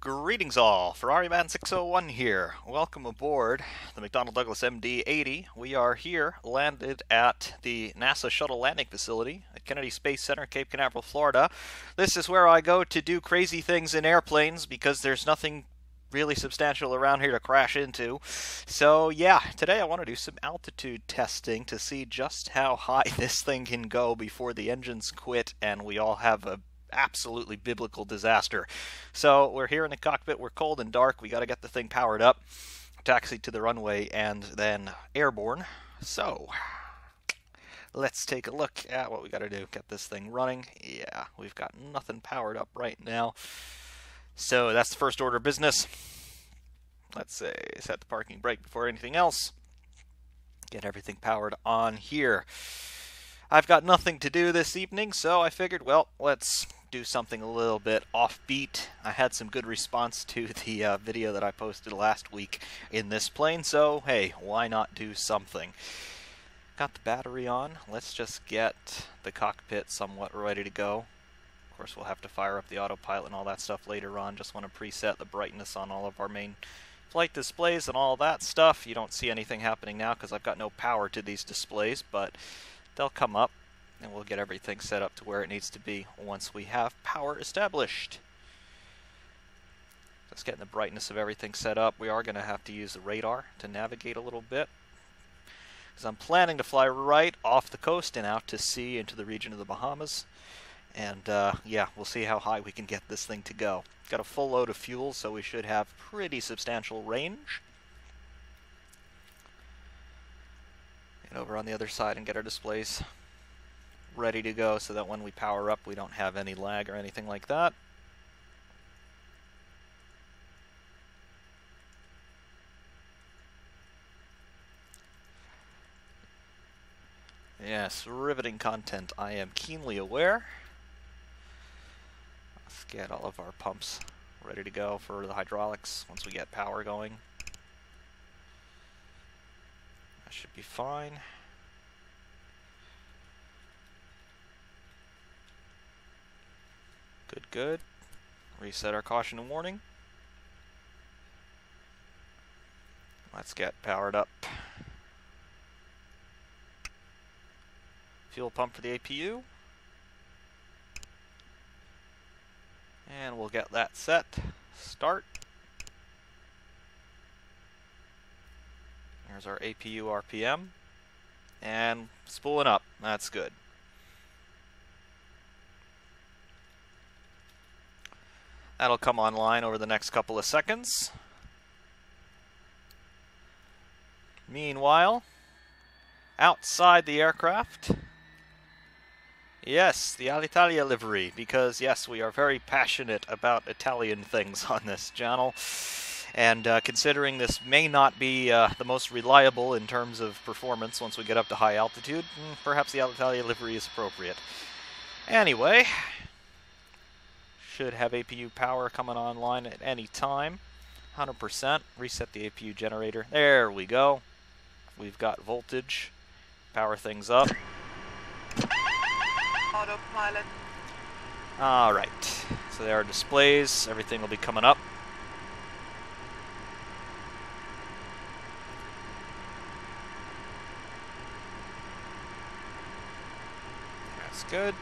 Greetings all, Ferrariman601 here. Welcome aboard the McDonnell Douglas MD-80. We are here, landed at the NASA Shuttle Landing Facility at Kennedy Space Center, Cape Canaveral, Florida. This is where I go to do crazy things in airplanes because there's nothing really substantial around here to crash into. So yeah, today I want to do some altitude testing to see just how high this thing can go before the engines quit and we all have a absolutely biblical disaster. So we're here in the cockpit, we're cold and dark, we got to get the thing powered up, taxi to the runway, and then airborne. So let's take a look at what we got to do. Get this thing running. Yeah, we've got nothing powered up right now. So that's the first order of business. Let's say set the parking brake before anything else. Get everything powered on here. I've got nothing to do this evening, so I figured, well, let's do something a little bit offbeat. I had some good response to the video that I posted last week in this plane, so hey, why not do something? Got the battery on. Let's just get the cockpit somewhat ready to go. Of course, we'll have to fire up the autopilot and all that stuff later on. Just want to preset the brightness on all of our main flight displays and all that stuff. You don't see anything happening now because I've got no power to these displays, but they'll come up and we'll get everything set up to where it needs to be once we have power established. Just getting the brightness of everything set up. We are going to have to use the radar to navigate a little bit, because I'm planning to fly right off the coast and out to sea into the region of the Bahamas. And yeah, we'll see how high we can get this thing to go. Got a full load of fuel, so we should have pretty substantial range. And over on the other side and get our displays ready to go so that when we power up we don't have any lag or anything like that. Yes, riveting content, I am keenly aware. Let's get all of our pumps ready to go for the hydraulics once we get power going. That should be fine. Good, good. Reset our caution and warning. Let's get powered up. Fuel pump for the APU. And we'll get that set. Start. Here's our APU RPM. And spooling up. That's good. That'll come online over the next couple of seconds. Meanwhile, outside the aircraft, yes, the Alitalia livery, because yes, we are very passionate about Italian things on this channel. And considering this may not be the most reliable in terms of performance once we get up to high altitude, perhaps the Alitalia livery is appropriate. Anyway, should have APU power coming online at any time. 100%. Reset the APU generator. There we go. We've got voltage. Power things up. Autopilot. Alright. So there are displays. Everything will be coming up. That's good.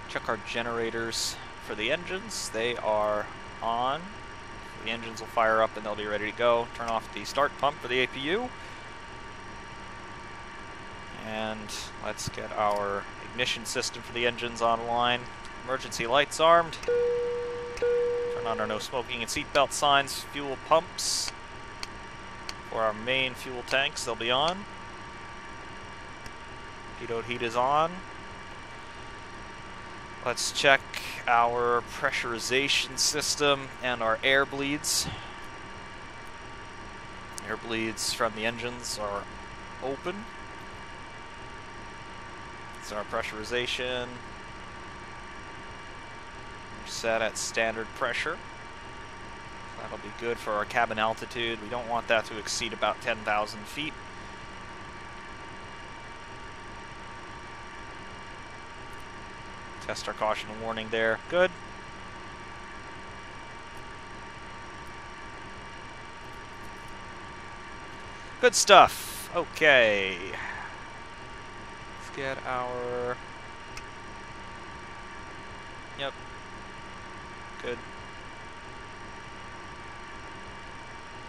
Check our generators for the engines. They are on. The engines will fire up and they'll be ready to go. Turn off the start pump for the APU. And let's get our ignition system for the engines online. Emergency lights armed. Turn on our no smoking and seatbelt signs. Fuel pumps for our main fuel tanks. They'll be on. Pitot heat is on. Let's check our pressurization system and our air bleeds. Air bleeds from the engines are open. So our pressurization, we're set at standard pressure. That'll be good for our cabin altitude. We don't want that to exceed about 10,000 feet. Test our caution and warning there. Good. Good stuff. Okay. Let's get our... Yep. Good.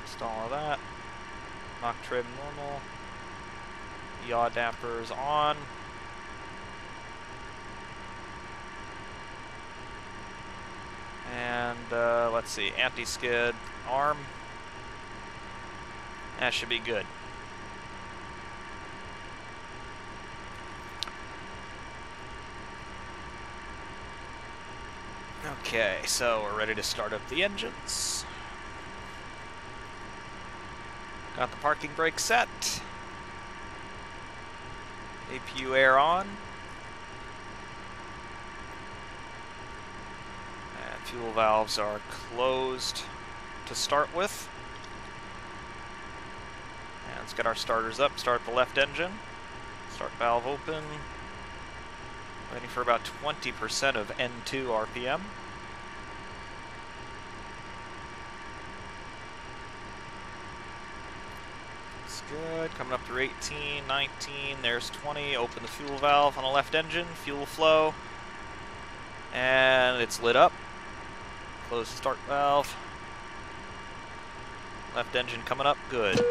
Install all that. Knock trim normal. Yaw dampers on. And let's see, anti-skid arm. That should be good. Okay, so we're ready to start up the engines. Got the parking brake set. APU air on. And fuel valves are closed to start with. And let's get our starters up. Start the left engine. Start valve open. Waiting for about 20% of N2 RPM. That's good. Coming up through 18, 19, there's 20. Open the fuel valve on the left engine. Fuel flow. And it's lit up. Close the start valve. Left engine coming up. Good.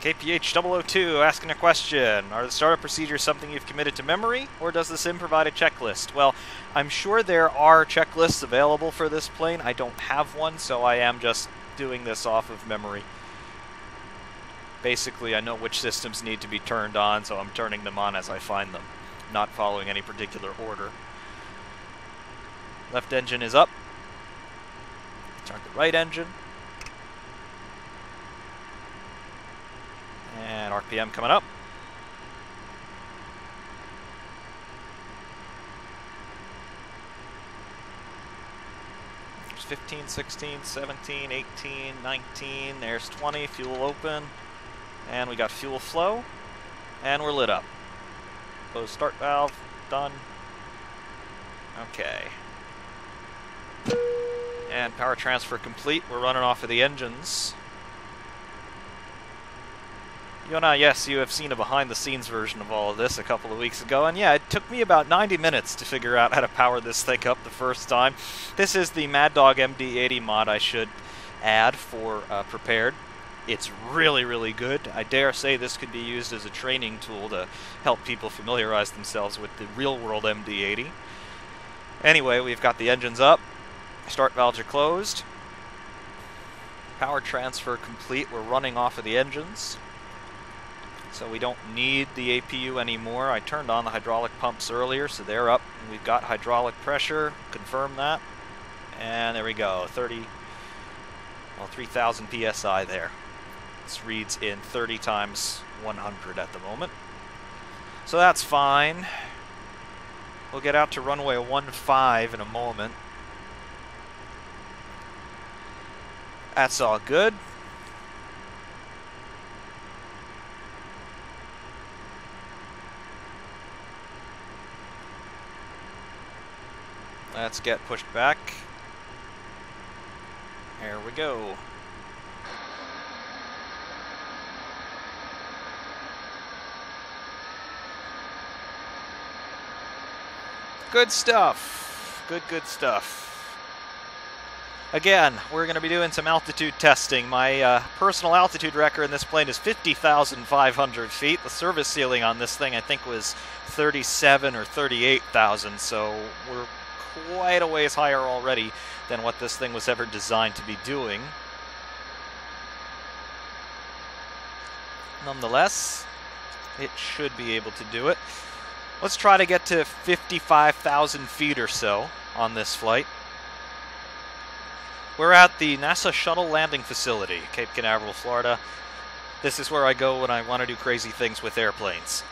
KPH002 asking a question. Are the startup procedures something you've committed to memory, or does the sim provide a checklist? Well, I'm sure there are checklists available for this plane. I don't have one, so I am just doing this off of memory. Basically, I know which systems need to be turned on, so I'm turning them on as I find them, not following any particular order. Left engine is up. Start the right engine. And RPM coming up. There's 15, 16, 17, 18, 19. There's 20. Fuel open. And we got fuel flow. And we're lit up. Close start valve. Done. Okay. And power transfer complete. We're running off of the engines. Yona, yes, you have seen a behind-the-scenes version of all of this a couple of weeks ago, and yeah, it took me about 90 minutes to figure out how to power this thing up the first time. This is the Mad Dog MD-80 mod I should add for Prepared. It's really, really good. I dare say this could be used as a training tool to help people familiarize themselves with the real-world MD-80. Anyway, we've got the engines up. Start valves are closed. Power transfer complete. We're running off of the engines. So we don't need the APU anymore. I turned on the hydraulic pumps earlier, so they're up. And we've got hydraulic pressure. Confirm that. And there we go. 3,000 PSI there. This reads in 30 times 100 at the moment. So that's fine. We'll get out to runway 15 in a moment. That's all good. Let's get pushed back. There we go. Good stuff. Good stuff. Again, we're going to be doing some altitude testing. My personal altitude record in this plane is 50,500 feet. The service ceiling on this thing, I think, was 37 or 38,000, so we're quite a ways higher already than what this thing was ever designed to be doing. Nonetheless, it should be able to do it. Let's try to get to 55,000 feet or so on this flight. We're at the NASA Shuttle Landing Facility, Cape Canaveral, Florida. This is where I go when I want to do crazy things with airplanes.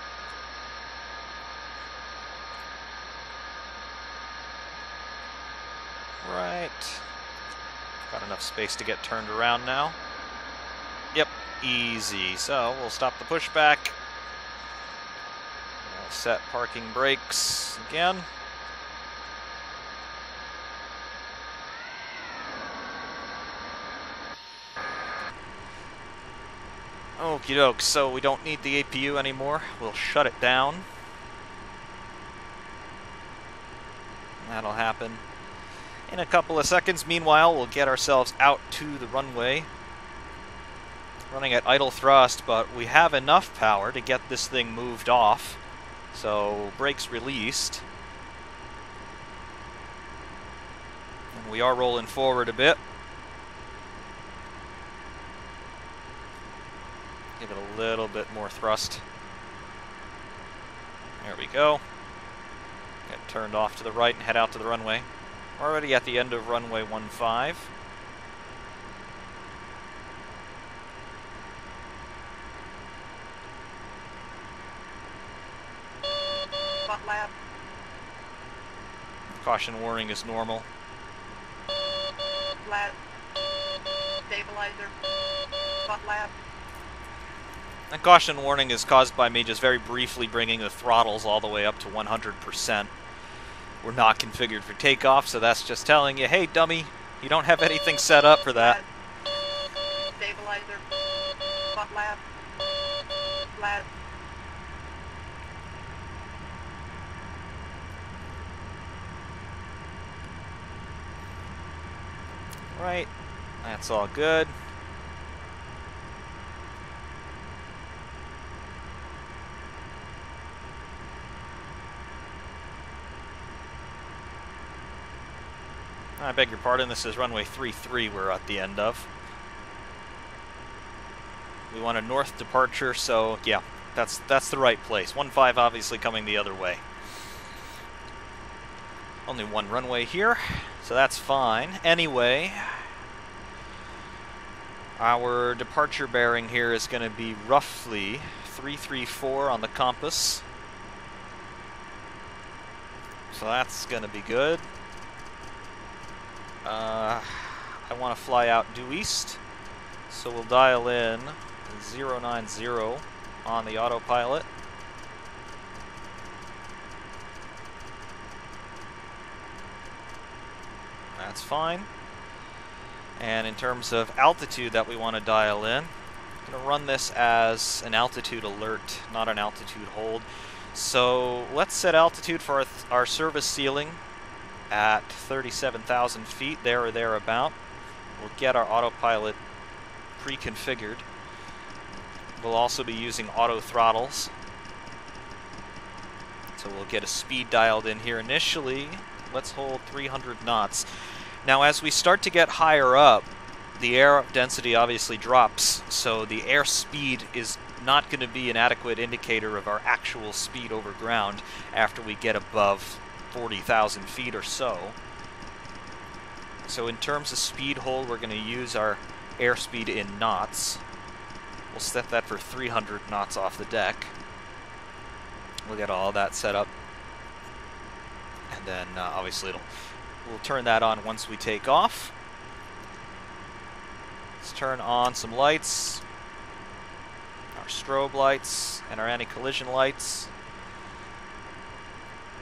Right. Got enough space to get turned around now. Yep, easy. So we'll stop the pushback. We'll set parking brakes again. Okie doke, so we don't need the APU anymore. We'll shut it down. That'll happen in a couple of seconds. Meanwhile, we'll get ourselves out to the runway. Running at idle thrust, but we have enough power to get this thing moved off. So, brakes released. And we are rolling forward a bit. Give it a little bit more thrust. There we go. Get turned off to the right and head out to the runway. We're already at the end of runway 15. Spot lab. Caution warning is normal. Lab. Stabilizer. Spot lab. And caution warning is caused by me just very briefly bringing the throttles all the way up to 100%. We're not configured for takeoff, so that's just telling you, hey dummy, you don't have anything set up for that. Stabilizer. Spot lab. Lab. Right, that's all good. I beg your pardon, this is runway 33 we're at the end of. We want a north departure, so yeah, that's the right place. 15 obviously coming the other way. Only one runway here, so that's fine. Anyway, our departure bearing here is going to be roughly 334 on the compass. So that's going to be good. I want to fly out due east, so we'll dial in 090 on the autopilot. That's fine. And in terms of altitude that we want to dial in, I'm going to run this as an altitude alert, not an altitude hold. So let's set altitude for our service ceiling at 37,000 feet, there or thereabout. We'll get our autopilot pre-configured. We'll also be using auto throttles. So we'll get a speed dialed in here initially. Let's hold 300 knots. Now as we start to get higher up, the air density obviously drops, so the air speed is not going to be an adequate indicator of our actual speed over ground after we get above 40,000 feet or so. So in terms of speed hold, we're going to use our airspeed in knots. We'll set that for 300 knots off the deck. We'll get all that set up. And then obviously we'll turn that on once we take off. Let's turn on some lights. Our strobe lights and our anti-collision lights.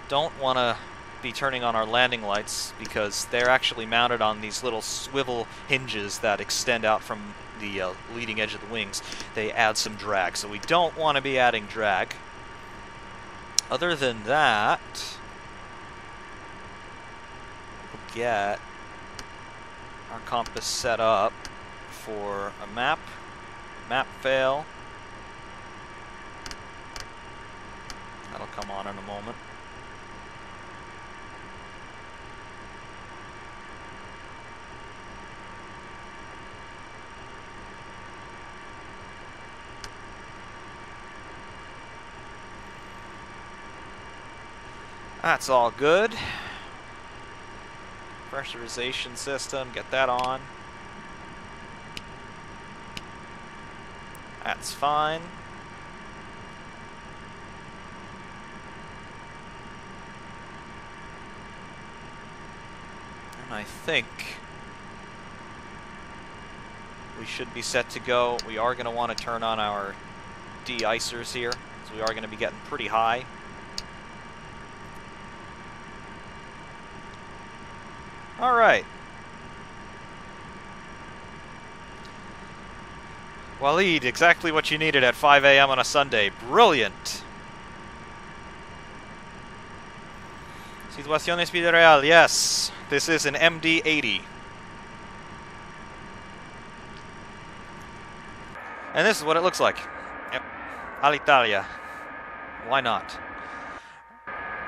Don't want to be turning on our landing lights because they're actually mounted on these little swivel hinges that extend out from the leading edge of the wings. They add some drag, so we don't want to be adding drag. Other than that, we'll get our compass set up for a map fail. That'll come on in a moment. That's all good. Pressurization system, get that on. That's fine. And I think we should be set to go. We are going to want to turn on our de-icers here, so we are going to be getting pretty high. All right. Waleed, exactly what you needed at 5 a.m. on a Sunday. Brilliant. Situación es vida real. Yes, this is an MD-80. And this is what it looks like. Yep. Alitalia. Why not?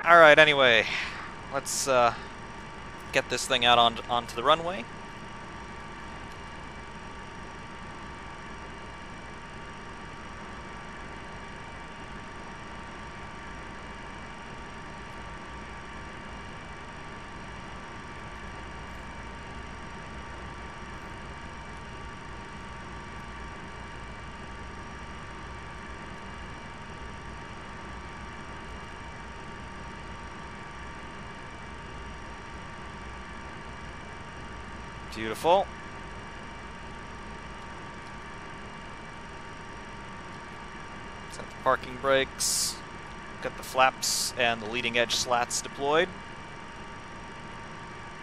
Alright, anyway. Let's get this thing out onto the runway. Beautiful. Set the parking brakes. Got the flaps and the leading edge slats deployed.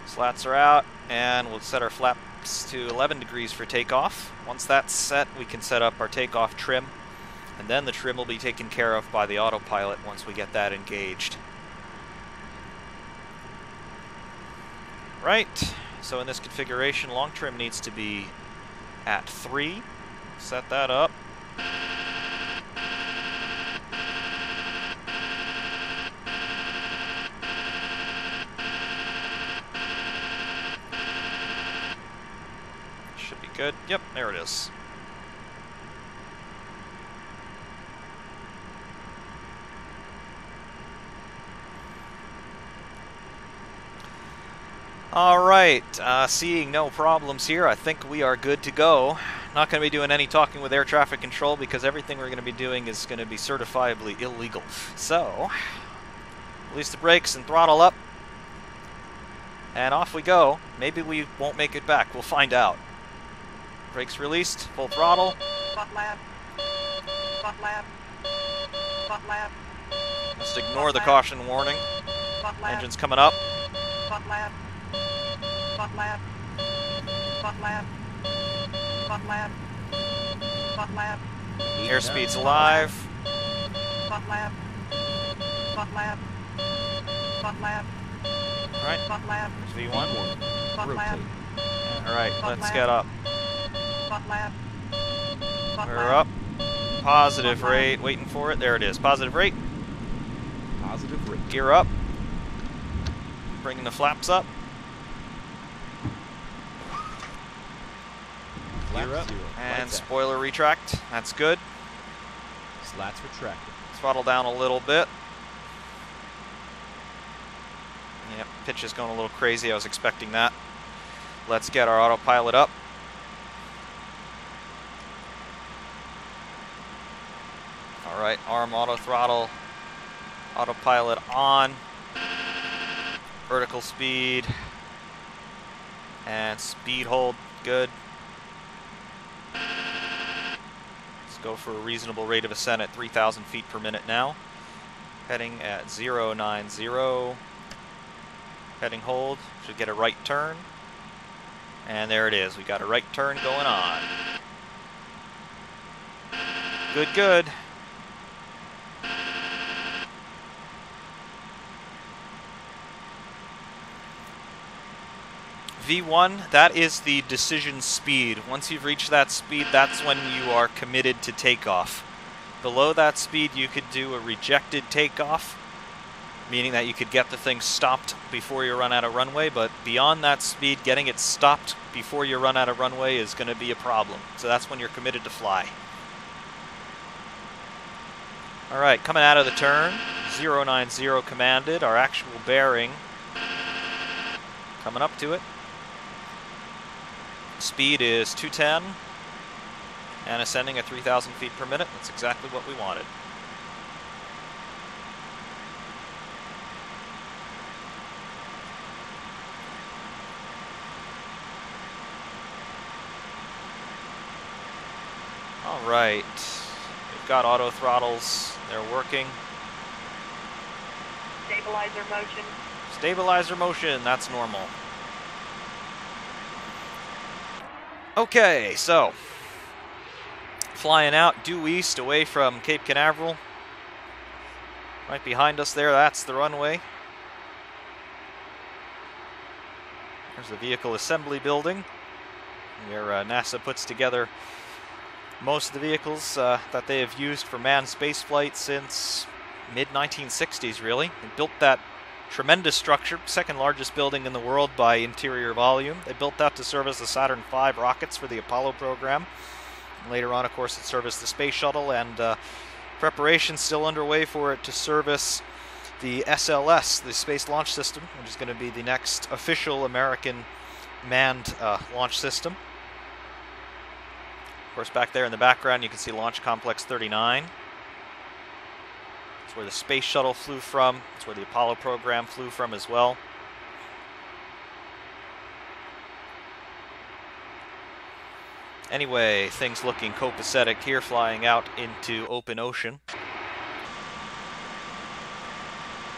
Slats are out, and we'll set our flaps to 11 degrees for takeoff. Once that's set, we can set up our takeoff trim, and then the trim will be taken care of by the autopilot once we get that engaged. Right. So in this configuration, long trim needs to be at 3. Set that up. Should be good. Yep, there it is. Alright, seeing no problems here, I think we are good to go. Not going to be doing any talking with air traffic control because everything we're going to be doing is going to be certifiably illegal. So, release the brakes and throttle up. And off we go. Maybe we won't make it back, we'll find out. Brakes released, full throttle. Butt lap. Butt lap. Butt lap. Just ignore the caution warning. Butt lap. Engine's coming up. Butt lap. Butt lap. Butt lap. Butt lap. Butt lap. Airspeed's alive. Butt lap. Butt lap. Butt lap. Alright, Butt lap. V1. Butt lap. Alright, let's get up. Butt lap. Butt We're lap. up. Positive rate. Waiting for it. There it is. Positive rate. Positive rate. Gear up. Bringing the flaps up. Gear up. And spoiler retract. That's good. Slats retracted. Throttle down a little bit. Yep, pitch is going a little crazy. I was expecting that. Let's get our autopilot up. Alright, arm auto throttle. Autopilot on. Vertical speed. And speed hold. Good. Let's go for a reasonable rate of ascent at 3,000 feet per minute now. Heading at 090. Heading hold. Should get a right turn. And there it is. We got a right turn going on. Good, good. V1, that is the decision speed. Once you've reached that speed, that's when you are committed to takeoff. Below that speed, you could do a rejected takeoff, meaning that you could get the thing stopped before you run out of runway, but beyond that speed, getting it stopped before you run out of runway is going to be a problem. So that's when you're committed to fly. Alright, coming out of the turn, 090 commanded, our actual bearing, coming up to it. Speed is 210, and ascending at 3,000 feet per minute. That's exactly what we wanted. Alright, we've got auto throttles, they're working. Stabilizer motion. Stabilizer motion, that's normal. Okay, so Flying out due east away from Cape Canaveral. Right behind us there, that's the runway. There's the vehicle assembly building, where NASA puts together most of the vehicles that they have used for manned spaceflight since mid-1960s, really. They built that tremendous structure, second largest building in the world by interior volume. They built that to service the Saturn V rockets for the Apollo program. And later on, of course, it serviced the space shuttle, and preparations still underway for it to service the SLS, the Space Launch System, which is going to be the next official American manned launch system. Of course, back there in the background, you can see Launch Complex 39. It's where the space shuttle flew from. It's where the Apollo program flew from as well. Anyway, things looking copacetic here, flying out into open ocean.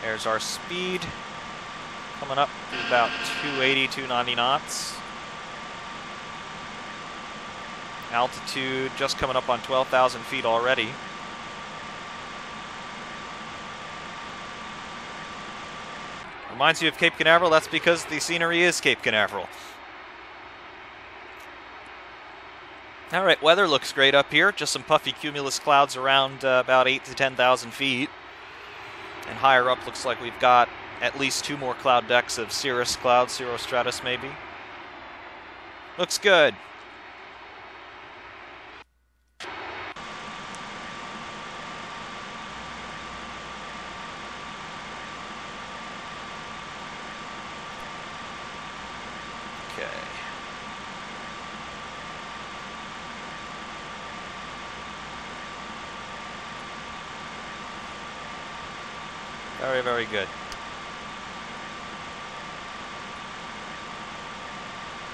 There's our speed, coming up to about 280, 290 knots. Altitude just coming up on 12,000 feet already. Reminds you of Cape Canaveral, that's because the scenery is Cape Canaveral. Alright, weather looks great up here. Just some puffy cumulus clouds around about 8,000 to 10,000 feet. And higher up looks like we've got at least 2 more cloud decks of cirrus clouds, cirrostratus maybe. Looks good. Okay. Very, very good.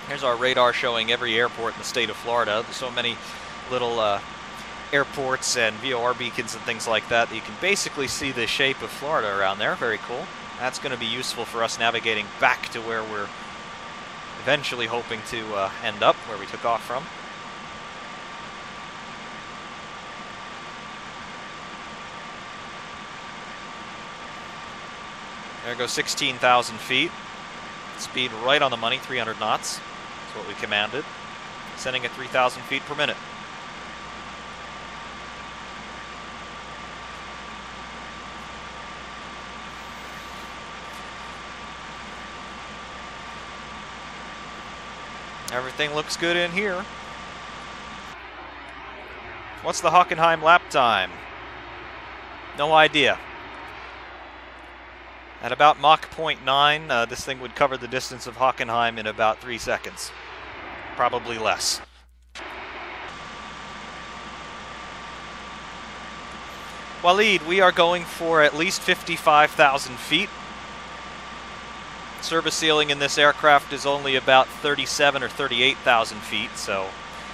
Here's our radar showing every airport in the state of Florida. There's so many little airports and VOR beacons and things like that that you can basically see the shape of Florida around there. Very cool. That's going to be useful for us navigating back to where we're eventually hoping to end up, where we took off from. There goes 16,000 feet. Speed right on the money, 300 knots. That's what we commanded. Sending at 3,000 feet per minute. Everything looks good in here. What's the Hockenheim lap time? No idea. At about Mach 0.9, this thing would cover the distance of Hockenheim in about 3 seconds. Probably less. Waleed, we are going for at least 55,000 feet. Service ceiling in this aircraft is only about 37 or 38,000 feet, so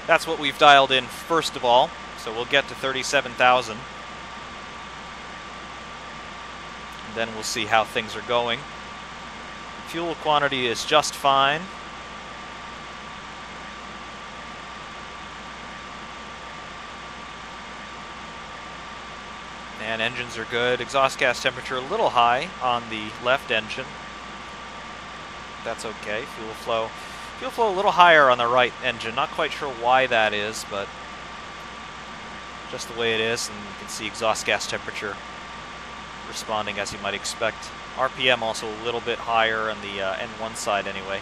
that's what we've dialed in first of all. So we'll get to 37,000. Then we'll see how things are going. Fuel quantity is just fine. And engines are good. Exhaust gas temperature a little high on the left engine. That's okay. Fuel flow a little higher on the right engine. Not quite sure why that is, but just the way it is. And you can see exhaust gas temperature responding as you might expect. RPM also a little bit higher on the N1 side anyway,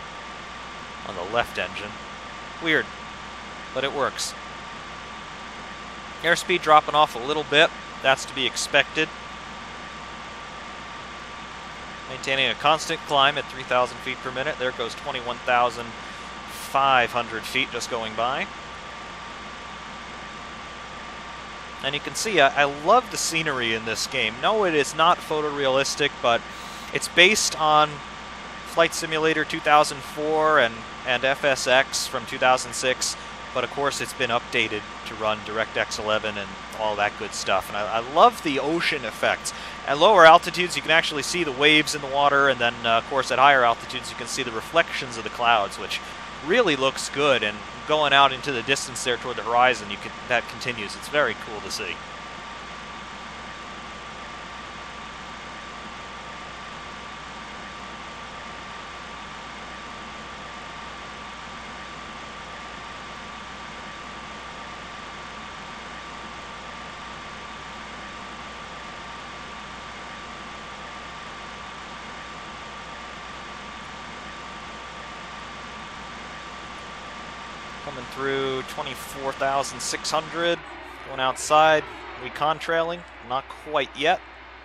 on the left engine. Weird, but it works. Airspeed dropping off a little bit. That's to be expected. Maintaining a constant climb at 3,000 feet per minute. There goes 21,500 feet just going by. And you can see, I love the scenery in this game. No, it is not photorealistic, but it's based on Flight Simulator 2004 and FSX from 2006. But of course, it's been updated to run DirectX 11 and all that good stuff. And I love the ocean effects. At lower altitudes, you can actually see the waves in the water. And then, of course, at higher altitudes, you can see the reflections of the clouds, which really looks good, and going out into the distance there toward the horizon, that continues. It's very cool to see. Coming through 24,600, going outside, recon trailing, not quite yet,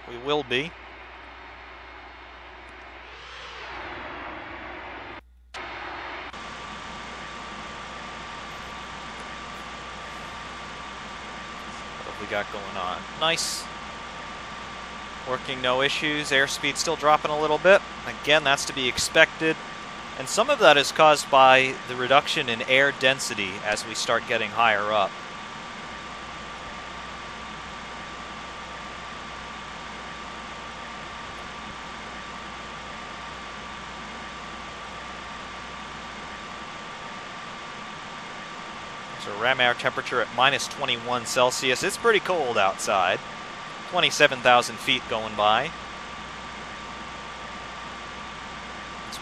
we will be. What have we got going on? Nice. Working, no issues, airspeed still dropping a little bit. Again, that's to be expected. And some of that is caused by the reduction in air density as we start getting higher up. So ram air temperature at minus 21 Celsius. It's pretty cold outside. 27,000 feet going by.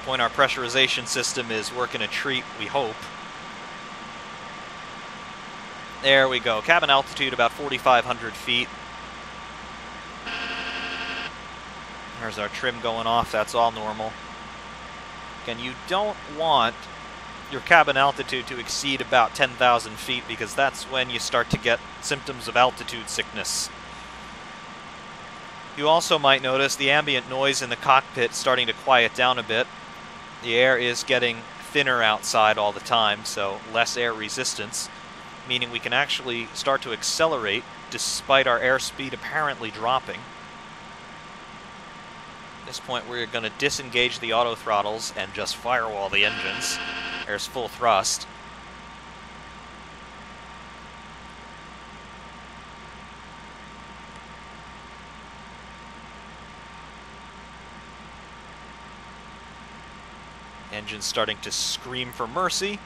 Point, our pressurization system is working a treat, we hope. There we go. Cabin altitude about 4,500 feet. There's our trim going off. That's all normal. Again, you don't want your cabin altitude to exceed about 10,000 feet because that's when you start to get symptoms of altitude sickness. You also might notice the ambient noise in the cockpit starting to quiet down a bit. The air is getting thinner outside all the time, so less air resistance, meaning we can actually start to accelerate despite our airspeed apparently dropping. At this point, we're going to disengage the auto throttles and just firewall the engines. There's full thrust. Engine's starting to scream for mercy.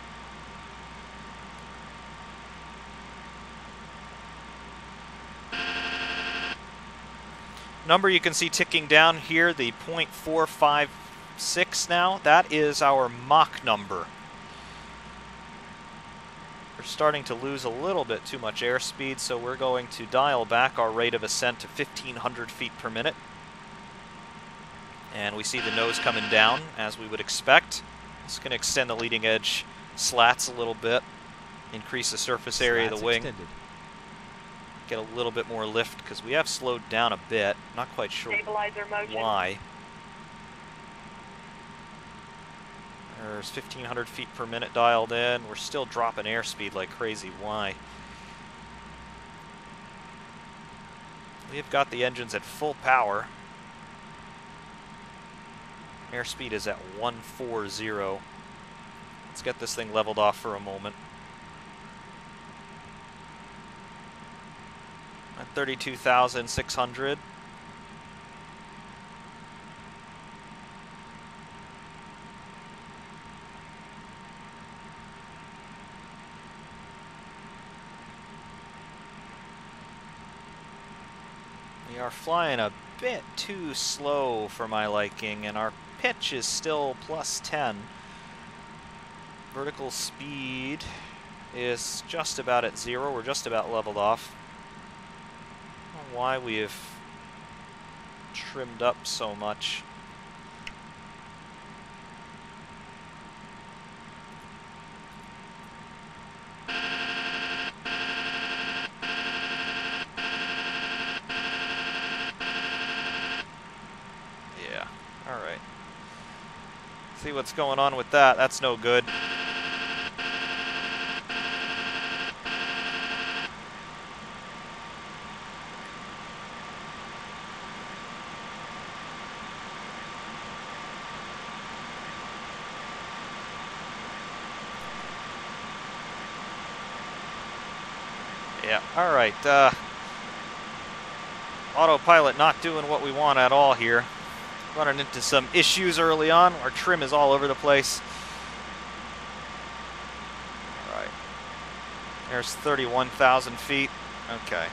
Number you can see ticking down here, the 0.456 now, that is our Mach number. We're starting to lose a little bit too much airspeed, so we're going to dial back our rate of ascent to 1,500 feet per minute. And we see the nose coming down, as we would expect. It's going to extend the leading edge slats a little bit, increase the surface area of the wing. Extended. Get a little bit more lift, because we have slowed down a bit. Not quite sure why. There's 1,500 feet per minute dialed in. We're still dropping airspeed like crazy. Why? We've got the engines at full power. Airspeed is at 140. Let's get this thing leveled off for a moment. At 32,600. We are flying a bit too slow for my liking, and our pitch is still plus 10. Vertical speed is just about at 0. We're just about leveled off. I don't know why we have trimmed up so much. Yeah, all right. See what's going on with that. That's no good. Yeah, all right. Autopilot not doing what we want at all here. Running into some issues early on. Our trim is all over the place. There's 31,000 feet. Okay.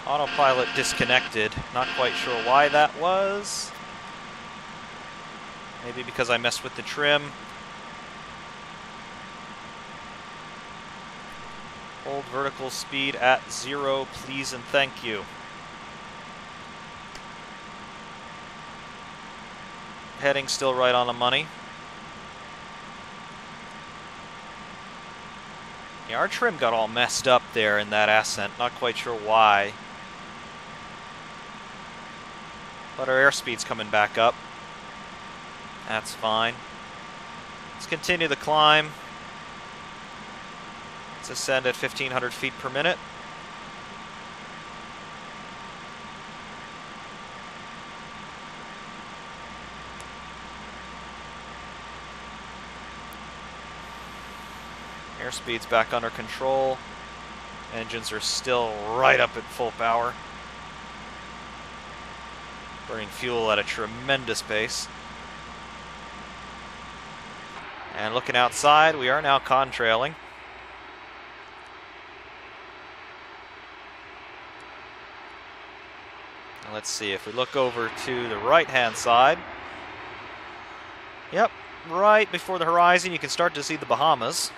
Autopilot disconnected. Not quite sure why that was. Maybe because I messed with the trim. Hold vertical speed at 0, please and thank you. Heading still right on the money. Yeah, our trim got all messed up there in that ascent. Not quite sure why. But our airspeed's coming back up. That's fine. Let's continue the climb. Let's ascend at 1,500 feet per minute. Airspeed's back under control. Engines are still right up at full power. Burning fuel at a tremendous pace. And looking outside, we are now contrailing. And let's see, if we look over to the right-hand side. Yep, right before the horizon, you can start to see the Bahamas.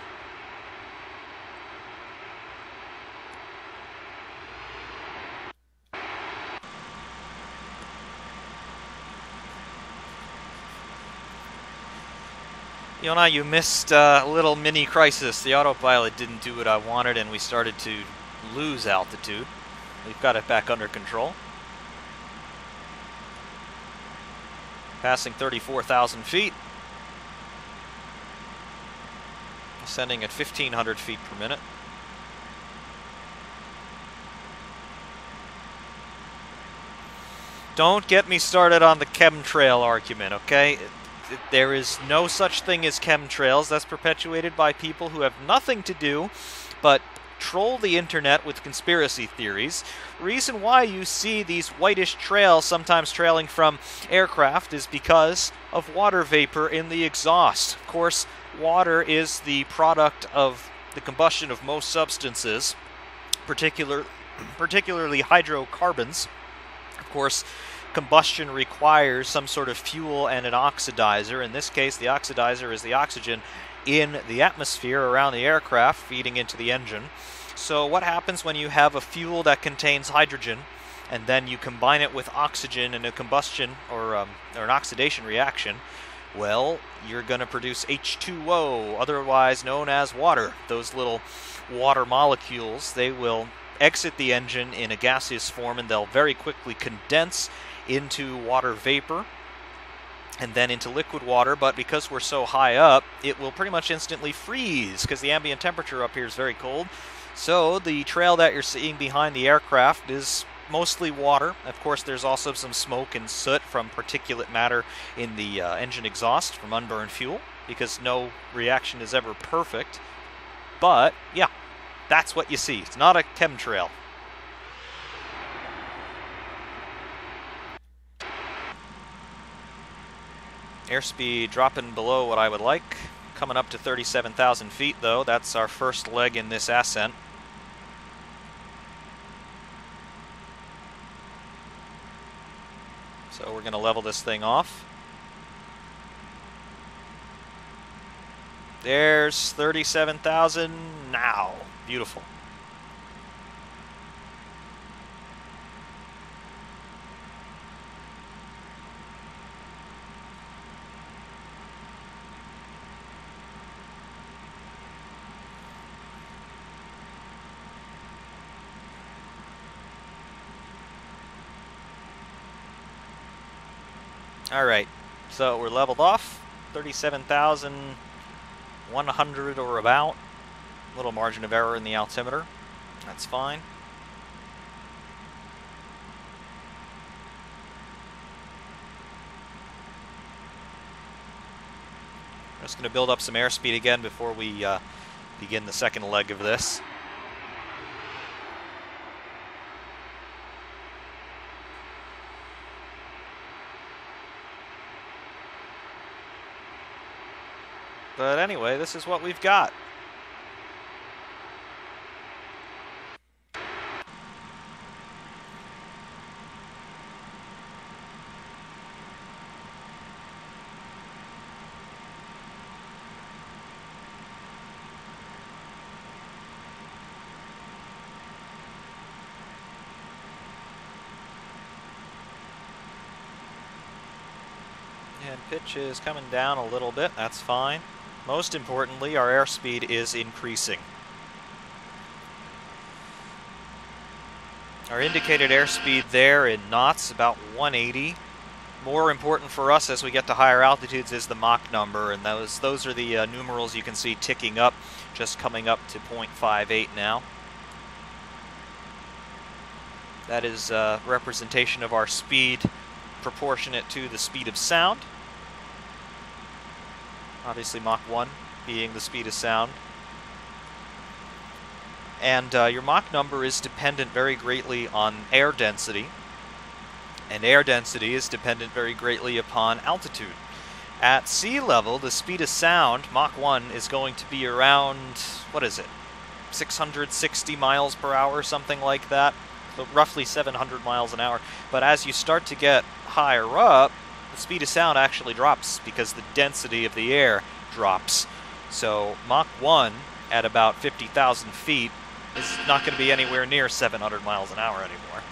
Yona, you missed a little mini crisis. The autopilot didn't do what I wanted and we started to lose altitude. We've got it back under control. Passing 34,000 feet. Ascending at 1,500 feet per minute. Don't get me started on the chemtrail argument, okay? There is no such thing as chemtrails. That's perpetuated by people who have nothing to do but troll the internet with conspiracy theories. Reason why you see these whitish trails sometimes trailing from aircraft is because of water vapor in the exhaust. Of course, water is the product of the combustion of most substances, particularly hydrocarbons. Of course, combustion requires some sort of fuel and an oxidizer. In this case, the oxidizer is the oxygen in the atmosphere around the aircraft feeding into the engine. So what happens when you have a fuel that contains hydrogen and then you combine it with oxygen in a combustion or an oxidation reaction? Well, you're going to produce H2O, otherwise known as water. Those little water molecules, they will exit the engine in a gaseous form and they'll very quickly condense into water vapor and then into liquid water, but because we're so high up, it will pretty much instantly freeze because the ambient temperature up here is very cold. So the trail that you're seeing behind the aircraft is mostly water. Of course, there's also some smoke and soot from particulate matter in the engine exhaust from unburned fuel, because no reaction is ever perfect. But yeah, that's what you see. It's not a chemtrail. Airspeed dropping below what I would like. Coming up to 37,000 feet though. That's our first leg in this ascent. So we're going to level this thing off. There's 37,000 now. Beautiful. Alright, so we're leveled off, 37,100 or about. Little margin of error in the altimeter, that's fine. I'm just going to build up some airspeed again before we begin the second leg of this. But anyway, this is what we've got. And pitch is coming down a little bit, that's fine. Most importantly, our airspeed is increasing. Our indicated airspeed there in knots, about 180. More important for us as we get to higher altitudes is the Mach number, and those are the numerals you can see ticking up, just coming up to 0.58 now. That is a representation of our speed proportionate to the speed of sound. Obviously Mach 1 being the speed of sound. And your Mach number is dependent very greatly on air density. And air density is dependent very greatly upon altitude. At sea level, the speed of sound, Mach 1, is going to be around, what is it, 660 miles per hour, something like that. So roughly 700 miles an hour. But as you start to get higher up, the speed of sound actually drops because the density of the air drops. So Mach 1 at about 50,000 feet is not going to be anywhere near 700 miles an hour anymore.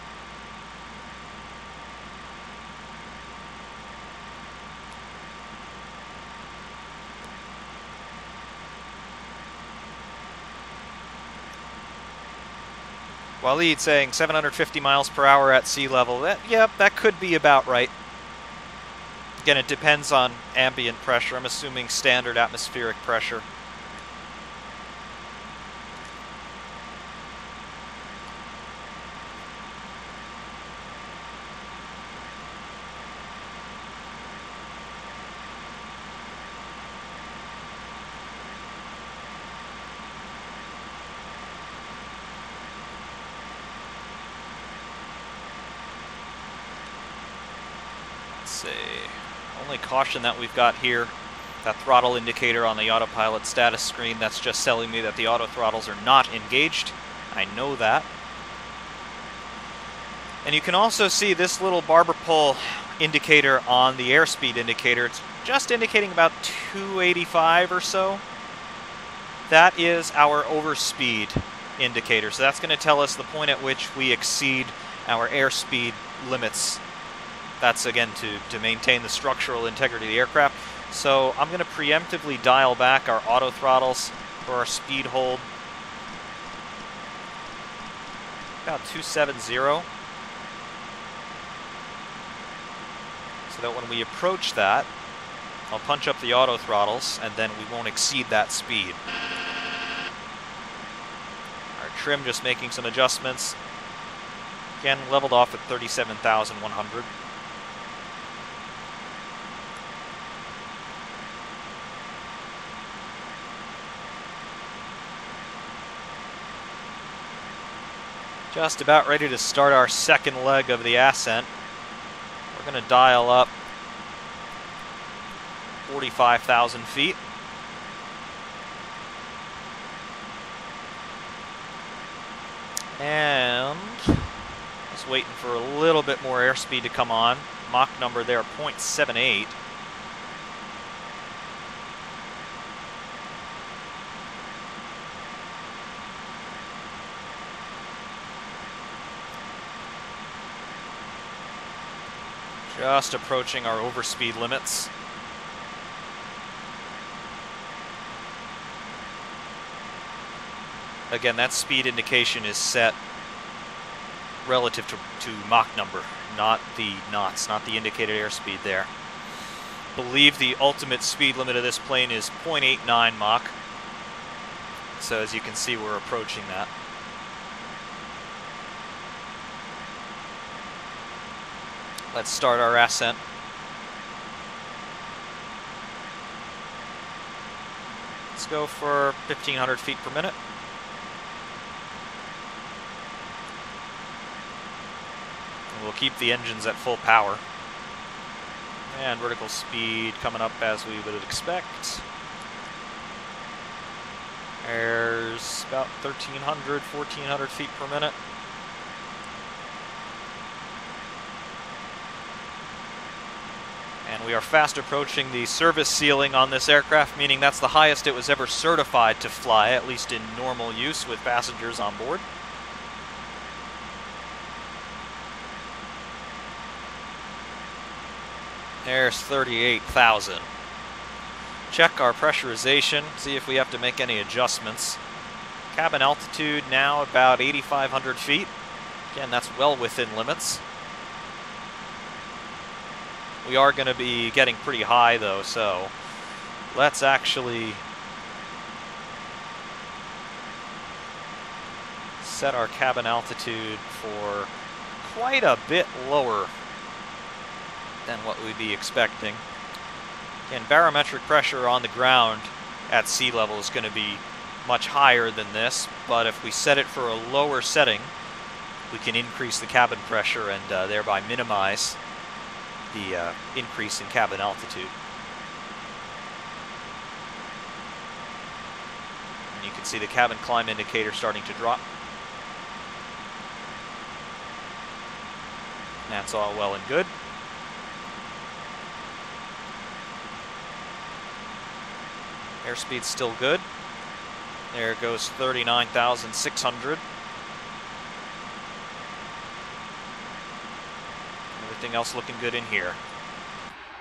Waleed saying 750 miles per hour at sea level. That could be about right. Again, it depends on ambient pressure. I'm assuming standard atmospheric pressure. Only caution that we've got here, that throttle indicator on the autopilot status screen, that's just telling me that the auto throttles are not engaged. I know that. And you can also see this little barber pole indicator on the airspeed indicator. It's just indicating about 285 or so. That is our overspeed indicator. So that's going to tell us the point at which we exceed our airspeed limits. That's, again, to maintain the structural integrity of the aircraft. So I'm going to preemptively dial back our auto throttles for our speed hold. About 270. So that when we approach that, I'll punch up the auto throttles, and then we won't exceed that speed. Our trim just making some adjustments. Again, leveled off at 37,100. Just about ready to start our second leg of the ascent. We're going to dial up 45,000 feet. And just waiting for a little bit more airspeed to come on. Mach number there, 0.78. Just approaching our overspeed limits. Again, that speed indication is set relative to Mach number, not the knots, not the indicated airspeed there. Believe the ultimate speed limit of this plane is 0.89 Mach. So as you can see, we're approaching that. Let's start our ascent. Let's go for 1,500 feet per minute. And we'll keep the engines at full power. And vertical speed coming up as we would expect. There's about 1,300, 1,400 feet per minute. And we are fast approaching the service ceiling on this aircraft, meaning that's the highest it was ever certified to fly, at least in normal use with passengers on board. There's 38,000. Check our pressurization, see if we have to make any adjustments. Cabin altitude now about 8,500 feet. Again, that's well within limits. We are going to be getting pretty high though, so let's actually set our cabin altitude for quite a bit lower than what we'd be expecting. Again, barometric pressure on the ground at sea level is going to be much higher than this, but if we set it for a lower setting, we can increase the cabin pressure and thereby minimize the increase in cabin altitude. And you can see the cabin climb indicator starting to drop. That's all well and good. Airspeed's still good. There goes 39,600. Everything else looking good in here.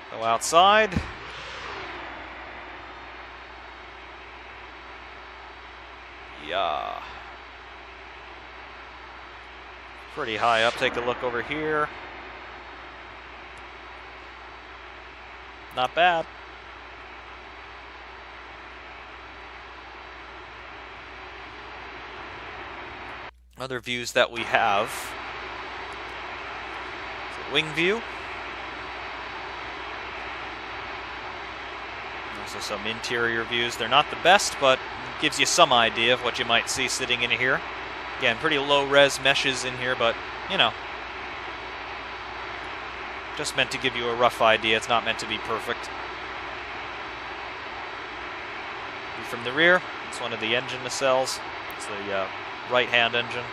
Go outside. Yeah. Pretty high up. Take a look over here. Not bad. Other views that we have. Wing view. Also some interior views. They're not the best, but it gives you some idea of what you might see sitting in here. Again, pretty low res meshes in here, but you know, just meant to give you a rough idea. It's not meant to be perfect. View from the rear. It's one of the engine nacelles. It's the right-hand engine.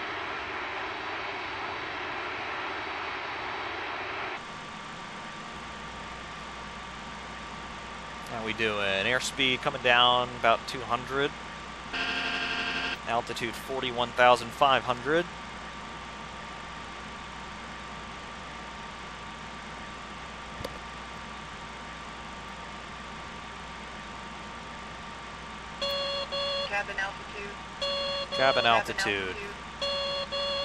How we doing? Airspeed coming down about 200. Altitude 41,500. Cabin altitude. Cabin altitude.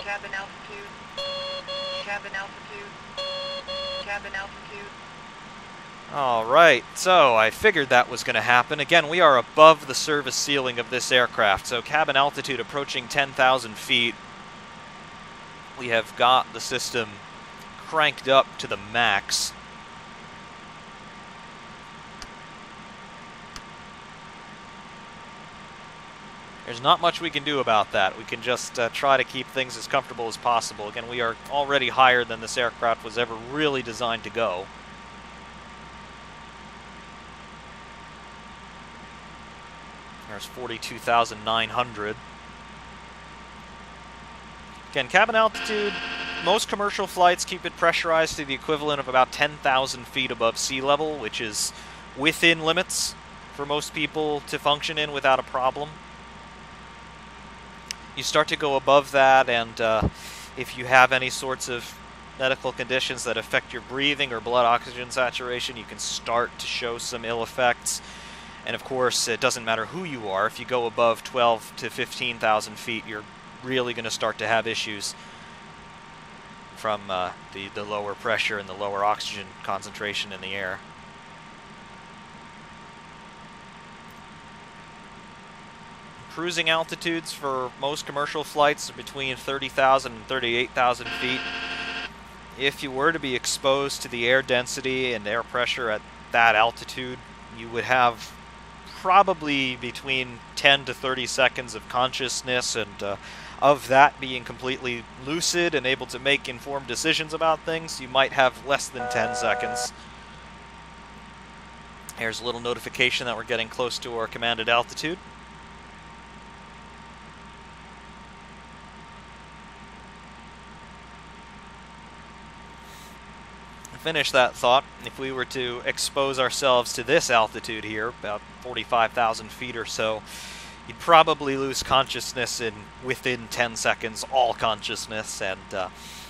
Cabin altitude. Cabin altitude. Cabin altitude. All right, so I figured that was going to happen. Again, we are above the service ceiling of this aircraft, so cabin altitude approaching 10,000 feet. We have got the system cranked up to the max. There's not much we can do about that. We can just try to keep things as comfortable as possible. Again, we are already higher than this aircraft was ever really designed to go. There's 42,900. Again, cabin altitude, most commercial flights keep it pressurized to the equivalent of about 10,000 feet above sea level, which is within limits for most people to function in without a problem. You start to go above that, and if you have any sorts of medical conditions that affect your breathing or blood oxygen saturation, you can start to show some ill effects. And of course, it doesn't matter who you are. If you go above 12 to 15,000 feet, you're really going to start to have issues from the lower pressure and the lower oxygen concentration in the air. Cruising altitudes for most commercial flights are between 30,000 and 38,000 feet. If you were to be exposed to the air density and air pressure at that altitude, you would have probably between 10 to 30 seconds of consciousness, and of that being completely lucid and able to make informed decisions about things, you might have less than 10 seconds. Here's a little notification that we're getting close to our commanded altitude. finish that thought, if we were to expose ourselves to this altitude here, about 45,000 feet or so, you'd probably lose consciousness in within 10 seconds, all consciousness, and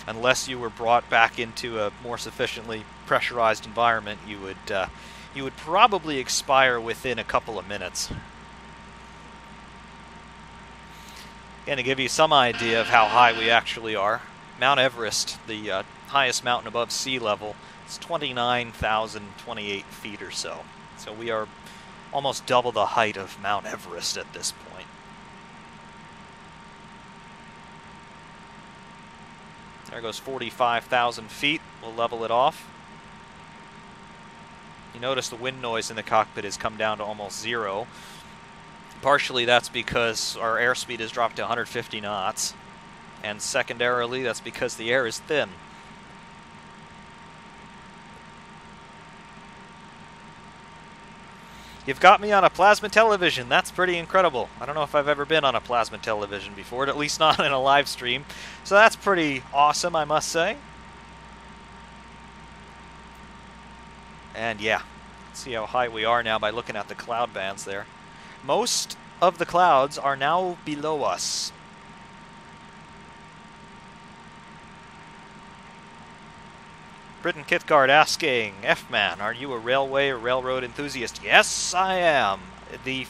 unless you were brought back into a more sufficiently pressurized environment, you would probably expire within a couple of minutes. And to give you some idea of how high we actually are, Mount Everest, the highest mountain above sea level, is 29,028 feet or so. So we are almost double the height of Mount Everest at this point. There goes 45,000 feet. We'll level it off. You notice the wind noise in the cockpit has come down to almost zero. Partially that's because our airspeed has dropped to 150 knots. And secondarily, that's because the air is thin. You've got me on a plasma television. That's pretty incredible. I don't know if I've ever been on a plasma television before, at least not in a live stream. So that's pretty awesome, I must say. And yeah, see how high we are now by looking at the cloud bands there. Most of the clouds are now below us. Britain Kitgard asking, F-Man, are you a railway or railroad enthusiast? Yes, I am. The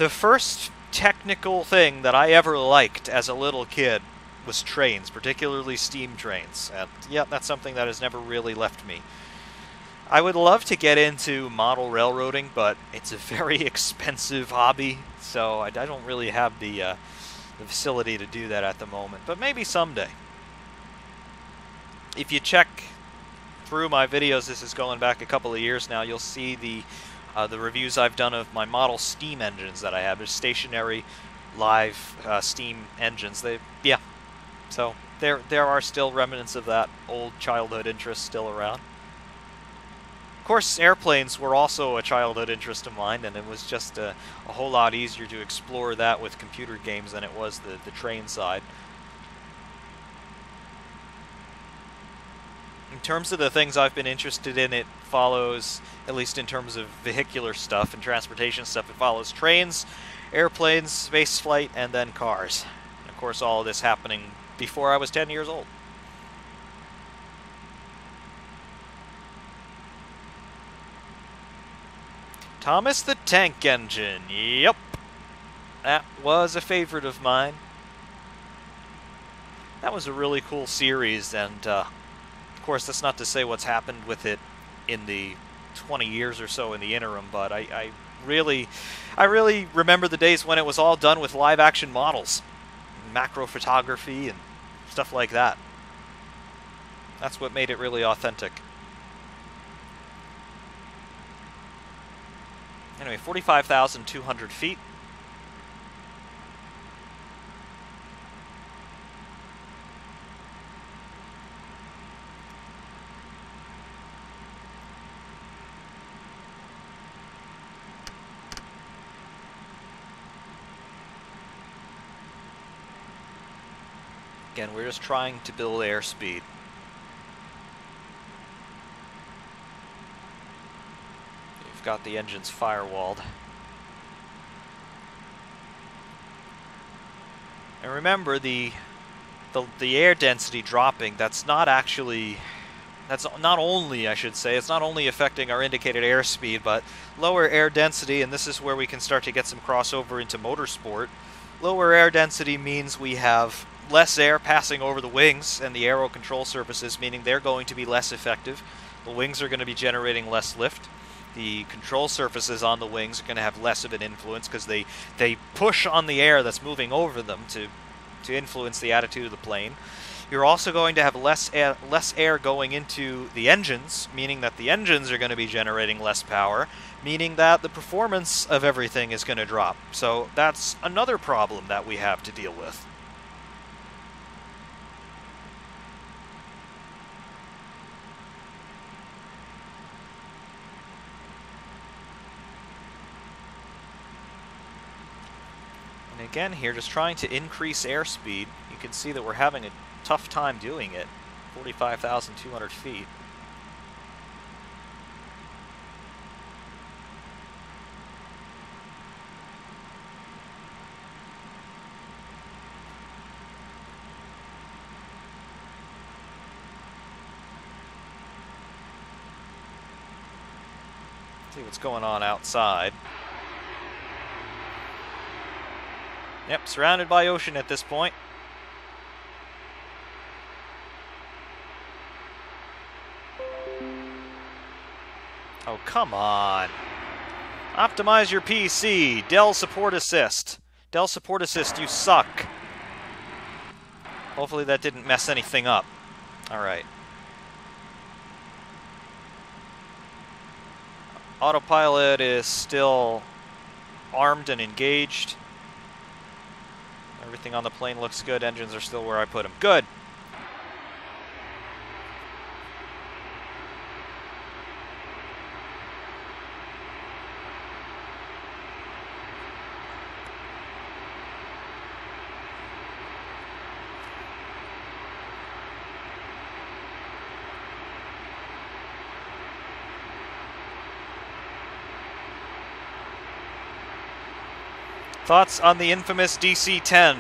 first technical thing that I ever liked as a little kid was trains, particularly steam trains. And yeah, that's something that has never really left me. I would love to get into model railroading, but it's a very expensive hobby, so I don't really have the facility to do that at the moment. But maybe someday. If you check through my videos, this is going back a couple of years now, you'll see the reviews I've done of my model steam engines that I have. They're stationary, live steam engines. So there are still remnants of that old childhood interest still around. Of course, airplanes were also a childhood interest of mine, and it was just a whole lot easier to explore that with computer games than it was the train side. In terms of the things I've been interested in, it follows, at least in terms of vehicular stuff and transportation stuff, it follows trains, airplanes, space flight, and then cars. And of course, all of this happening before I was 10 years old. Thomas the Tank Engine. Yep. That was a favorite of mine. That was a really cool series, and of course, that's not to say what's happened with it in the 20 years or so in the interim, but I really remember the days when it was all done with live-action models, macro photography, and stuff like that. That's what made it really authentic. Anyway, 45,200 feet. Again, we're just trying to build airspeed. We've got the engines firewalled. And remember, the air density dropping, that's not only, I should say, it's not only affecting our indicated airspeed, but lower air density, and this is where we can start to get some crossover into motorsport. Lower air density means we have less air passing over the wings and the aero control surfaces, meaning they're going to be less effective. The wings are going to be generating less lift. The control surfaces on the wings are going to have less of an influence because they push on the air that's moving over them to influence the attitude of the plane. You're also going to have less air going into the engines, meaning that the engines are going to be generating less power, meaning that the performance of everything is going to drop. So that's another problem that we have to deal with. And again here, just trying to increase airspeed. You can see that we're having a tough time doing it. 45,200 feet. See what's going on outside. Yep, surrounded by ocean at this point. Oh, come on. Optimize your PC. Dell Support Assist. Dell Support Assist, you suck. Hopefully that didn't mess anything up. Alright. Autopilot is still armed and engaged. Everything on the plane looks good. Engines are still where I put them. Good! Thoughts on the infamous DC-10?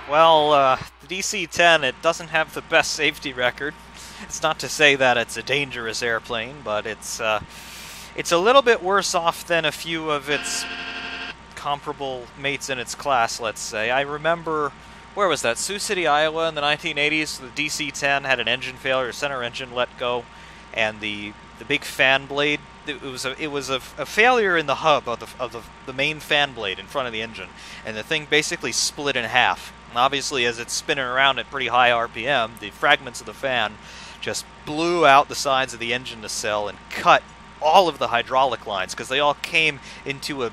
Well, the DC-10, it doesn't have the best safety record. It's not to say that it's a dangerous airplane, but it's a little bit worse off than a few of its comparable mates in its class, let's say. I remember, where was that? Sioux City, Iowa in the 1980s. The DC-10 had an engine failure, center engine let go, and the big fan blade, it was a failure in the hub of the main fan blade in front of the engine, and the thing basically split in half. And obviously, as it's spinning around at pretty high RPM, the fragments of the fan just blew out the sides of the engine nacelle and cut all of the hydraulic lines, because they all came into a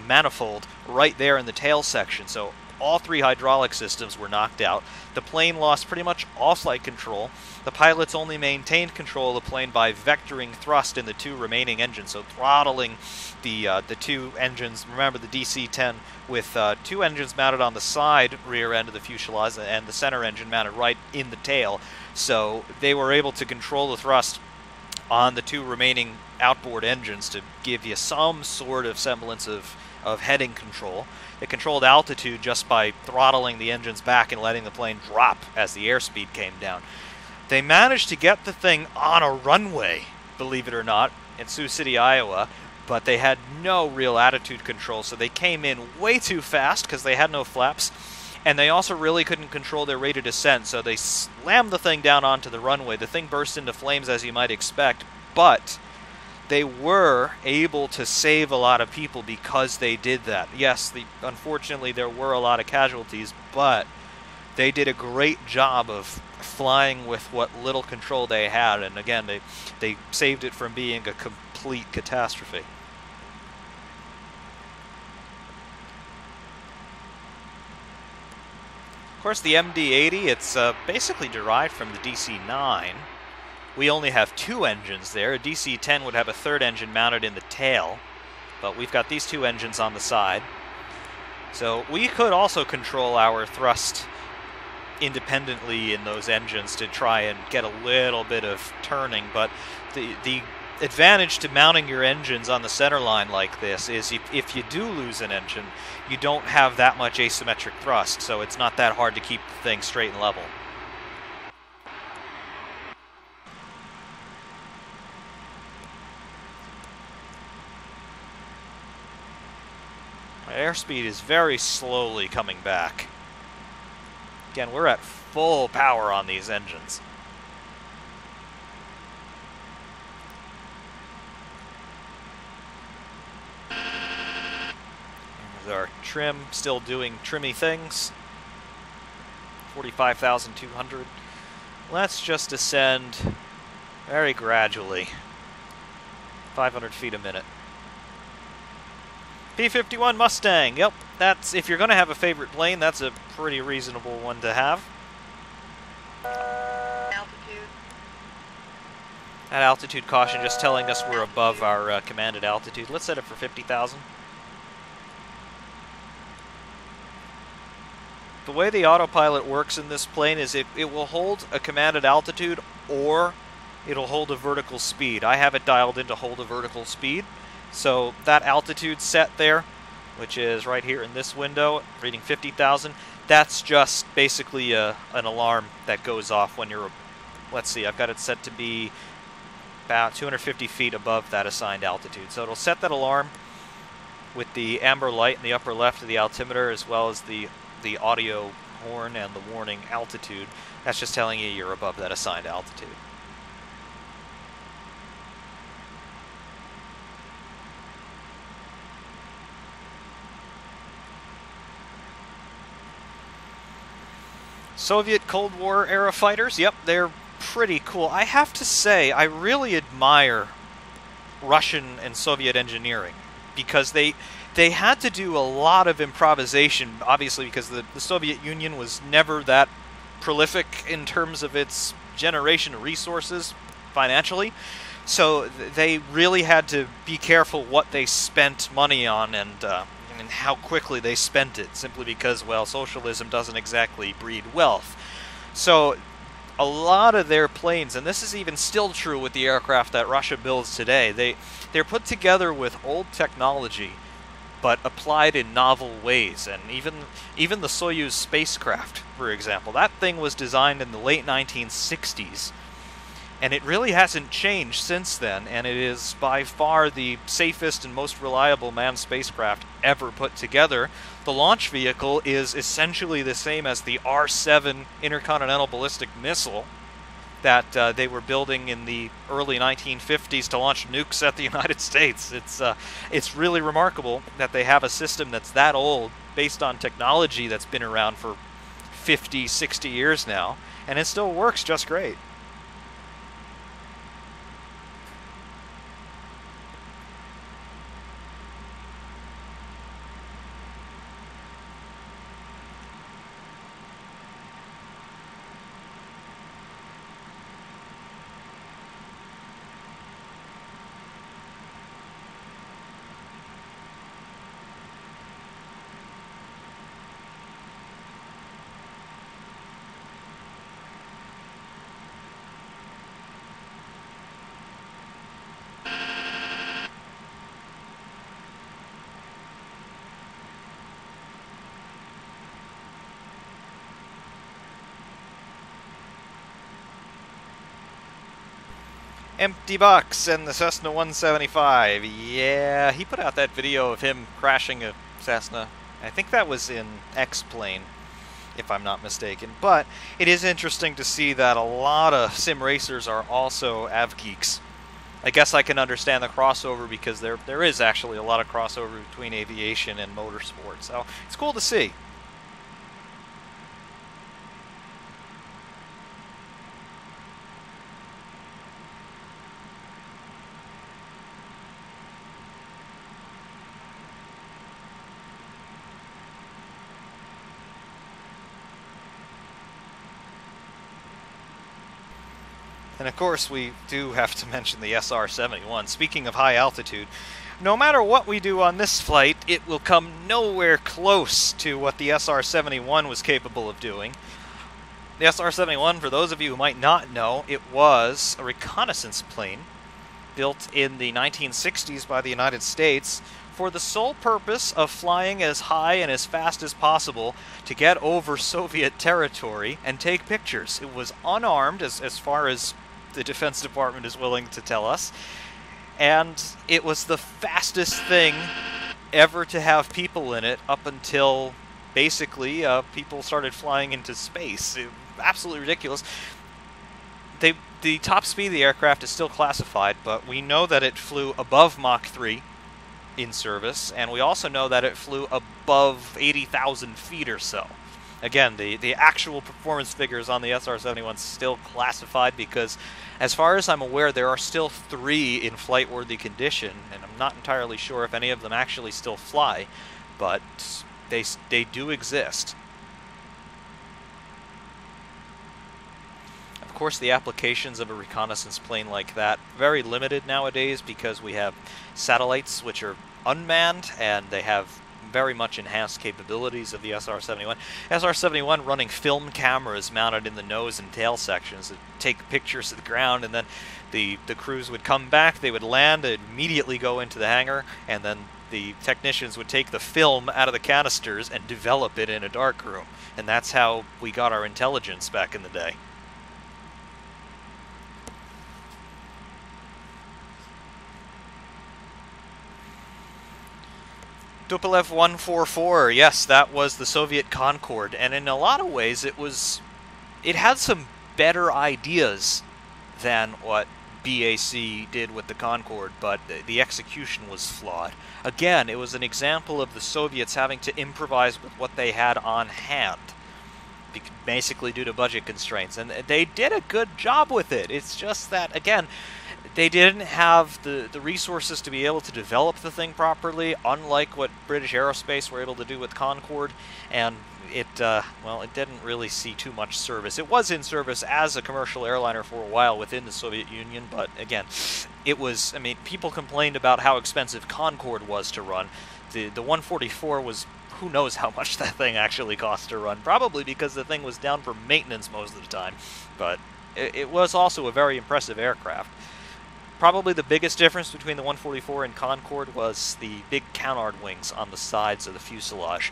manifold right there in the tail section. So all three hydraulic systems were knocked out. The plane lost pretty much all flight control. The pilots only maintained control of the plane by vectoring thrust in the two remaining engines, so throttling the two engines. Remember, the DC-10 with two engines mounted on the side rear end of the fuselage and the center engine mounted right in the tail. So they were able to control the thrust on the two remaining outboard engines to give you some sort of semblance of heading control. It controlled altitude just by throttling the engines back and letting the plane drop as the airspeed came down. They managed to get the thing on a runway, believe it or not, in Sioux City, Iowa, but they had no real attitude control, so they came in way too fast because they had no flaps, and they also really couldn't control their rate of descent, so they slammed the thing down onto the runway. The thing burst into flames, as you might expect, but they were able to save a lot of people because they did that. Yes, unfortunately there were a lot of casualties, but they did a great job of flying with what little control they had, and again, they saved it from being a complete catastrophe. Of course, the MD-80, it's basically derived from the DC-9. We only have two engines there. A DC-10 would have a third engine mounted in the tail, but we've got these two engines on the side. So we could also control our thrust independently in those engines to try and get a little bit of turning, but the advantage to mounting your engines on the center line like this is if you do lose an engine, you don't have that much asymmetric thrust, so it's not that hard to keep the thing straight and level. Airspeed is very slowly coming back. Again, we're at full power on these engines. There's our trim, still doing trimmy things. 45,200. Let's just ascend very gradually. 500 feet a minute. P-51 Mustang. Yep, that's, if you're going to have a favorite plane, that's a pretty reasonable one to have. Altitude. That altitude caution just telling us we're above our commanded altitude. Let's set it for 50,000. The way the autopilot works in this plane is it will hold a commanded altitude or it'll hold a vertical speed. I have it dialed in to hold a vertical speed. So that altitude set there, which is right here in this window, reading 50,000, that's just basically an alarm that goes off when you're, let's see, I've got it set to be about 250 feet above that assigned altitude. So it'll set that alarm with the amber light in the upper left of the altimeter, as well as the audio horn and the warning altitude. That's just telling you you're above that assigned altitude. Soviet Cold War era fighters, yep, they're pretty cool. I have to say, I really admire Russian and Soviet engineering, because they had to do a lot of improvisation, obviously, because the Soviet Union was never that prolific in terms of its generation of resources financially. So they really had to be careful what they spent money on and how quickly they spent it, simply because, well, socialism doesn't exactly breed wealth. So a lot of their planes, and this is even still true with the aircraft that Russia builds today, they're put together with old technology but applied in novel ways. And even the Soyuz spacecraft, for example, that thing was designed in the late 1960s, and it really hasn't changed since then, and it is by far the safest and most reliable manned spacecraft ever put together. The launch vehicle is essentially the same as the R-7 intercontinental ballistic missile that they were building in the early 1950s to launch nukes at the United States. It's really remarkable that they have a system that's that old, based on technology that's been around for 50, 60 years now, and it still works just great. Empty box and the Cessna 175. Yeah, he put out that video of him crashing a Cessna. I think that was in X-Plane, if I'm not mistaken. But it is interesting to see that a lot of sim racers are also avgeeks. I guess I can understand the crossover, because there is actually a lot of crossover between aviation and motorsport. So it's cool to see. And of course, we do have to mention the SR-71. Speaking of high altitude, no matter what we do on this flight, it will come nowhere close to what the SR-71 was capable of doing. The SR-71, for those of you who might not know, it was a reconnaissance plane built in the 1960s by the United States for the sole purpose of flying as high and as fast as possible to get over Soviet territory and take pictures. It was unarmed, as far as the Defense Department is willing to tell us, and it was the fastest thing ever to have people in it up until basically people started flying into space. Absolutely ridiculous. The top speed of the aircraft is still classified, but we know that it flew above Mach 3 in service, and we also know that it flew above 80,000 feet or so. Again, the actual performance figures on the SR-71 still classified, because as far as I'm aware, there are still 3 in flight-worthy condition, and I'm not entirely sure if any of them actually still fly, but they do exist. Of course, the applications of a reconnaissance plane like that very limited nowadays, because we have satellites which are unmanned, and they have very much enhanced capabilities of the SR-71. SR-71 running film cameras mounted in the nose and tail sections that take pictures of the ground, and then the crews would come back, they would land, they'd immediately go into the hangar, and then the technicians would take the film out of the canisters and develop it in a darkroom. And that's how we got our intelligence back in the day. Tupolev 144, yes, that was the Soviet Concorde, and in a lot of ways it had some better ideas than what BAC did with the Concorde, but the execution was flawed. Again, it was an example of the Soviets having to improvise with what they had on hand, basically due to budget constraints, and they did a good job with it. It's just that, again, they didn't have the resources to be able to develop the thing properly, unlike what British Aerospace were able to do with Concorde, and it didn't really see too much service. It was in service as a commercial airliner for a while within the Soviet Union, but again, it was, I mean, people complained about how expensive Concorde was to run. The 144 was, who knows how much that thing actually cost to run, probably because the thing was down for maintenance most of the time, but it was also a very impressive aircraft. Probably the biggest difference between the 144 and Concorde was the big canard wings on the sides of the fuselage.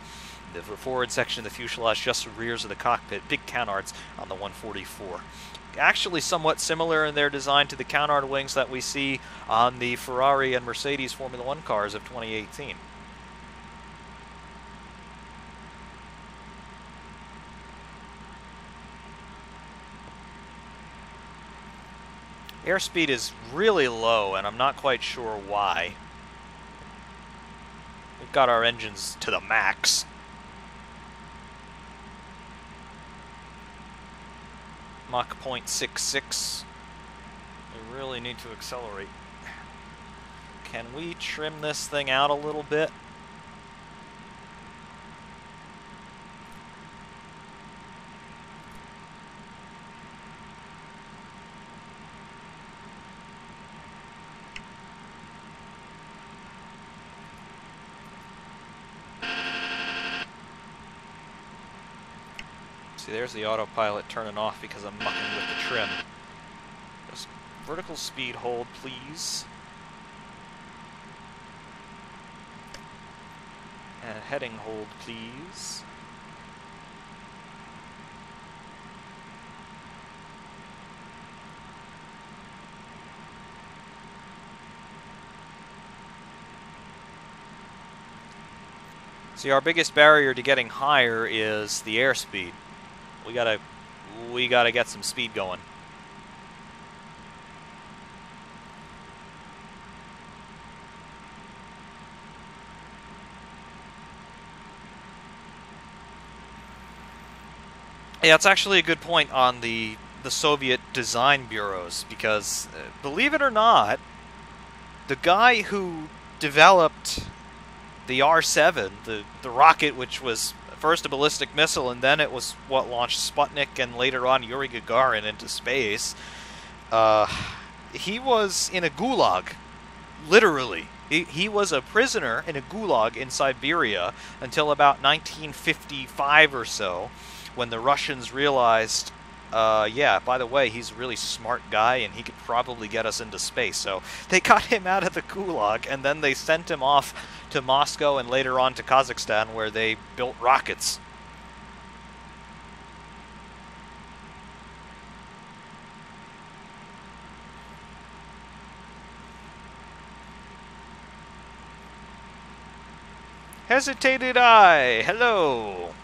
The forward section of the fuselage, just the rears of the cockpit, big canards on the 144. Actually somewhat similar in their design to the canard wings that we see on the Ferrari and Mercedes Formula One cars of 2018. Airspeed is really low, and I'm not quite sure why. We've got our engines to the max. Mach 0.66. We really need to accelerate. Can we trim this thing out a little bit? See, there's the autopilot turning off because I'm mucking with the trim. Just vertical speed hold, please. And heading hold, please. See, our biggest barrier to getting higher is the airspeed. We gotta get some speed going. Yeah, it's actually a good point on the Soviet design bureaus, because believe it or not, the guy who developed the R-7, the rocket which was first a ballistic missile, and then it was what launched Sputnik and later on Yuri Gagarin into space. He was in a gulag, literally. He was a prisoner in a gulag in Siberia until about 1955 or so, when the Russians realized, yeah, by the way, he's a really smart guy and he could probably get us into space. So they got him out of the gulag, and then they sent him off to Moscow and later on to Kazakhstan, where they built rockets. Hesitated I! Hello!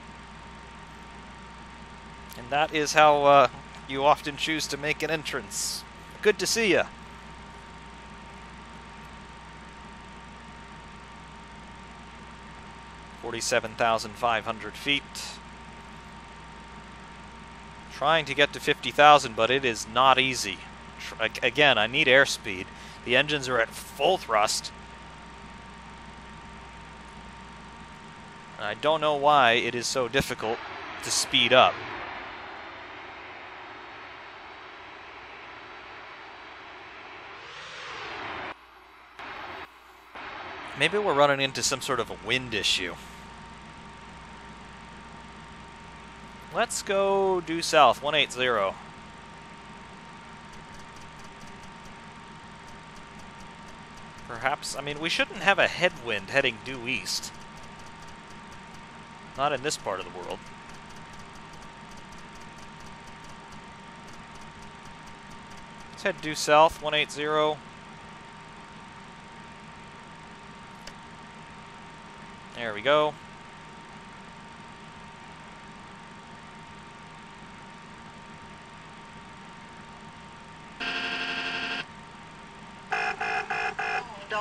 And that is how you often choose to make an entrance. Good to see ya. $47,500 feet. Trying to get to 50,000, but it is not easy. Again, I need airspeed. The engines are at full thrust. I don't know why it is so difficult to speed up. Maybe we're running into some sort of a wind issue. Let's go due south, 180. Perhaps, I mean, we shouldn't have a headwind heading due east. Not in this part of the world. Let's head due south, 180. There we go.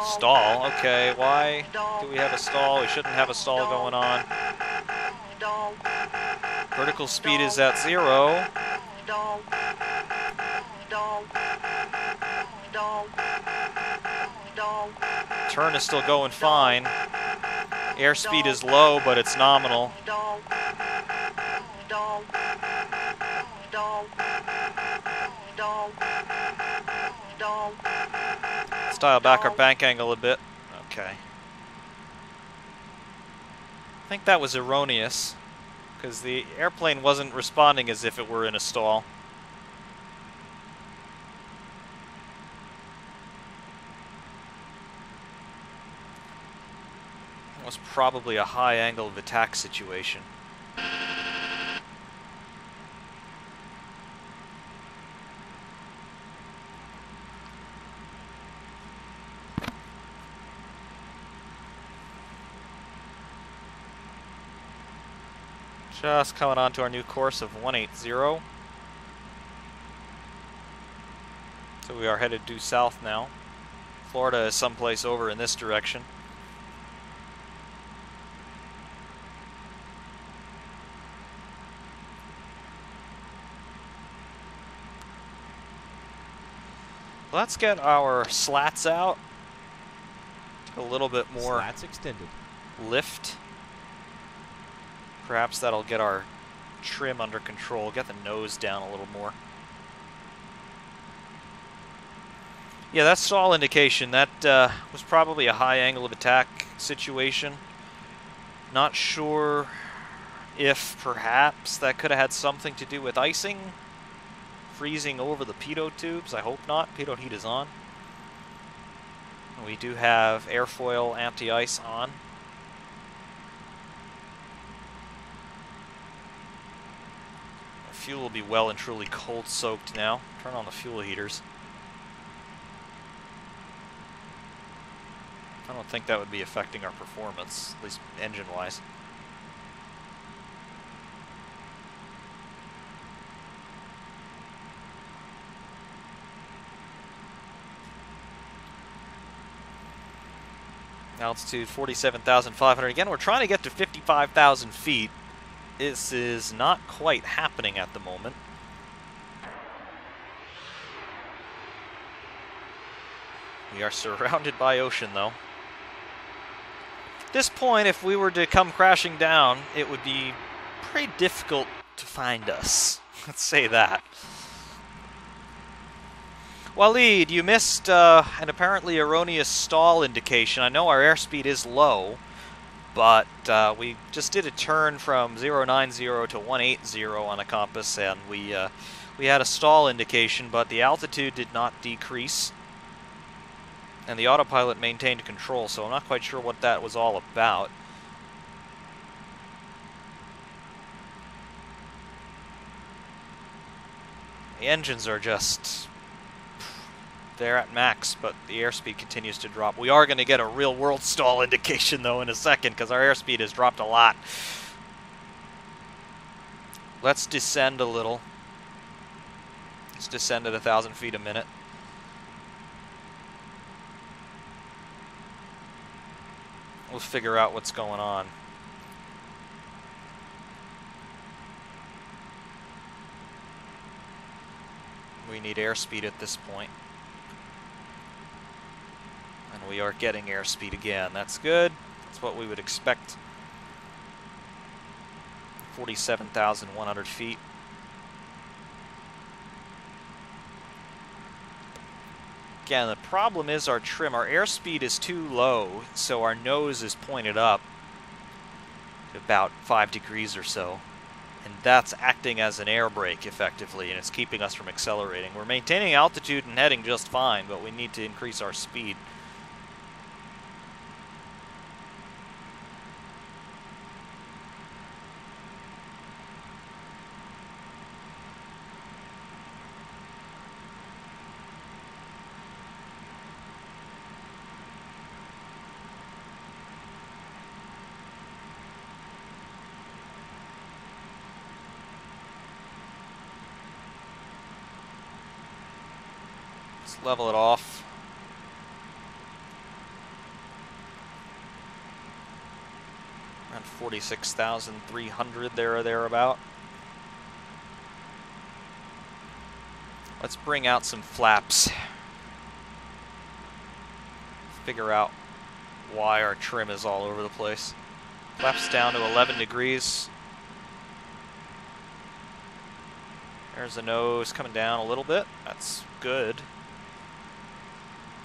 Stall. Okay, why do we have a stall? We shouldn't have a stall going on. Vertical speed is at 0. Turn is still going fine. Airspeed is low, but it's nominal. Let's dial back our bank angle a bit. Okay. I think that was erroneous, because the airplane wasn't responding as if it were in a stall. It was probably a high angle of attack situation. Just coming on to our new course of 180. So we are headed due south now. Florida is someplace over in this direction. Let's get our slats out. A little bit more Slats extended. lift. Perhaps that'll get our trim under control, get the nose down a little more. Yeah, that stall indication, that was probably a high angle of attack situation. Not sure if perhaps that could have had something to do with icing. Freezing over the pitot tubes. I hope not. Pitot heat is on. We do have airfoil anti-ice on. Our fuel will be well and truly cold soaked now. Turn on the fuel heaters. I don't think that would be affecting our performance, at least engine-wise. Altitude 47,500. Again, we're trying to get to 55,000 feet. This is not quite happening at the moment. We are surrounded by ocean, though. At this point, if we were to come crashing down, it would be pretty difficult to find us. Let's say that. Waleed, you missed an apparently erroneous stall indication. I know our airspeed is low, but we just did a turn from 090 to 180 on the compass, and we had a stall indication, but the altitude did not decrease, and the autopilot maintained control, so I'm not quite sure what that was all about. The engines are just... they're at max, but the airspeed continues to drop. We are going to get a real-world stall indication, though, in a second, because our airspeed has dropped a lot. Let's descend a little. Let's descend at 1,000 feet a minute. We'll figure out what's going on. We need airspeed at this point. And we are getting airspeed again. That's good. That's what we would expect. 47,100 feet. Again, the problem is our trim. Our airspeed is too low, so our nose is pointed up to about 5 degrees or so. And that's acting as an air brake, effectively, and it's keeping us from accelerating. We're maintaining altitude and heading just fine, but we need to increase our speed. Let's level it off. Around 46,300 there or thereabout. Let's bring out some flaps. Figure out why our trim is all over the place. Flaps down to 11 degrees. There's the nose coming down a little bit. That's good.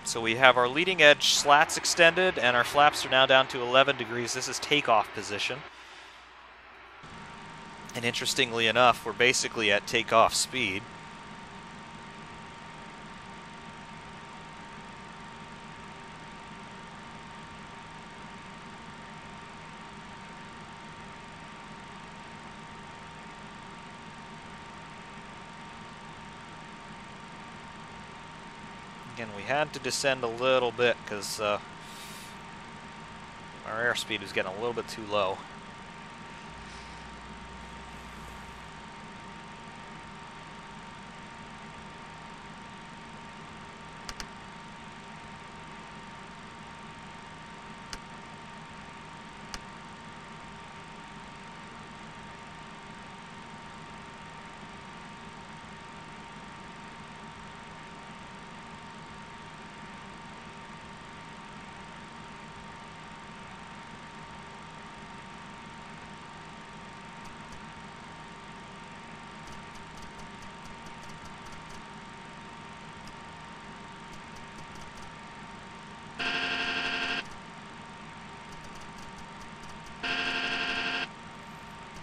So we have our leading edge slats extended and our flaps are now down to 11 degrees. This is takeoff position. And interestingly enough, we're basically at takeoff speed. Again, we had to descend a little bit because our airspeed is getting a little bit too low.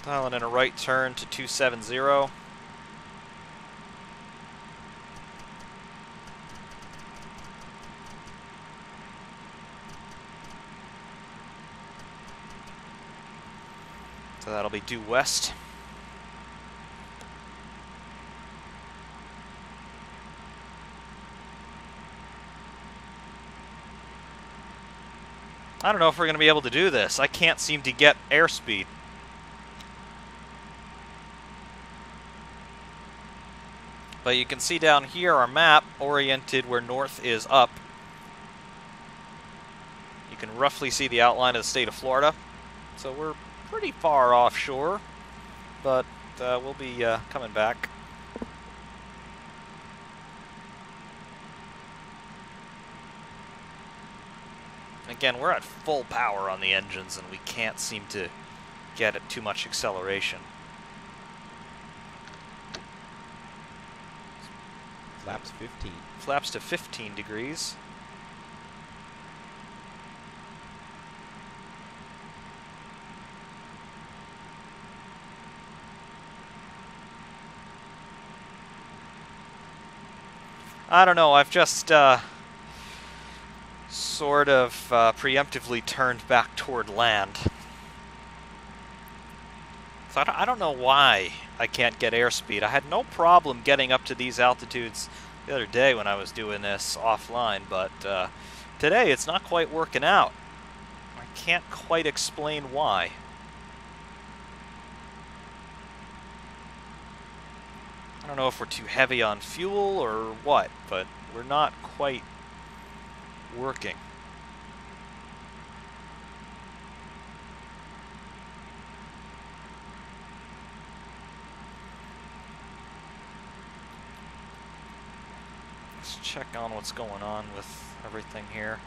Dialing in a right turn to 270. So that'll be due west. I don't know if we're going to be able to do this. I can't seem to get airspeed. But you can see down here our map oriented where north is up. You can roughly see the outline of the state of Florida. So we're pretty far offshore, but we'll be coming back. Again, we're at full power on the engines and we can't seem to get it too much acceleration. Flaps 15. Flaps to 15 degrees. I don't know, I've just sort of preemptively turned back toward land. So I don't know why I can't get airspeed. I had no problem getting up to these altitudes the other day when I was doing this offline, but today it's not quite working out. I can't quite explain why. I don't know if we're too heavy on fuel or what, but we're not quite working. Let's check on what's going on with everything here.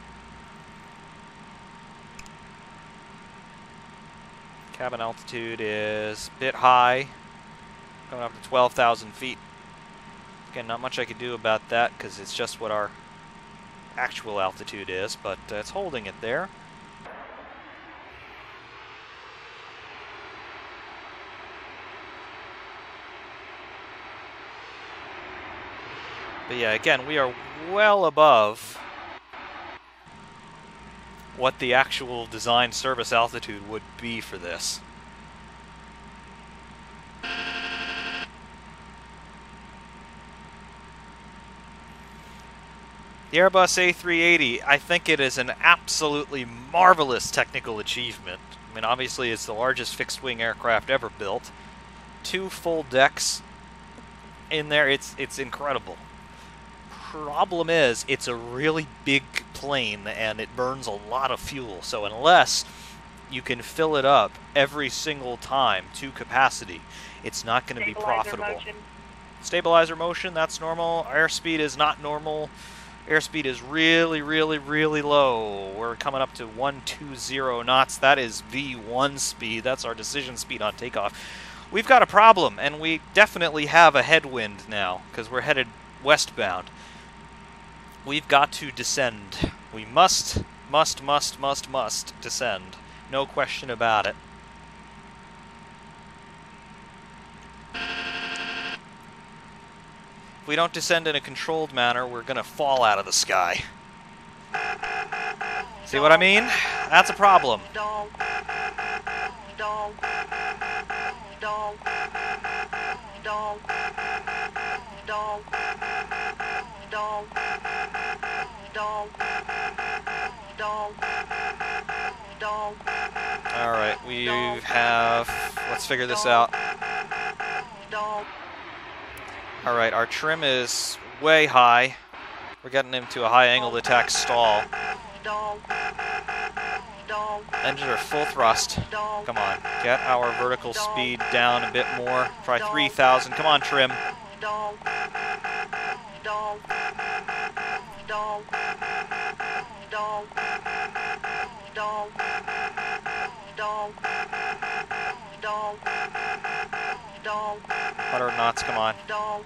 Cabin altitude is a bit high, going up to 12,000 feet. Again, not much I could do about that because it's just what our actual altitude is, but it's holding it there. But yeah, again, we are well above what the actual design service altitude would be for this. The Airbus A380, I think it is an absolutely marvelous technical achievement. I mean, obviously it's the largest fixed-wing aircraft ever built. 2 full decks in there, it's incredible. problem is, it's a really big plane and it burns a lot of fuel. So unless you can fill it up every single time to capacity, it's not going to be profitable. Motion. Stabilizer motion, that's normal. Airspeed is not normal. Airspeed is really, really, really low. We're coming up to 120 knots. That is V1 speed. That's our decision speed on takeoff. We've got a problem, and we definitely have a headwind now because we're headed westbound. We've got to descend. We must descend. No question about it. If we don't descend in a controlled manner, we're going to fall out of the sky. See what I mean? That's a problem. Stall. Stall. Stall. Stall. Stall. Stall. Stall. Stall. Stall. All right, we have... Let's figure this out. Stall. All right, our trim is way high. We're getting into a high angled attack stall. Stall. Stall. Engines are full thrust. Come on, get our vertical speed down a bit more. Try 3,000. Come on, trim. Stall. Stall. Stall. Stall. Stall. Stall. Stall. Stall. 100 knots, come on. Stall.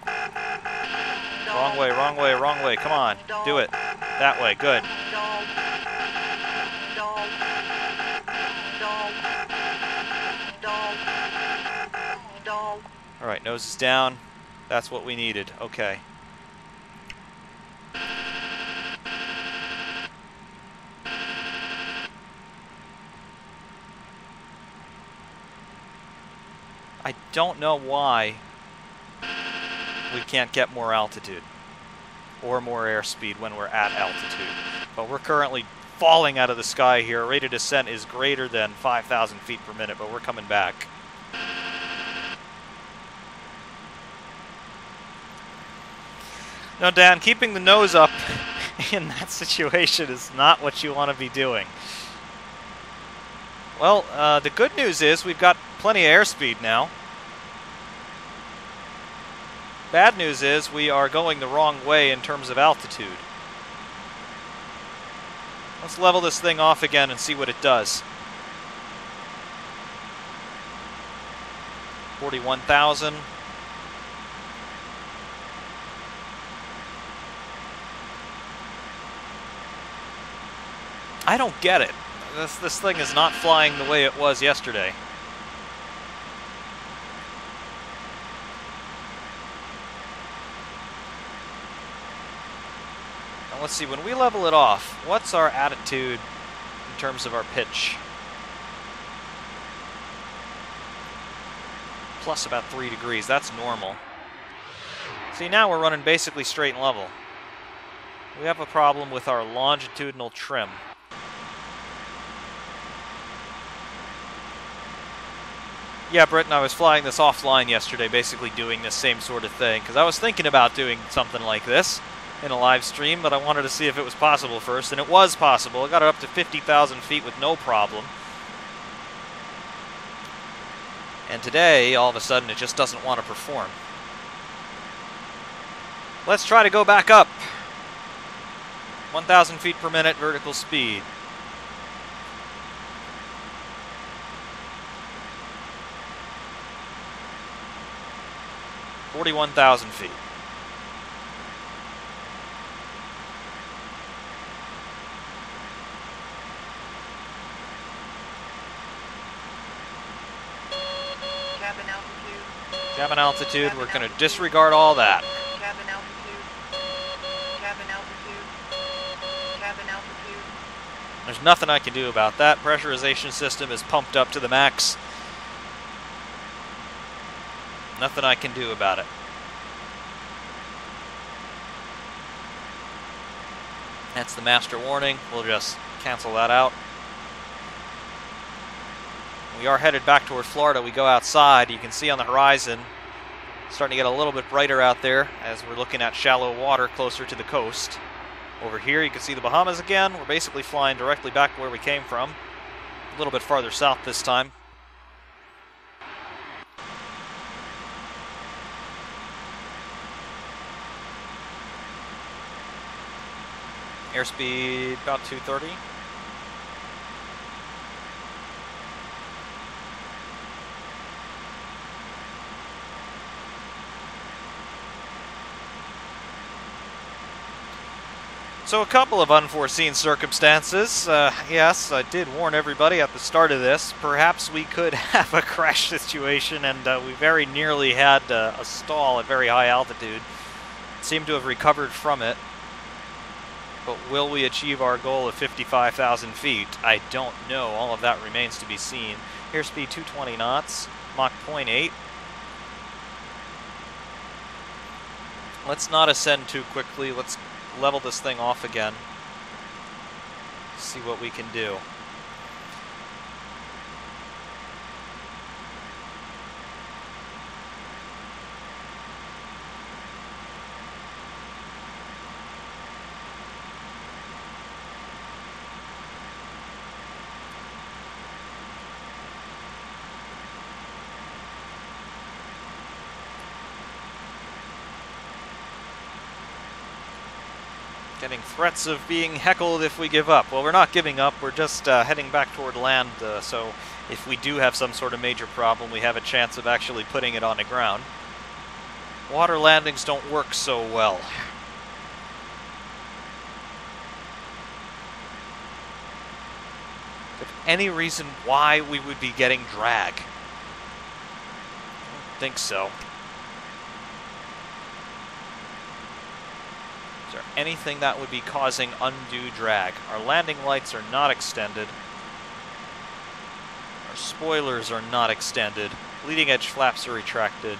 Wrong way, wrong way, wrong way. Come on, do it. That way, good. Stall. Stall. Stall. Stall. Stall. All right, nose is down. That's what we needed. Okay. I don't know why we can't get more altitude or more airspeed when we're at altitude. But we're currently falling out of the sky here. Rate of descent is greater than 5,000 feet per minute, but we're coming back. Now, Dan, keeping the nose up in that situation is not what you want to be doing. Well, the good news is we've got plenty of airspeed now. Bad news is we are going the wrong way in terms of altitude. Let's level this thing off again and see what it does. 41,000. I don't get it. This thing is not flying the way it was yesterday. Now let's see, when we level it off, what's our attitude in terms of our pitch? Plus about 3 degrees, that's normal. See, now we're running basically straight and level. We have a problem with our longitudinal trim. Yeah, Britton, I was flying this offline yesterday, basically doing this same sort of thing, because I was thinking about doing something like this in a live stream, but I wanted to see if it was possible first, and it was possible. I got it up to 50,000 feet with no problem. And today, all of a sudden, it just doesn't want to perform. Let's try to go back up. 1,000 feet per minute vertical speed. $41,000 feet. Cabin altitude. Cabin altitude, we're going to disregard all that. Cabin altitude. Cabin altitude. Cabin altitude. There's nothing I can do about that. Pressurization system is pumped up to the max. Nothing I can do about it. That's the master warning. We'll just cancel that out. We are headed back toward Florida. We go outside. You can see on the horizon Starting to get a little bit brighter out there as we're looking at shallow water closer to the coast. Over here you can see the Bahamas again. We're basically flying directly back where we came from. A little bit farther south this time. Airspeed about 230. So a couple of unforeseen circumstances. Yes, I did warn everybody at the start of this. Perhaps we could have a crash situation, and we very nearly had a stall at very high altitude. Seemed to have recovered from it. But will we achieve our goal of 55,000 feet? I don't know. All of that remains to be seen. Airspeed 220 knots, Mach 0.8. Let's not ascend too quickly. Let's level this thing off again. See what we can do. Getting threats of being heckled if we give up. Well, we're not giving up. We're just heading back toward land, so if we do have some sort of major problem, we have a chance of actually putting it on the ground. Water landings don't work so well. If any reason why we would be getting drag? I don't think so. Is there anything that would be causing undue drag? Our landing lights are not extended. Our spoilers are not extended. Leading edge flaps are retracted.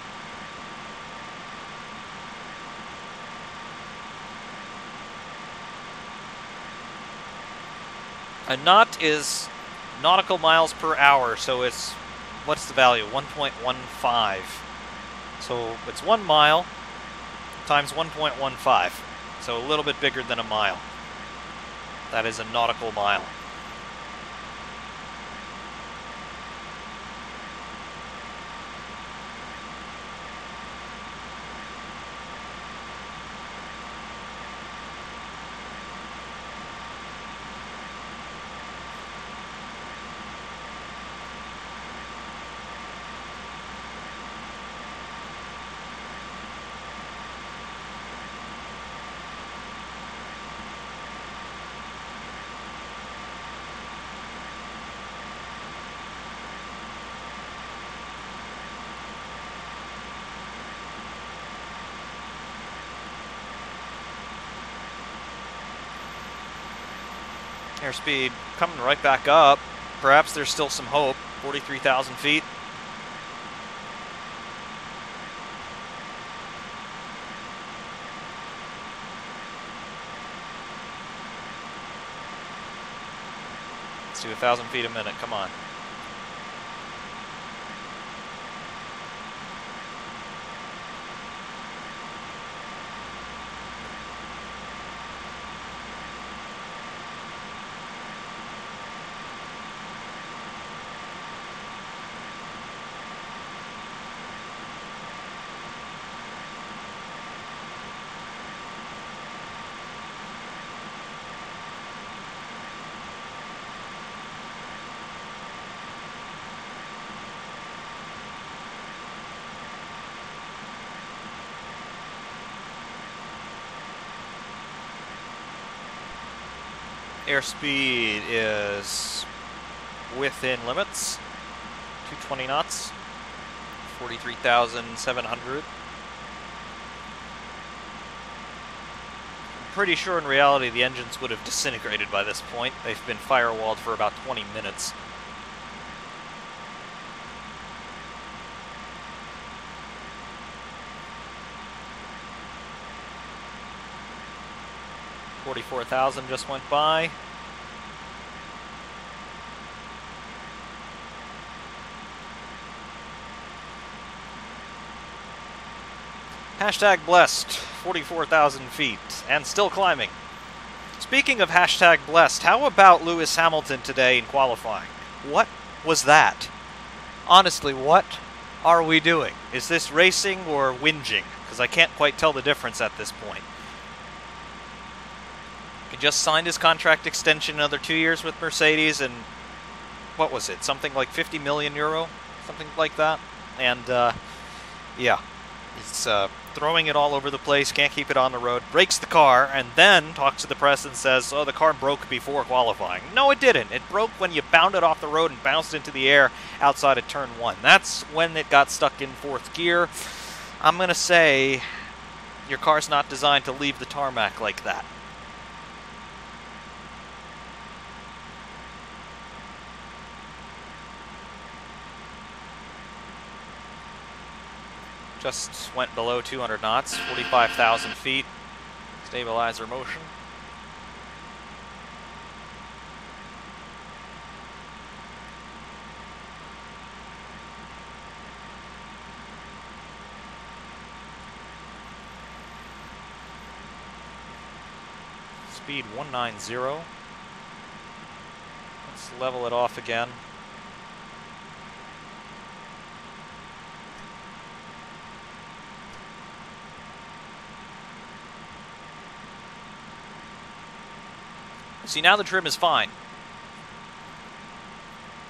A knot is nautical miles per hour, so it's, what's the value? 1.15. So it's 1 mile times 1.15. So a little bit bigger than a mile. That is a nautical mile. Airspeed coming right back up. Perhaps there's still some hope. 43,000 feet. Let's do 1,000 feet a minute. Come on. Airspeed is within limits. 220 knots. 43,700. Pretty sure in reality the engines would have disintegrated by this point. They've been firewalled for about 20 minutes. $44,000 just went by. Hashtag blessed, 44,000 feet, and still climbing. Speaking of hashtag blessed, how about Lewis Hamilton today in qualifying? What was that? Honestly, what are we doing? Is this racing or whinging? Because I can't quite tell the difference at this point. He just signed his contract extension another 2 years with Mercedes, and what was it? Something like 50 million euro? Something like that? And, yeah. He's throwing it all over the place, can't keep it on the road, breaks the car, and then talks to the press and says, oh, the car broke before qualifying. No, it didn't. It broke when you bounded off the road and bounced into the air outside of turn 1. That's when it got stuck in 4th gear. I'm going to say your car's not designed to leave the tarmac like that. Just went below 200 knots, 45,000 feet. Stabilizer motion. Speed 190. Let's level it off again. See, now the trim is fine.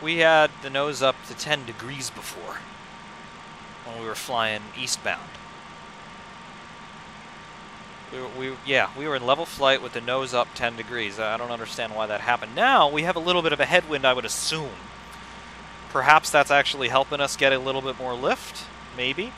We had the nose up to 10 degrees before when we were flying eastbound. We were in level flight with the nose up 10 degrees. I don't understand why that happened. Now we have a little bit of a headwind, I would assume. Perhaps that's actually helping us get a little bit more lift, maybe.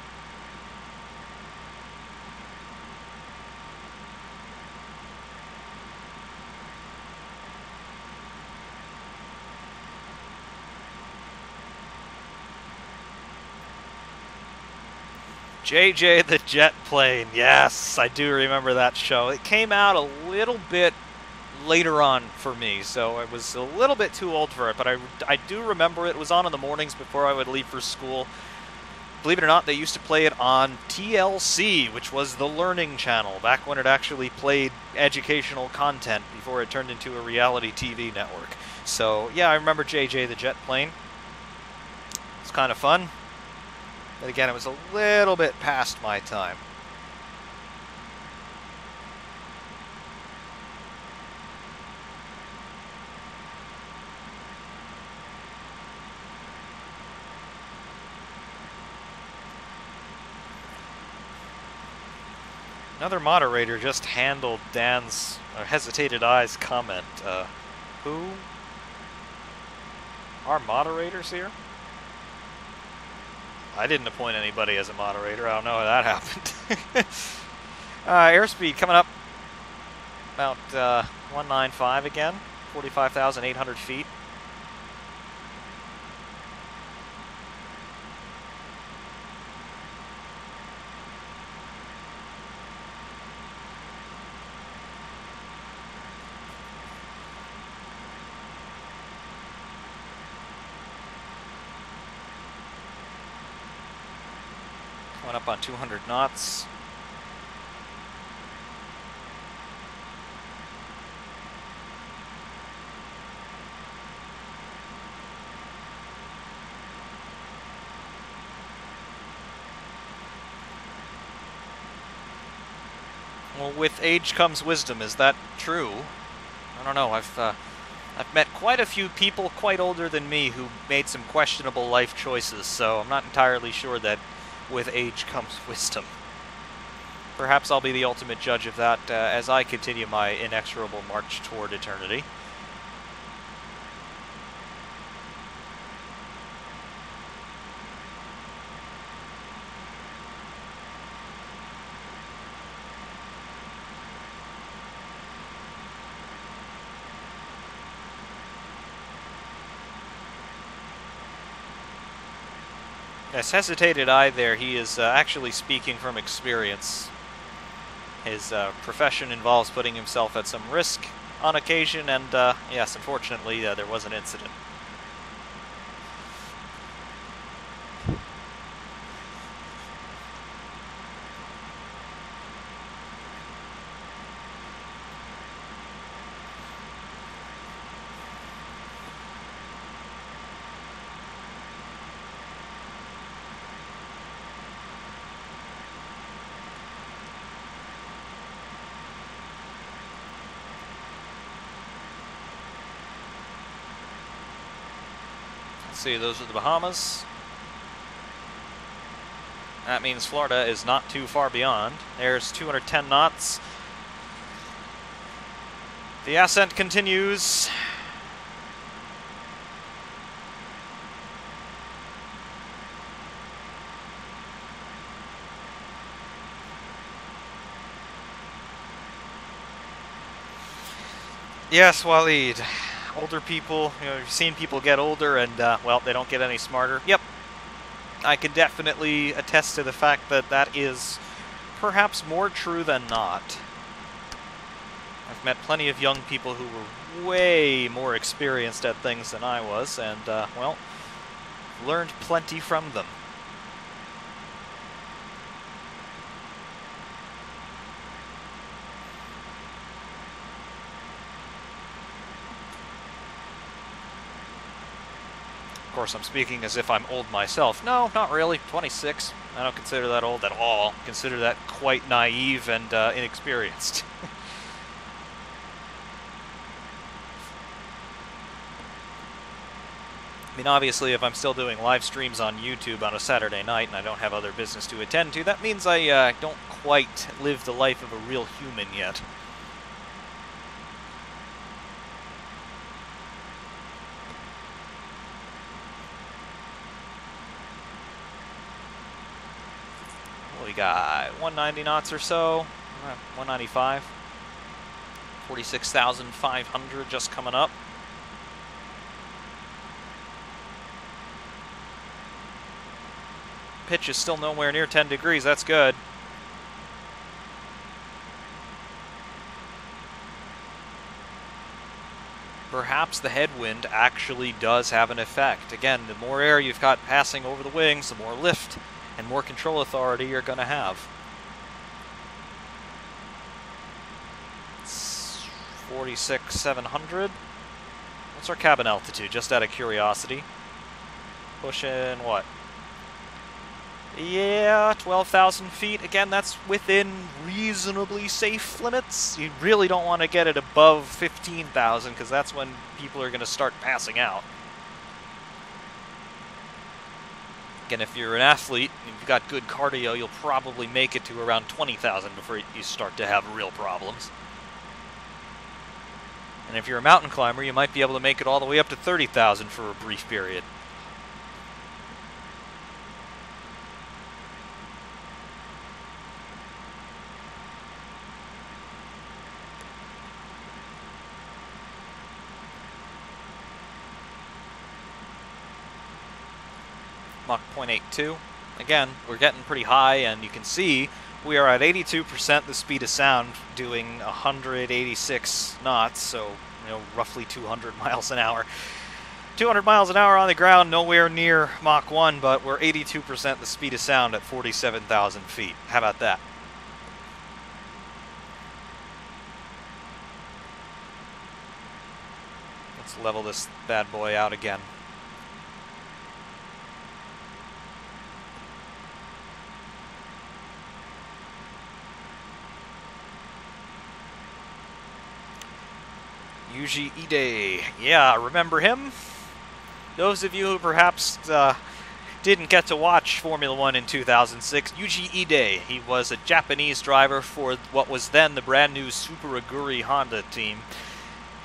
JJ the Jet Plane. Yes, I do remember that show. It came out a little bit later on for me, so I was a little bit too old for it, but I do remember it. It was on in the mornings before I would leave for school. Believe it or not, they used to play it on TLC, which was the Learning Channel, back when it actually played educational content before it turned into a reality TV network. So, yeah, I remember JJ the Jet Plane. It's kind of fun. But again, it was a little bit past my time. Another moderator just handled Dan's hesitated eyes comment. Who are moderators here? I didn't appoint anybody as a moderator. I don't know how that happened. Airspeed coming up about 195 again, 45,800 feet. Coming up on 200 knots. Well, with age comes wisdom. Is that true? I don't know. I've met quite a few people quite older than me who made some questionable life choices, so I'm not entirely sure that with age comes wisdom. Perhaps I'll be the ultimate judge of that as I continue my inexorable march toward eternity. Yes, hesitated eye there. He is actually speaking from experience. His profession involves putting himself at some risk on occasion, and yes, unfortunately, there was an incident. See, those are the Bahamas. That means Florida is not too far beyond. There's 210 knots. The ascent continues. Yes, Waleed. Older people, you've seen people get older and, well, they don't get any smarter. Yep. I can definitely attest to the fact that that is perhaps more true than not. I've met plenty of young people who were way more experienced at things than I was, and, well, learned plenty from them. Of course, I'm speaking as if I'm old myself. No, not really. 26. I don't consider that old at all. Consider that quite naive and inexperienced. I mean, obviously, if I'm still doing live streams on YouTube on a Saturday night and I don't have other business to attend to, that means I don't quite live the life of a real human yet. We got 190 knots or so, 195, 46,500 just coming up. Pitch is still nowhere near 10 degrees, that's good. Perhaps the headwind actually does have an effect. Again, the more air you've got passing over the wings, the more lift and more control authority you're going to have. It's 46,700. What's our cabin altitude, just out of curiosity? Pushing what? Yeah, 12,000 feet. Again, that's within reasonably safe limits. You really don't want to get it above 15,000 because that's when people are going to start passing out. Again, if you're an athlete and you've got good cardio, you'll probably make it to around 20,000 before you start to have real problems. And if you're a mountain climber, you might be able to make it all the way up to 30,000 for a brief period. Mach 0.82. Again, we're getting pretty high, and you can see we are at 82% the speed of sound, doing 186 knots, so roughly 200 miles an hour. 200 miles an hour on the ground, nowhere near Mach 1, but we're 82% the speed of sound at 47,000 feet. How about that? Let's level this bad boy out again. Yuji-Ide. Yeah, remember him? Those of you who perhaps didn't get to watch Formula 1 in 2006, Yuji-Ide. He was a Japanese driver for what was then the brand new Super Aguri Honda team.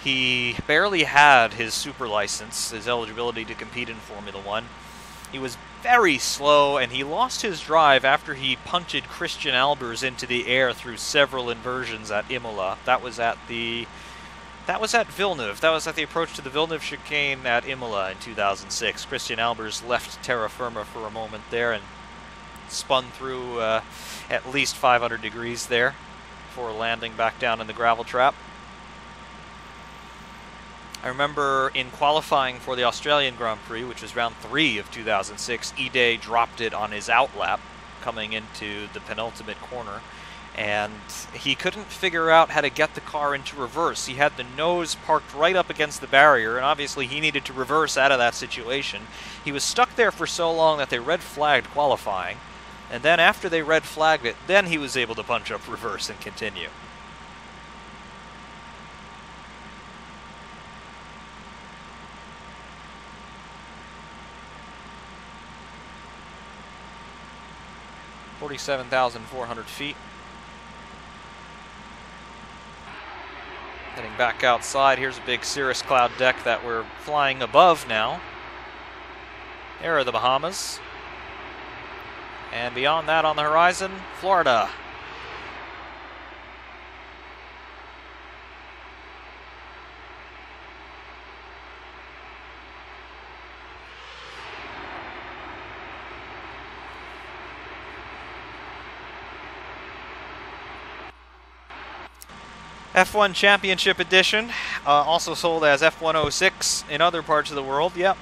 He barely had his super license, his eligibility to compete in Formula 1. He was very slow, and he lost his drive after he punted Christian Albers into the air through several inversions at Imola. That was at Villeneuve. That was at the approach to the Villeneuve chicane at Imola in 2006. Christian Albers left terra firma for a moment there and spun through at least 500 degrees there before landing back down in the gravel trap. I remember in qualifying for the Australian Grand Prix, which was round 3 of 2006, Ide dropped it on his outlap coming into the penultimate corner. And he couldn't figure out how to get the car into reverse. He had the nose parked right up against the barrier, and obviously he needed to reverse out of that situation. He was stuck there for so long that they red flagged qualifying, and then after they red flagged it, then he was able to punch up reverse and continue. 47,400 feet. Heading back outside, here's a big cirrus cloud deck that we're flying above now. There are the Bahamas. And beyond that on the horizon, Florida. F1 Championship Edition, also sold as F106 in other parts of the world. Yep,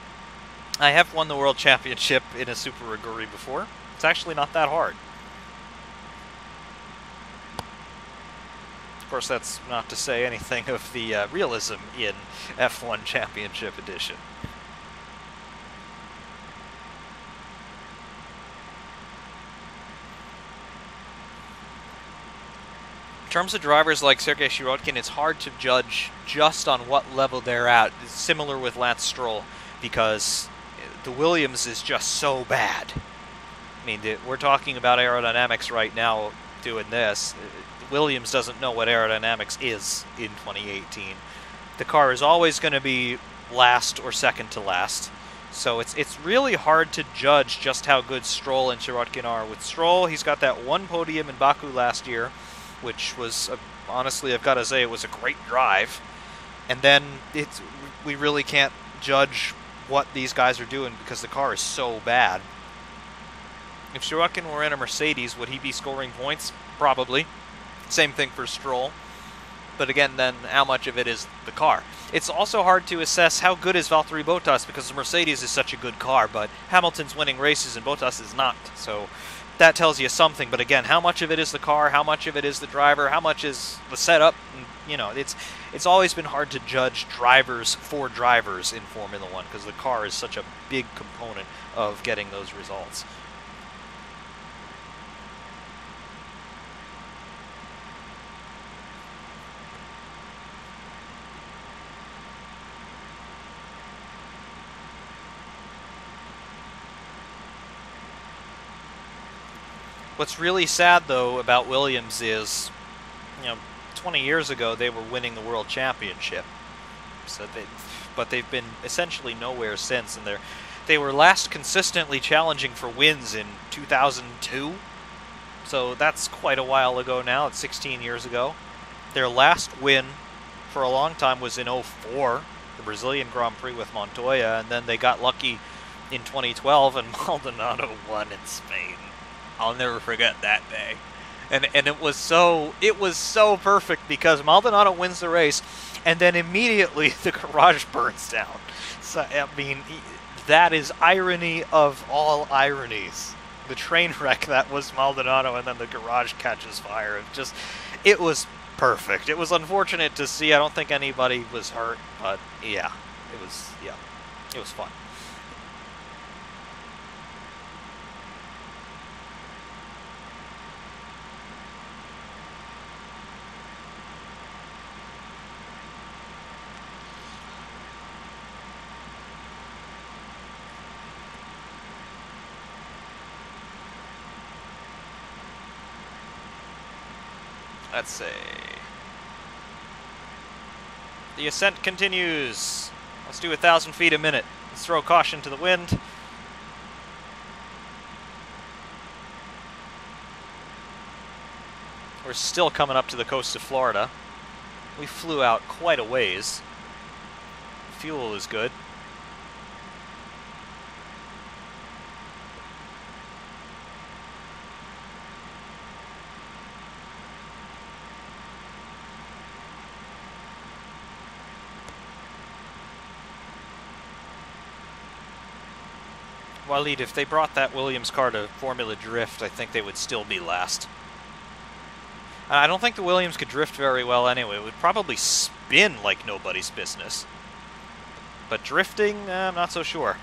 I have won the World Championship in a Super Rigori before. It's actually not that hard. Of course, that's not to say anything of the realism in F1 Championship Edition. In terms of drivers like Sergei Sirotkin, it's hard to judge just on what level they're at. It's similar with Lance Stroll, because the Williams is just so bad. I mean, we're talking about aerodynamics right now doing this. Williams doesn't know what aerodynamics is in 2018. The car is always going to be last or second to last. So it's really hard to judge just how good Stroll and Sirotkin are. With Stroll, he's got that one podium in Baku last year, which was, honestly, I've got to say, it was a great drive. And then we really can't judge what these guys are doing because the car is so bad. If Sirotkin were in a Mercedes, would he be scoring points? Probably. Same thing for Stroll. But again, then, how much of it is the car? It's also hard to assess how good is Valtteri Bottas because the Mercedes is such a good car, but Hamilton's winning races and Bottas is not. So that tells you something, but again, how much of it is the car, how much of it is the driver, how much is the setup? You know, it's always been hard to judge drivers for drivers in Formula One because the car is such a big component of getting those results. What's really sad, though, about Williams is, 20 years ago they were winning the World Championship, but they've been essentially nowhere since, and they were last consistently challenging for wins in 2002, so that's quite a while ago now. It's 16 years ago. Their last win for a long time was in 2004, the Brazilian Grand Prix with Montoya, and then they got lucky in 2012, and Maldonado won in Spain. I'll never forget that day. And it was so perfect because Maldonado wins the race and then immediately the garage burns down. So I mean, that is irony of all ironies. The train wreck that was Maldonado and then the garage catches fire. It was perfect. It was unfortunate to see. I don't think anybody was hurt, but yeah, it was fun. Let's see. The ascent continues. Let's do 1,000 feet a minute. Let's throw caution to the wind. We're still coming up to the coast of Florida. We flew out quite a ways. Fuel is good. Waleed, if they brought that Williams car to Formula Drift, I think they would still be last. I don't think the Williams could drift very well anyway. It would probably spin like nobody's business. But drifting, I'm not so sure.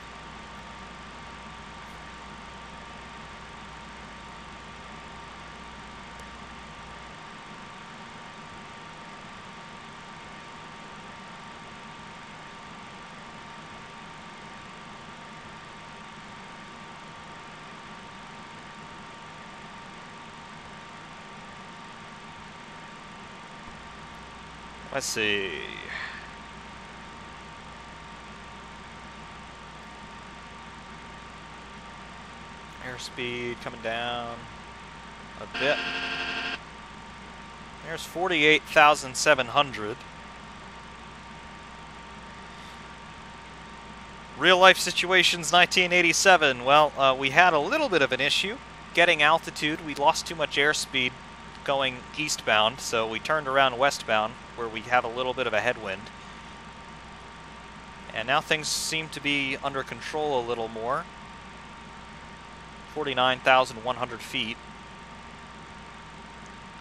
Let's see. Airspeed coming down a bit. There's 48,700. Real life situations 1987. Well, we had a little bit of an issue getting altitude. We lost too much airspeed going eastbound, so we turned around westbound where we have a little bit of a headwind. And now things seem to be under control a little more. 49,100 feet.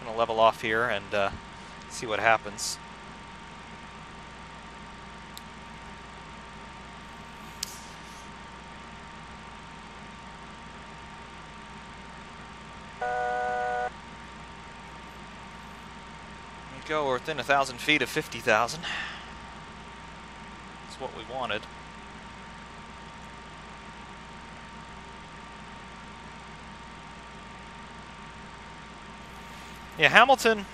I'm gonna level off here and see what happens. Go, we're within 1,000 feet of 50,000. That's what we wanted. Yeah, Hamilton,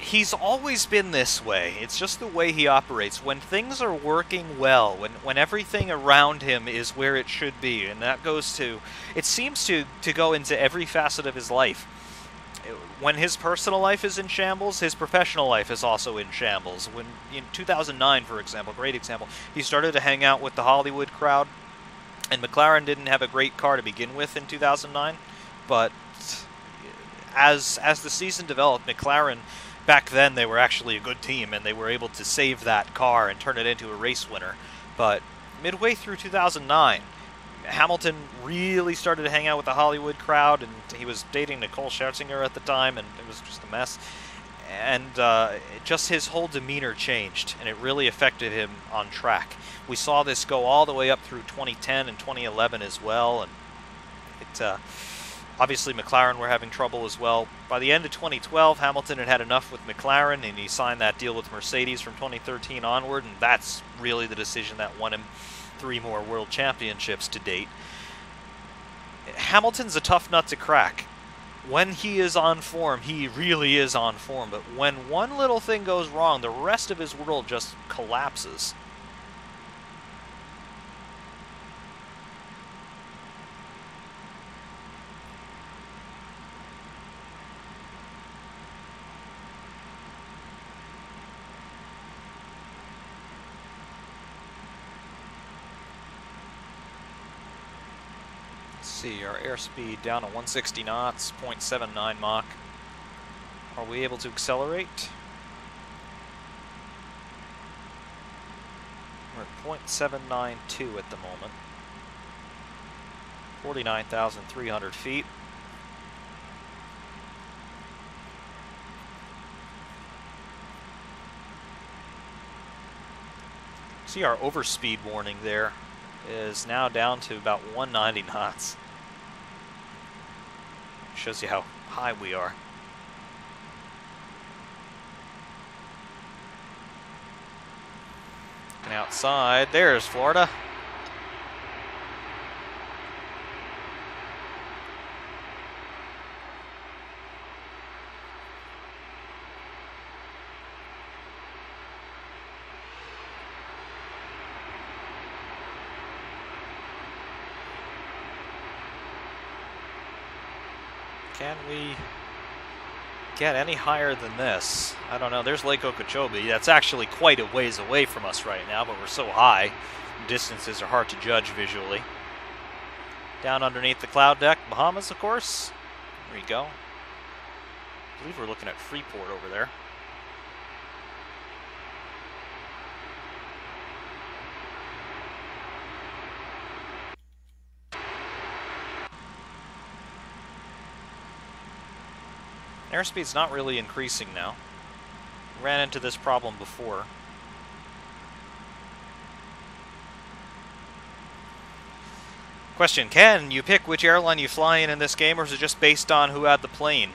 he's always been this way. It's just the way he operates. When things are working well, when everything around him is where it should be, and that goes to, it seems to go into every facet of his life. When his personal life is in shambles, his professional life is also in shambles. When in 2009, for example, great example, he started to hang out with the Hollywood crowd, and McLaren didn't have a great car to begin with in 2009, but as the season developed, McLaren, back then they were actually a good team, and they were able to save that car and turn it into a race winner. But midway through 2009, Hamilton really started to hang out with the Hollywood crowd, and he was dating Nicole Scherzinger at the time, and it was just a mess. And just his whole demeanor changed, and it really affected him on track. We saw this go all the way up through 2010 and 2011 as well, and it obviously McLaren were having trouble as well. By the end of 2012, Hamilton had had enough with McLaren, and he signed that deal with Mercedes from 2013 onward, and that's really the decision that won him 3 more world championships to date. Hamilton's a tough nut to crack. When he is on form, he really is on form, but when one little thing goes wrong, the rest of his world just collapses. See, our airspeed down to 160 knots, 0.79 Mach. Are we able to accelerate? We're at 0.792 at the moment. 49,300 feet. See, our overspeed warning there is now down to about 190 knots. Shows you how high we are. And outside, there's Florida. Can we get any higher than this? I don't know. There's Lake Okeechobee. That's actually quite a ways away from us right now, but we're so high. Distances are hard to judge visually. Down underneath the cloud deck, Bahamas, of course. There you go. I believe we're looking at Freeport over there. Airspeed's not really increasing now. Ran into this problem before. Question, can you pick which airline you fly in this game, or is it just based on who had the plane?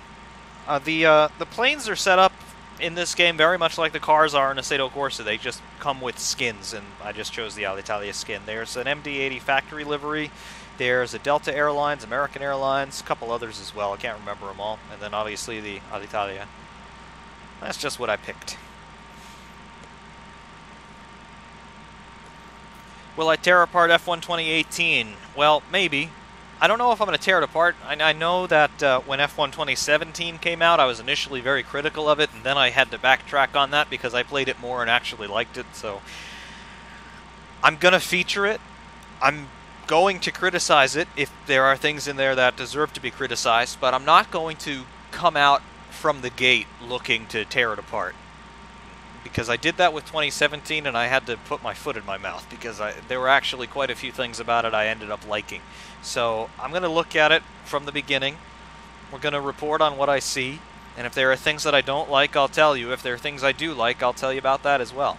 The planes are set up in this game very much like the cars are in Assetto Corsa. They just come with skins, and I just chose the Alitalia skin. There's an MD-80 factory livery. There's a Delta Airlines, American Airlines, a couple others as well. I can't remember them all. And then obviously the Alitalia. That's just what I picked. Will I tear apart F1 2018? Well, maybe. I don't know if I'm going to tear it apart. I know that when F1 2017 came out, I was initially very critical of it, and then I had to backtrack on that because I played it more and actually liked it, so I'm going to feature it. I'm going to criticize it if there are things in there that deserve to be criticized, but I'm not going to come out from the gate looking to tear it apart. Because I did that with 2017 and I had to put my foot in my mouth because there were actually quite a few things about it I ended up liking. So I'm going to look at it from the beginning. We're going to report on what I see. And if there are things that I don't like, I'll tell you. If there are things I do like, I'll tell you about that as well.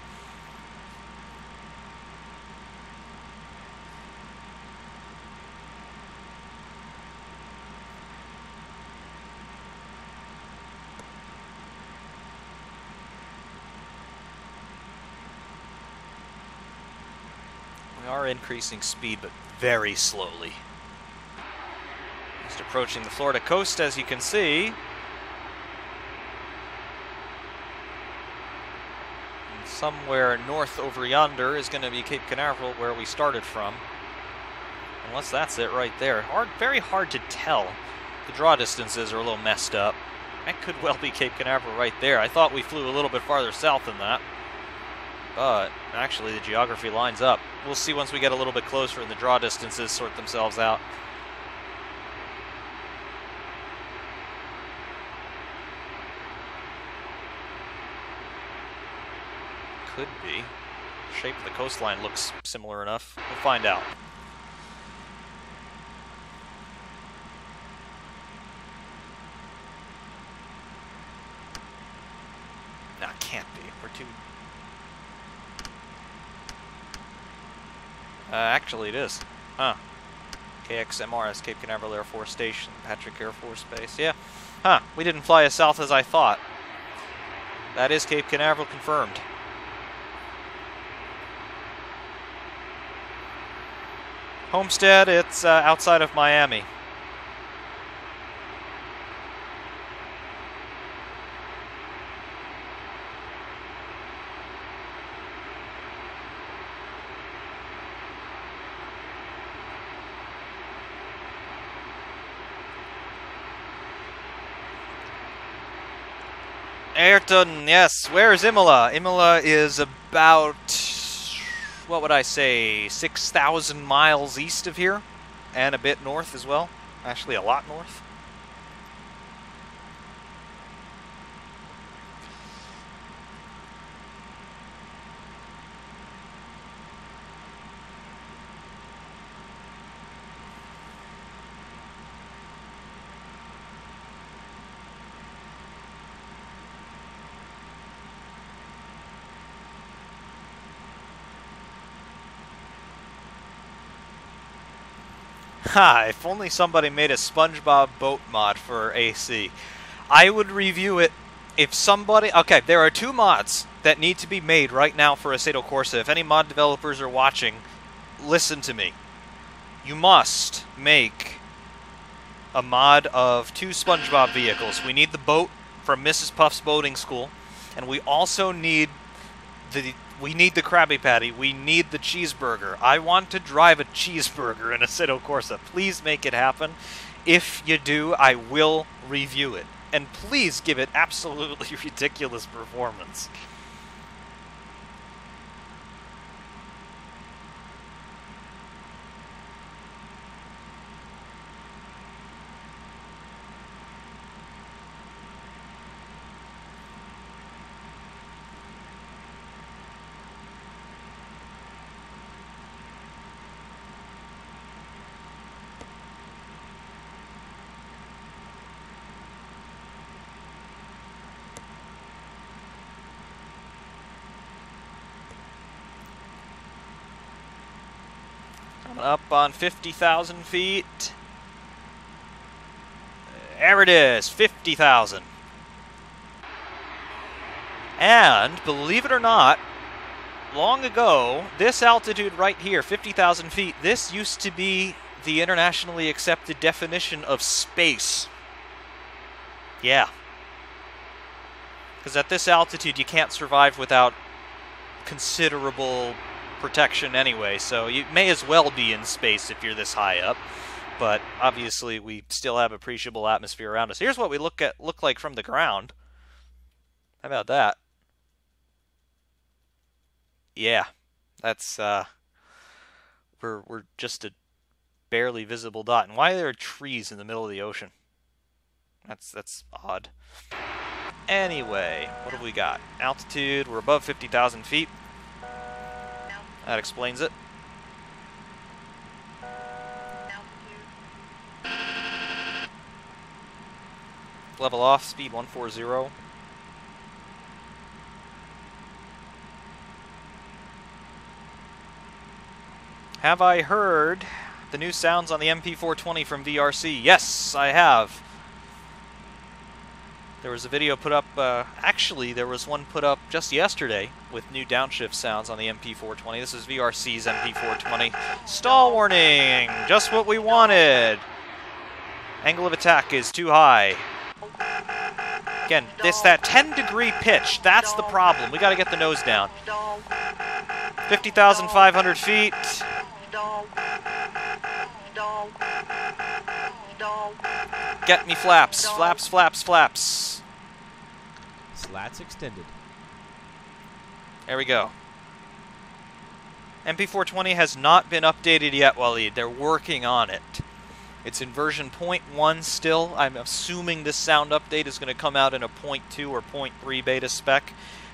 We are increasing speed, but very slowly. Just approaching the Florida coast, as you can see. And somewhere north over yonder is going to be Cape Canaveral, where we started from. Unless that's it right there. Very hard to tell. The draw distances are a little messed up. That could well be Cape Canaveral right there. I thought we flew a little bit farther south than that. But actually the geography lines up. We'll see once we get a little bit closer and the draw distances sort themselves out. Could be. Shape of the coastline looks similar enough. We'll find out. Nah, can't be. We're too... actually it is. Huh. KXMRS, Cape Canaveral Air Force Station, Patrick Air Force Base. Yeah. Huh. We didn't fly as south as I thought. That is Cape Canaveral confirmed. Homestead, it's outside of Miami. Ayrton, yes. Where is Imola? Imola is about, what would I say, 6,000 miles east of here, and a bit north as well. Actually, a lot north. Ha, if only somebody made a SpongeBob boat mod for AC. I would review it if somebody... Okay, there are two mods that need to be made right now for Assetto Corsa. If any mod developers are watching, listen to me. You must make a mod of two SpongeBob vehicles. We need the boat from Mrs. Puff's boating school, and we also need the Krabby Patty. We need the cheeseburger. I want to drive a cheeseburger in Assetto Corsa. Please make it happen. If you do, I will review it. And please give it absolutely ridiculous performance. Up on 50,000 feet. There it is, 50,000. And, believe it or not, long ago, this altitude right here, 50,000 feet, this used to be the internationally accepted definition of space. Yeah. Because at this altitude, you can't survive without considerable protection anyway, so you may as well be in space if you're this high up. But obviously, we still have appreciable atmosphere around us. Here's what we look like from the ground. How about that? Yeah, that's we're just a barely visible dot. And why are there trees in the middle of the ocean? That's odd. Anyway, what have we got? Altitude, we're above 50,000 feet. That explains it. Level off, speed 140. Have I heard the new sounds on the MP420 from VRC? Yes, I have. There was a video put up, actually there was one put up just yesterday with new downshift sounds on the MP420. This is VRC's MP420. Stall warning! Just what we wanted! Angle of attack is too high. Again, that 10-degree pitch, that's the problem. We gotta get the nose down. 50,500 feet. Get me flaps. Flaps, flaps, flaps. Slats extended. There we go. MP420 has not been updated yet, Waleed. They're working on it. It's in version 0.1 still. I'm assuming this sound update is going to come out in a 0.2 or 0.3 beta spec.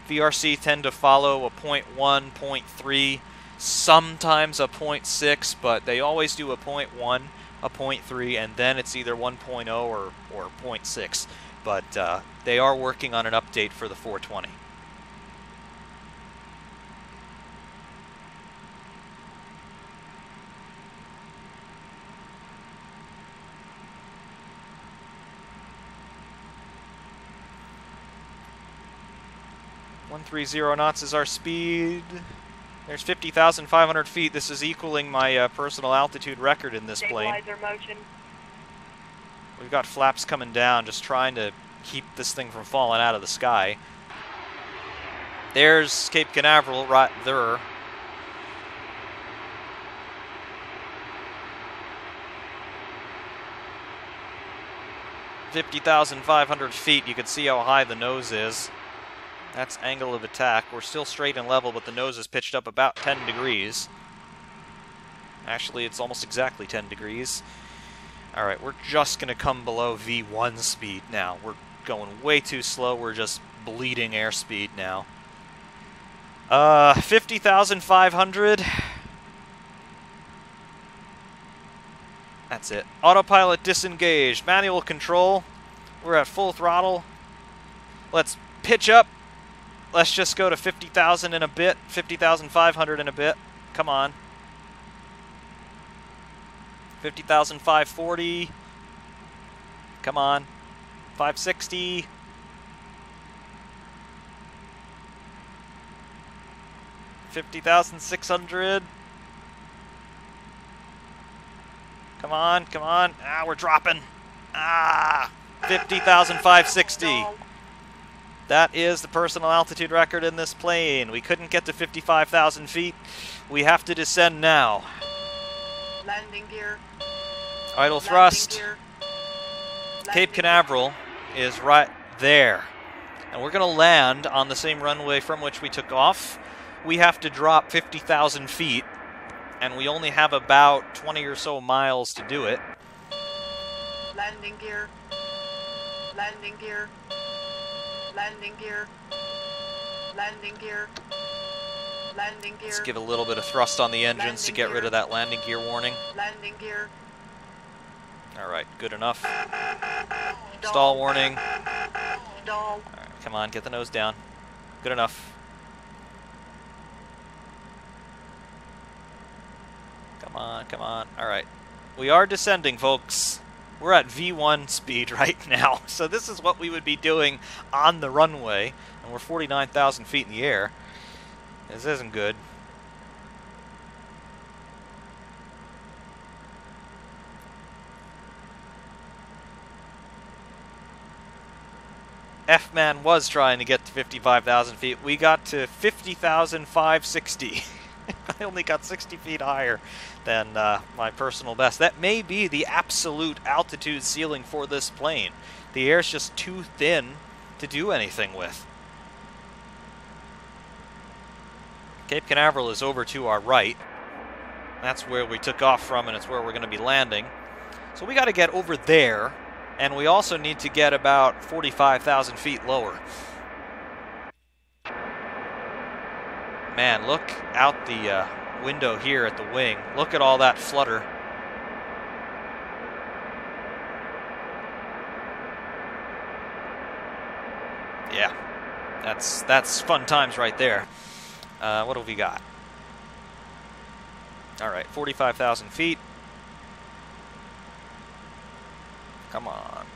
VRC tend to follow a 0.1, 0.3, sometimes a 0.6, but they always do a 0.1, a 0.3, and then it's either 1.0 or 0.6. But they are working on an update for the 420. .130 knots is our speed. There's 50,500 feet. This is equaling my personal altitude record in this plane. Motion. We've got flaps coming down, just trying to keep this thing from falling out of the sky. There's Cape Canaveral right there. .50,500 feet. You can see how high the nose is. That's angle of attack. We're still straight and level, but the nose is pitched up about 10 degrees. Actually, it's almost exactly 10 degrees. Alright, we're just going to come below V1 speed now. We're going way too slow. We're just bleeding airspeed now. 50,500. That's it. Autopilot disengaged. Manual control. We're at full throttle. Let's pitch up. Let's just go to 50,000 in a bit. 50,500 in a bit. Come on. 50,540. Come on. 560. $50,600. Come on, come on. Ah, we're dropping. Ah, 50,560. That is the personal altitude record in this plane. We couldn't get to 55,000 feet. We have to descend now. Landing gear. Idle thrust. Cape Canaveral is right there. And we're going to land on the same runway from which we took off. We have to drop 50,000 feet, and we only have about 20 or so miles to do it. Landing gear. Landing gear. Landing gear. Landing gear. Landing gear. Let's give a little bit of thrust on the engines to get rid of that landing gear warning. Landing gear. Alright, good enough. Stall warning. Stall. Alright, come on, get the nose down. Good enough. Come on, come on. Alright. We are descending, folks. We're at V1 speed right now, so this is what we would be doing on the runway, and we're 49,000 feet in the air. This isn't good. F-Man was trying to get to 55,000 feet. We got to 50,560. I only got 60 feet higher than my personal best. That may be the absolute altitude ceiling for this plane. The air's just too thin to do anything with. Cape Canaveral is over to our right. That's where we took off from, and it's where we're going to be landing. So we got to get over there, and we also need to get about 45,000 feet lower. Man, look out the window here at the wing. Look at all that flutter. Yeah, that's fun times right there. What have we got? All right, 45,000 feet. Come on.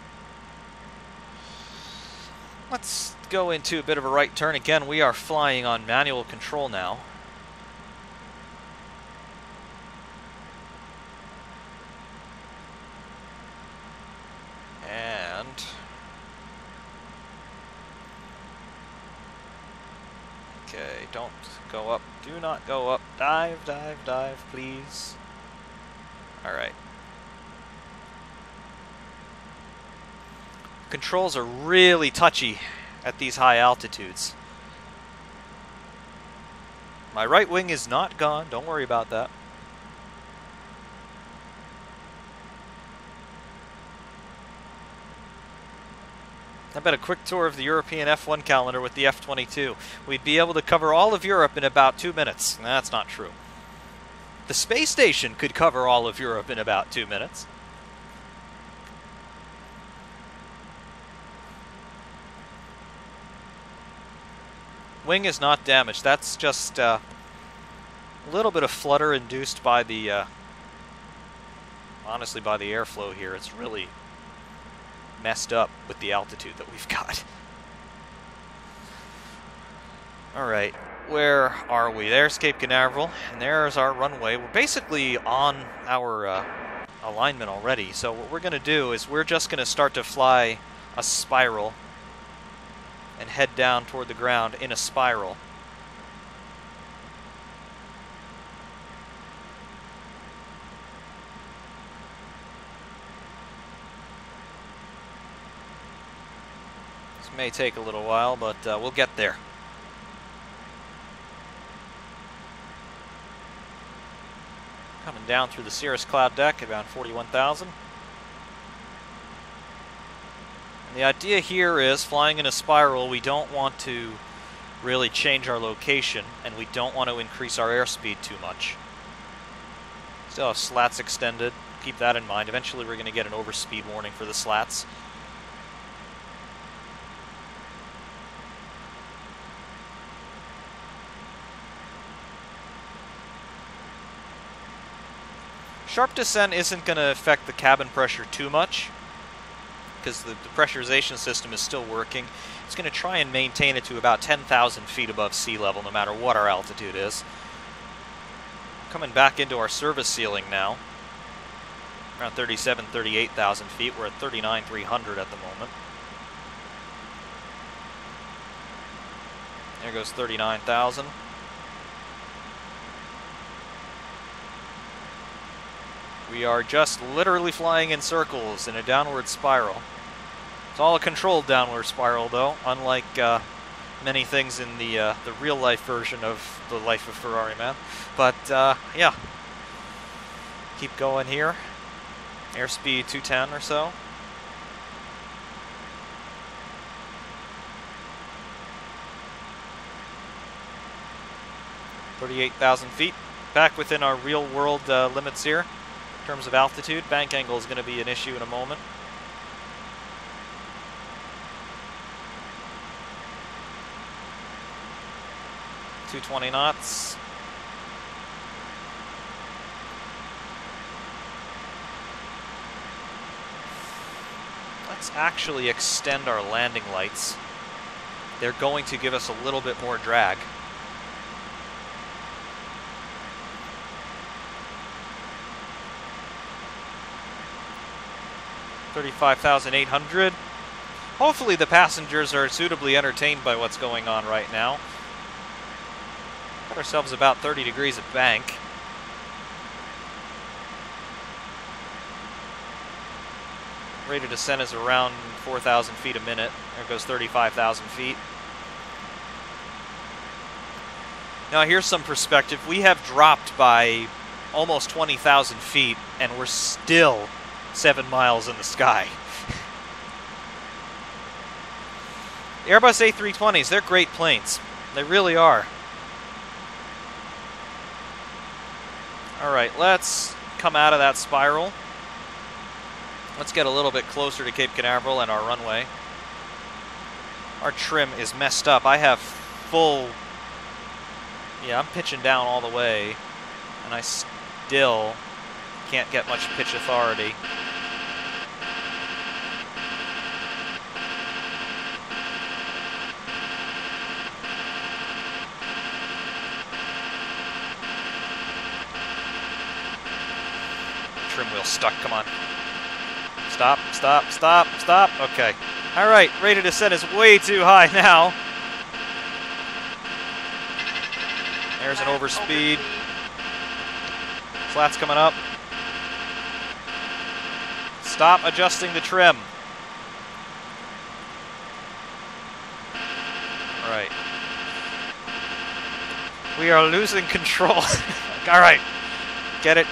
Let's go into a bit of a right turn. Again, we are flying on manual control now. And okay, don't go up. Do not go up. Dive, dive, dive, please. All right. Controls are really touchy at these high altitudes. My right wing is not gone. Don't worry about that. I bet a quick tour of the European F1 calendar with the F-22. We'd be able to cover all of Europe in about 2 minutes. That's not true. The space station could cover all of Europe in about 2 minutes. Wing is not damaged. That's just a little bit of flutter induced by the, honestly, by the airflow here. It's really messed up with the altitude that we've got. All right, where are we? There's Cape Canaveral, and there's our runway. We're basically on our alignment already. So what we're going to do is we're just going to start to fly a spiral and head down toward the ground in a spiral. This may take a little while, but we'll get there. Coming down through the cirrus cloud deck at around 41,000. The idea here is, flying in a spiral, we don't want to really change our location, and we don't want to increase our airspeed too much. Still have slats extended. Keep that in mind. Eventually we're going to get an overspeed warning for the slats. Sharp descent isn't going to affect the cabin pressure too much, because the pressurization system is still working. It's going to try and maintain it to about 10,000 feet above sea level, no matter what our altitude is. Coming back into our service ceiling now. Around 37,000, 38,000 feet. We're at 39,300 at the moment. There goes 39,000. We are just literally flying in circles in a downward spiral. It's all a controlled downward spiral, though, unlike many things in the real-life version of the life of Ferrariman. But, yeah. Keep going here. Airspeed 210 or so. $38,000 feet. Back within our real-world limits here. In terms of altitude, bank angle is going to be an issue in a moment. $220 knots. Let's actually extend our landing lights. They're going to give us a little bit more drag. $35,800. Hopefully the passengers are suitably entertained by what's going on right now. Put ourselves about 30 degrees at bank. Rate of descent is around 4,000 feet a minute. There goes 35,000 feet. Now here's some perspective. We have dropped by almost 20,000 feet, and we're still 7 miles in the sky. The Airbus A320s, they're great planes. They really are. Alright, let's come out of that spiral. Let's get a little bit closer to Cape Canaveral and our runway. Our trim is messed up. I have full... Yeah, I'm pitching down all the way, and I still can't get much pitch authority. Trim wheel stuck, come on. Stop, stop, stop, stop. Okay. Alright, rate of descent is way too high now. There's an overspeed. Flat's coming up. Stop adjusting the trim. Alright. We are losing control. Alright. Get it.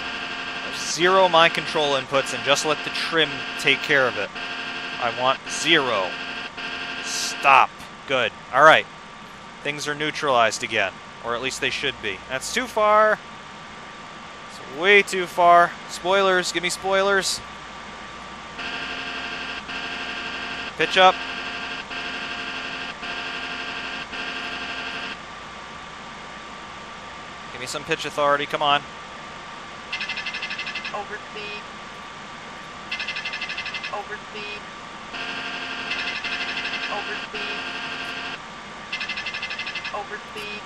Zero my control inputs and just let the trim take care of it. I want 0. Stop. Good. Alright. Things are neutralized again. Or at least they should be. That's too far. It's way too far. Spoilers. Give me spoilers. Pitch up. Give me some pitch authority. Come on. Overspeed. Overspeed. Overspeed. Overspeed.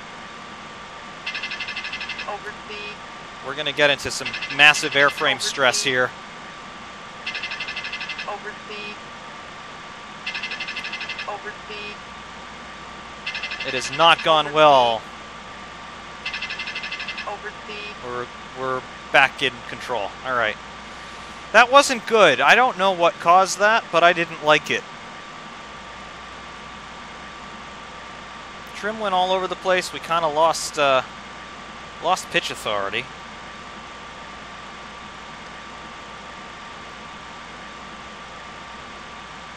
Overspeed. We're going to get into some massive airframe stress here. Overspeed. Overspeed. It has not gone well. Overspeed. We're back in control. Alright. That wasn't good. I don't know what caused that, but I didn't like it. Trim went all over the place. We kind of lost pitch authority.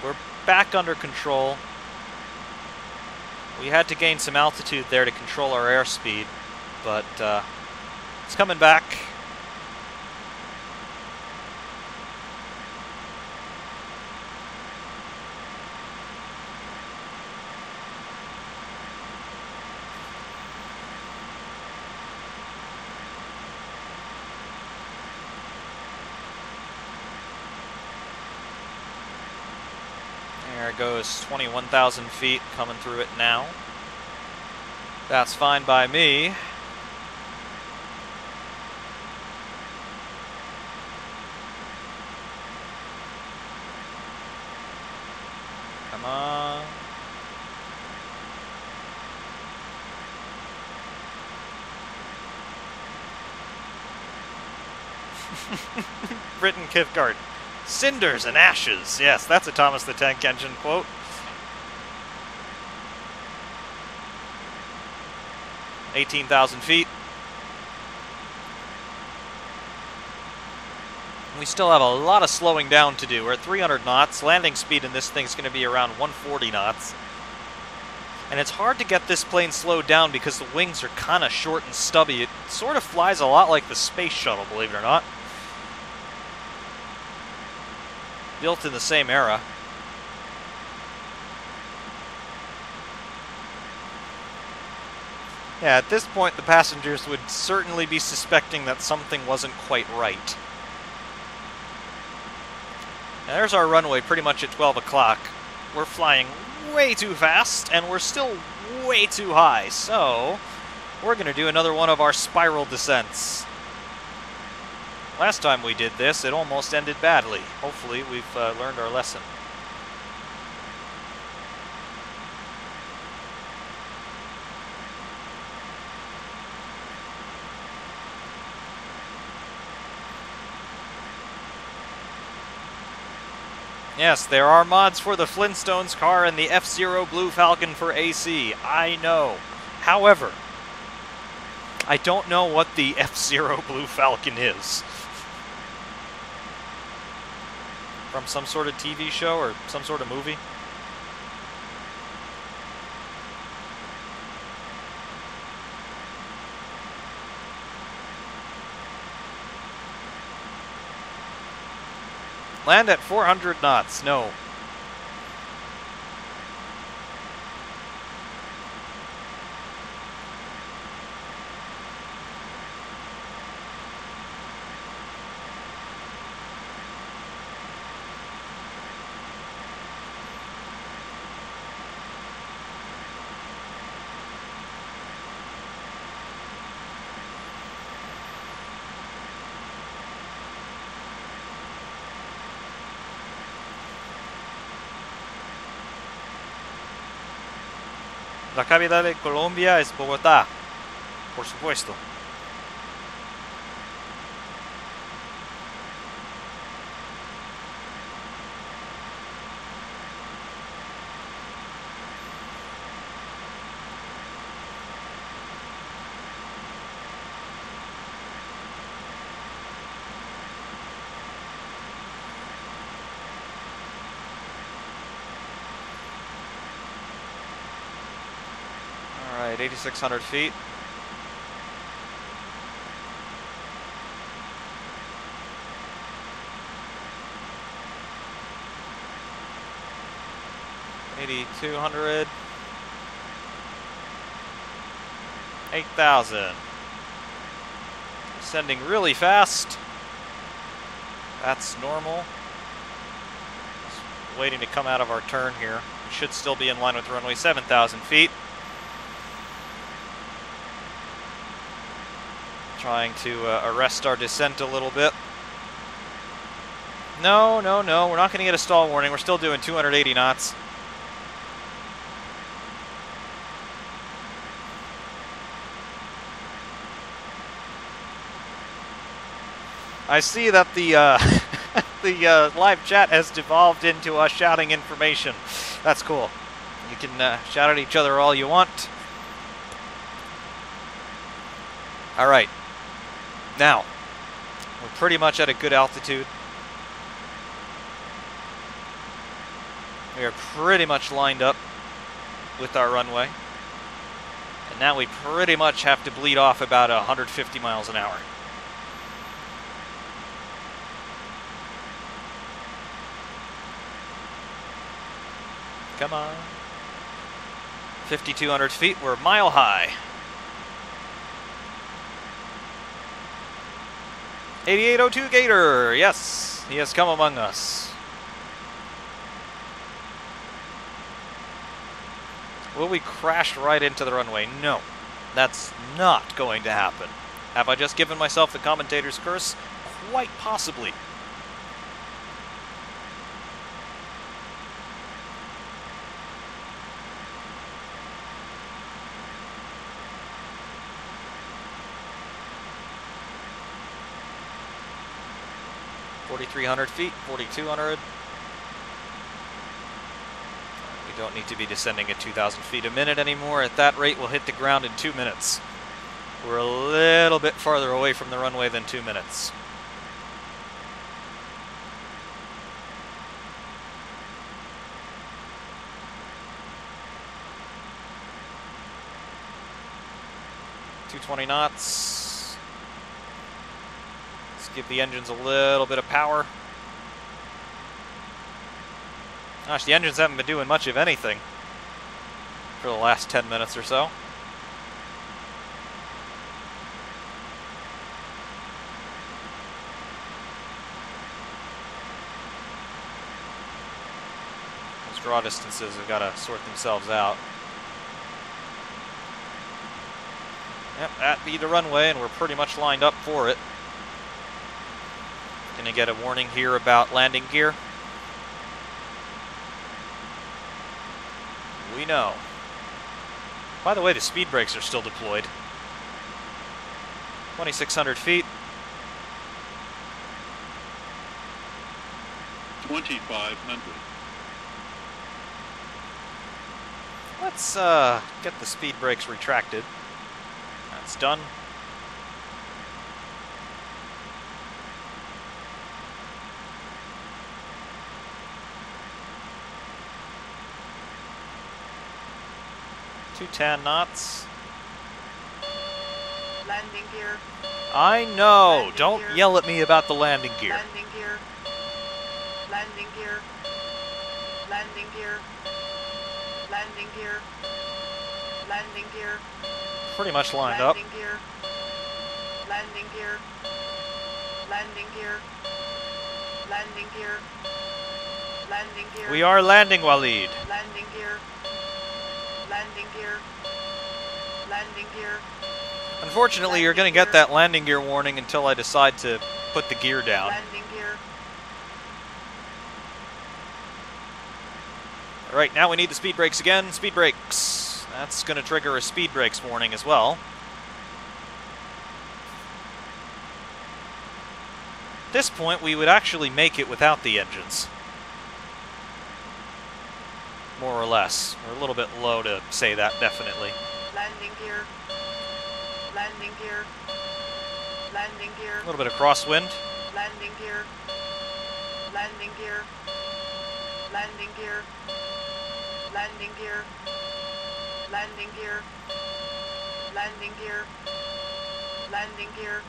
We're back under control. We had to gain some altitude there to control our airspeed, but it's coming back. There it goes, 21,000 feet, coming through it now. That's fine by me. Come on. Britain Kithgard. Cinders and ashes. Yes, that's a Thomas the Tank Engine quote. $18,000 feet. We still have a lot of slowing down to do. We're at 300 knots. Landing speed in this thing is going to be around 140 knots. And it's hard to get this plane slowed down because the wings are kind of short and stubby. It sort of flies a lot like the space shuttle, believe it or not. Built in the same era. Yeah, at this point the passengers would certainly be suspecting that something wasn't quite right. Now, there's our runway pretty much at 12 o'clock. We're flying way too fast, and we're still way too high, so we're going to do another one of our spiral descents. Last time we did this, it almost ended badly. Hopefully, we've learned our lesson. Yes, there are mods for the Flintstones car and the F-Zero Blue Falcon for AC. I know. However, I don't know what the F-Zero Blue Falcon is. From some sort of TV show or some sort of movie? Land at 400 knots. No. La capital de Colombia es Bogotá, por supuesto. Alright, 8,600 feet. $8,200. 8,000. Sending really fast. That's normal. Just waiting to come out of our turn here. We should still be in line with runway 7,000 feet. Trying to arrest our descent a little bit. No, no, no. We're not going to get a stall warning. We're still doing 280 knots. I see that the the live chat has devolved into us shouting information. That's cool. You can shout at each other all you want. All right. Now, we're pretty much at a good altitude. We are pretty much lined up with our runway. And now we pretty much have to bleed off about 150 miles an hour. Come on. 5,200 feet, we're mile high. 8802 Gator, yes, he has come among us. Will we crash right into the runway? No, that's not going to happen. Have I just given myself the commentator's curse? Quite possibly. .300 feet, 4,200. We don't need to be descending at 2,000 feet a minute anymore. At that rate, we'll hit the ground in 2 minutes. We're a little bit farther away from the runway than 2 minutes. .220 knots. Give the engines a little bit of power. Gosh, the engines haven't been doing much of anything for the last 10 minutes or so. Those draw distances have got to sort themselves out. Yep, that be the runway, and we're pretty much lined up for it. Gonna get a warning here about landing gear. We know. By the way, the speed brakes are still deployed. 2,600 feet. 2,500. Let's get the speed brakes retracted. That's done. .210 knots. Landing gear. I know. Landing Don't gear. yell at me about the landing gear. Landing gear. Landing gear. Landing gear. Landing gear. Landing gear. Pretty much lined up. Landing gear. Landing gear. Landing gear. Landing gear. Landing gear. We are landing, Waleed. Landing gear. Landing gear. Landing gear. Unfortunately, you're going to get that landing gear warning until I decide to put the gear down. Landing gear. Alright, now we need the speed brakes again. Speed brakes. That's going to trigger a speed brakes warning as well. At this point, we would actually make it without the engines. More or less. We're a little bit low to say that, definitely. Landing gear. Landing gear. Landing gear. A little bit of crosswind. Landing gear. Landing gear. Landing gear. Landing gear. Landing gear. Landing gear. Landing gear.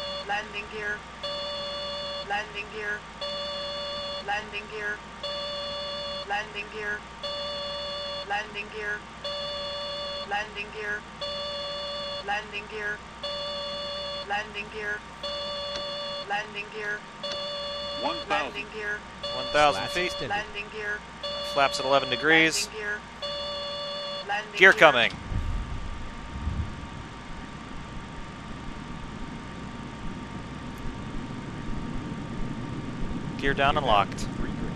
Landing gear. Landing gear. Landing gear. Landing gear. Landing gear. Landing gear. Landing gear. Landing gear. Landing gear. 1,000. Landing gear. 1,000 Slats feet. extended. Landing gear. Flaps at 11 degrees. Landing gear. Landing Gear coming. Gear down and locked. 3 green.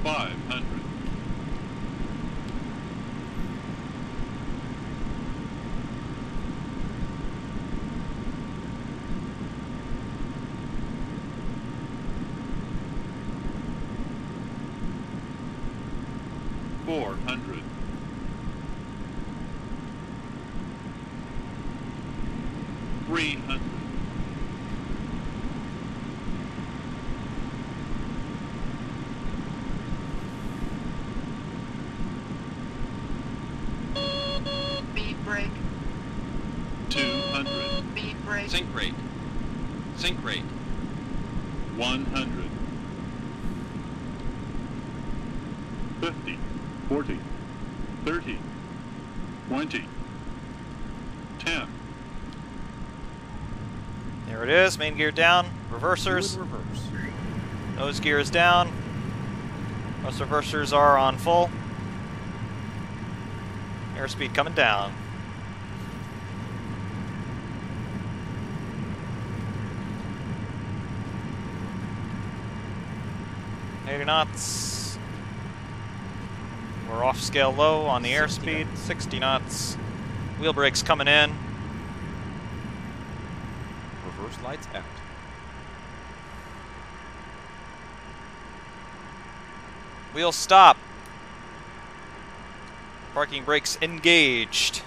$500. $400. $300. Speed brake. 200. Speed brake. Sync rate. Sync rate. 100. 50. 40. 30. 20. 10. There it is. Main gear down. Two in Reversers. reverse. Nose gear is down. Most reversers are on full. Airspeed coming down. $80 knots. We're off scale low on the 60 airspeed. knots. 60 knots. Wheel brakes coming in. Reverse lights out. Wheel stop. Parking brakes engaged.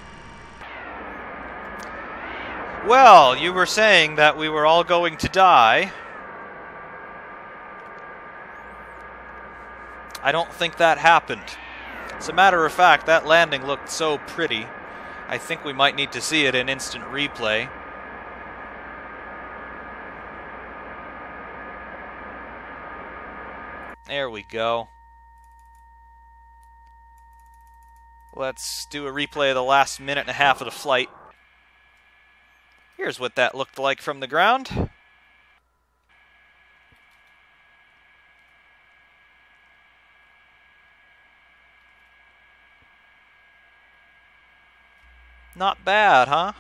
Well, you were saying that we were all going to die. I don't think that happened. As a matter of fact, that landing looked so pretty. I think we might need to see it in instant replay. There we go. Let's do a replay of the last minute and a half of the flight. Here's what that looked like from the ground. Not bad, huh?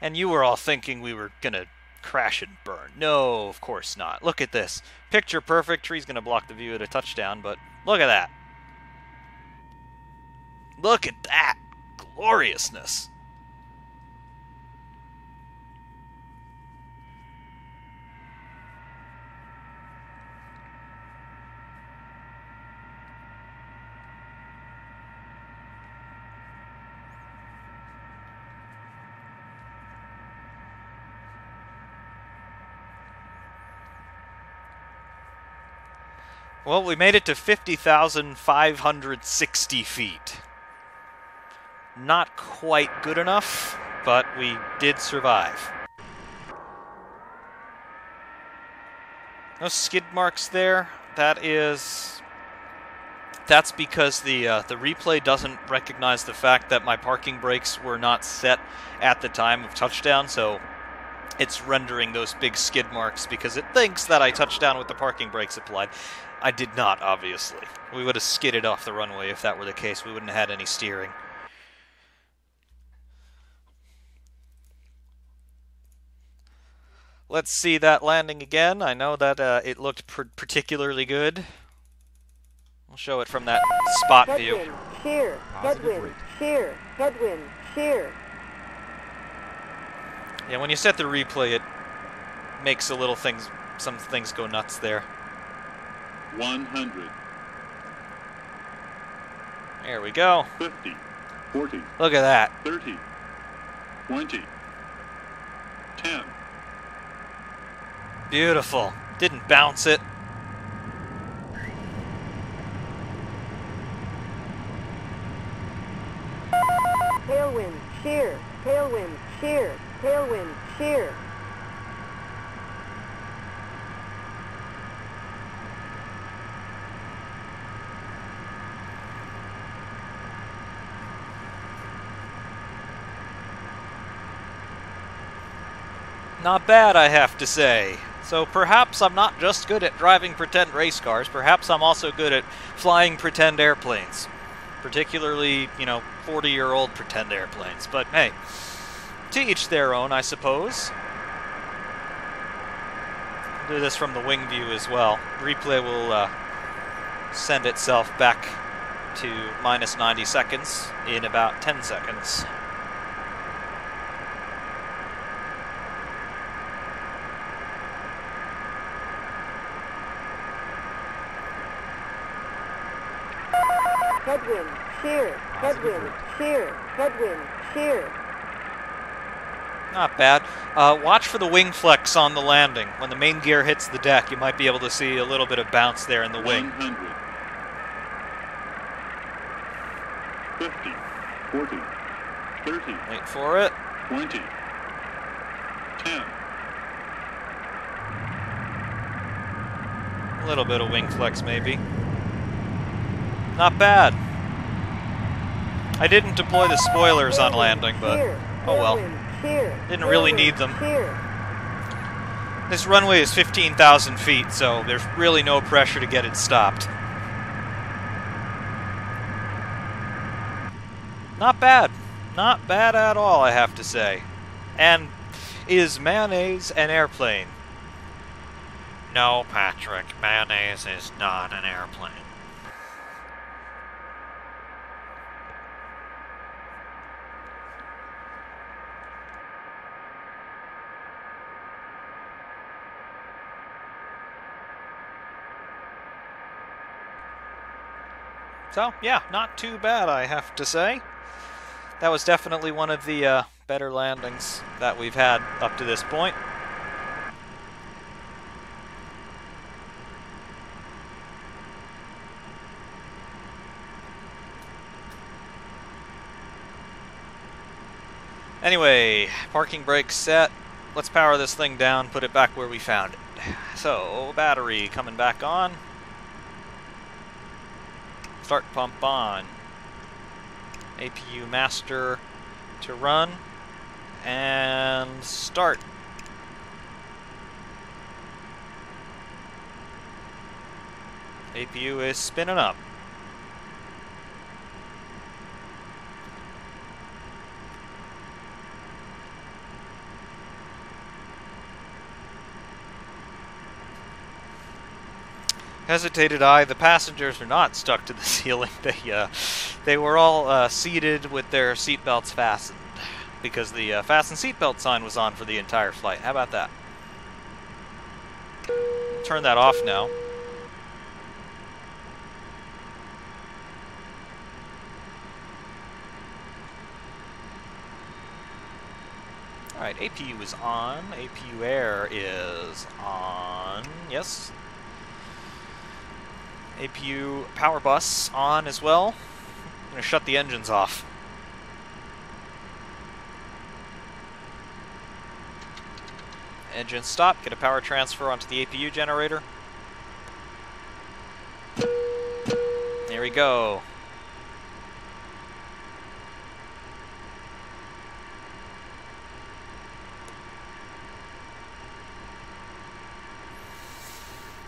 And you were all thinking we were gonna Crash and burn. No, of course not. Look at this. Picture perfect. Tree's going to block the view at a touchdown, but look at that. Look at that gloriousness. Well, we made it to 50,560 feet. Not quite good enough, but we did survive. No skid marks there. That's because the replay doesn't recognize the fact that my parking brakes were not set at the time of touchdown, so it's rendering those big skid marks because it thinks that I touched down with the parking brakes applied. I did not, obviously. We would have skidded off the runway if that were the case. We wouldn't have had any steering. Let's see that landing again. I know that it looked particularly good. We'll show it from that spot view. Headwind, shear, headwind, shear, headwind, shear. Yeah, when you set the replay, it makes some things go nuts there. 100, There we go. 50, 40, Look at that. 30, 20, 10, Beautiful. Didn't bounce it. Tailwind, shear, tailwind, shear, tailwind, shear. Not bad, I have to say. So perhaps I'm not just good at driving pretend race cars, perhaps I'm also good at flying pretend airplanes. Particularly, 40-year-old pretend airplanes. But hey, to each their own, I suppose. Do this from the wing view as well. Replay will send itself back to minus 90 seconds in about 10 seconds. Headwind, shear, headwind, shear, headwind, shear. Not bad. Watch for the wing flex on the landing. When the main gear hits the deck, you might be able to see a little bit of bounce there in the wing. 100, 50, 40, 30, Wait for it. 20, 10, A little bit of wing flex, maybe. Not bad. I didn't deploy the spoilers on landing, but oh well. Didn't really need them. This runway is 15,000 feet, so there's really no pressure to get it stopped. Not bad. Not bad at all, I have to say. And is mayonnaise an airplane? No, Patrick. Mayonnaise is not an airplane. So, yeah, not too bad, I have to say. That was definitely one of the better landings that we've had up to this point. Anyway, parking brake set. Let's power this thing down, put it back where we found it. So, battery coming back on. Start pump on. APU master to run. And start. APU is spinning up. Hesitated I. The passengers are not stuck to the ceiling. They were all seated with their seatbelts fastened because the fasten seatbelt sign was on for the entire flight. How about that? Turn that off now. Alright, APU is on. APU air is on. Yes. APU power bus on as well. I'm going to shut the engines off. Engine stop. Get a power transfer onto the APU generator. There we go.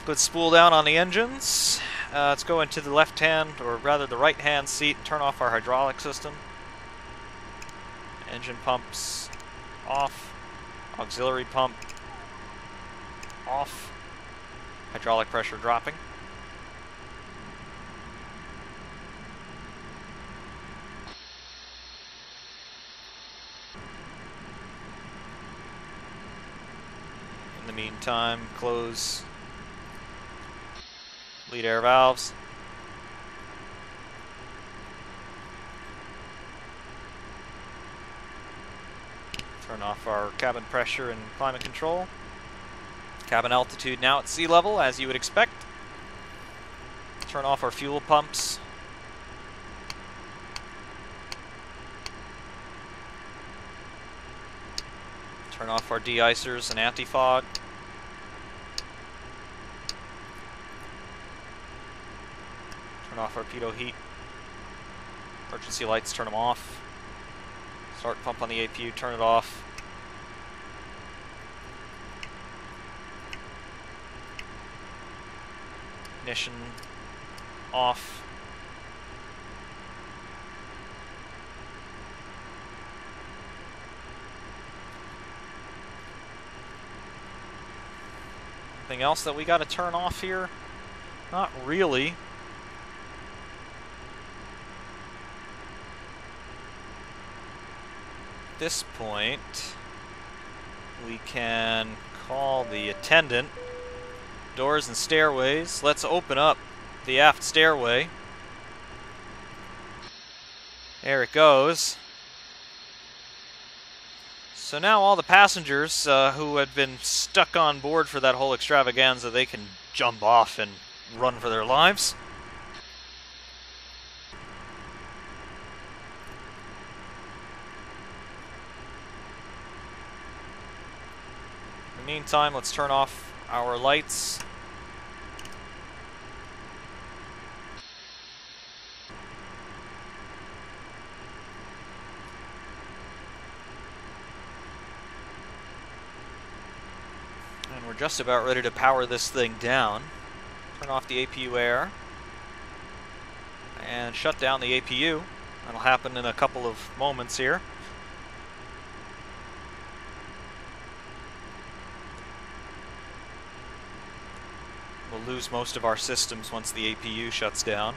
Put spool down on the engines. Let's go into the left hand, or rather the right hand seat, and turn off our hydraulic system. Engine pumps off. Auxiliary pump off. Hydraulic pressure dropping. In the meantime, close lead air valves. Turn off our cabin pressure and climate control. Cabin altitude now at sea level, as you would expect. Turn off our fuel pumps. Turn off our de-icers and anti-fog. Turn off our pitot heat. Emergency lights, turn them off. Start pump on the APU, turn it off. Ignition off. Anything else that we got to turn off here? Not really. At this point, we can call the attendant. Doors and stairways. Let's open up the aft stairway. There it goes. So now all the passengers who had been stuck on board for that whole extravaganza, they can jump off and run for their lives. In the meantime, let's turn off our lights. And we're just about ready to power this thing down. Turn off the APU air. And shut down the APU. That'll happen in a couple of moments here. We'll lose most of our systems once the APU shuts down.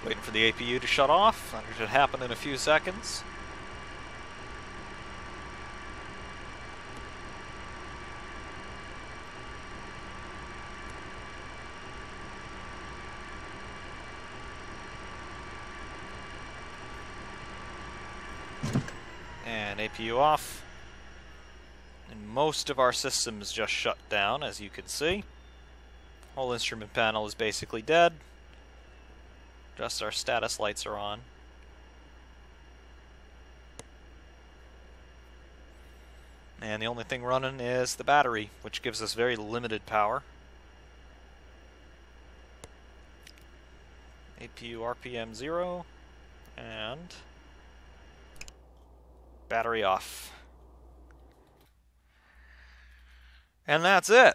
Waiting for the APU to shut off. That should happen in a few seconds. And APU off. And most of our systems just shut down, as you can see. Whole instrument panel is basically dead. Just our status lights are on. And the only thing running is the battery, which gives us very limited power. APU RPM 0, and battery off. And that's it.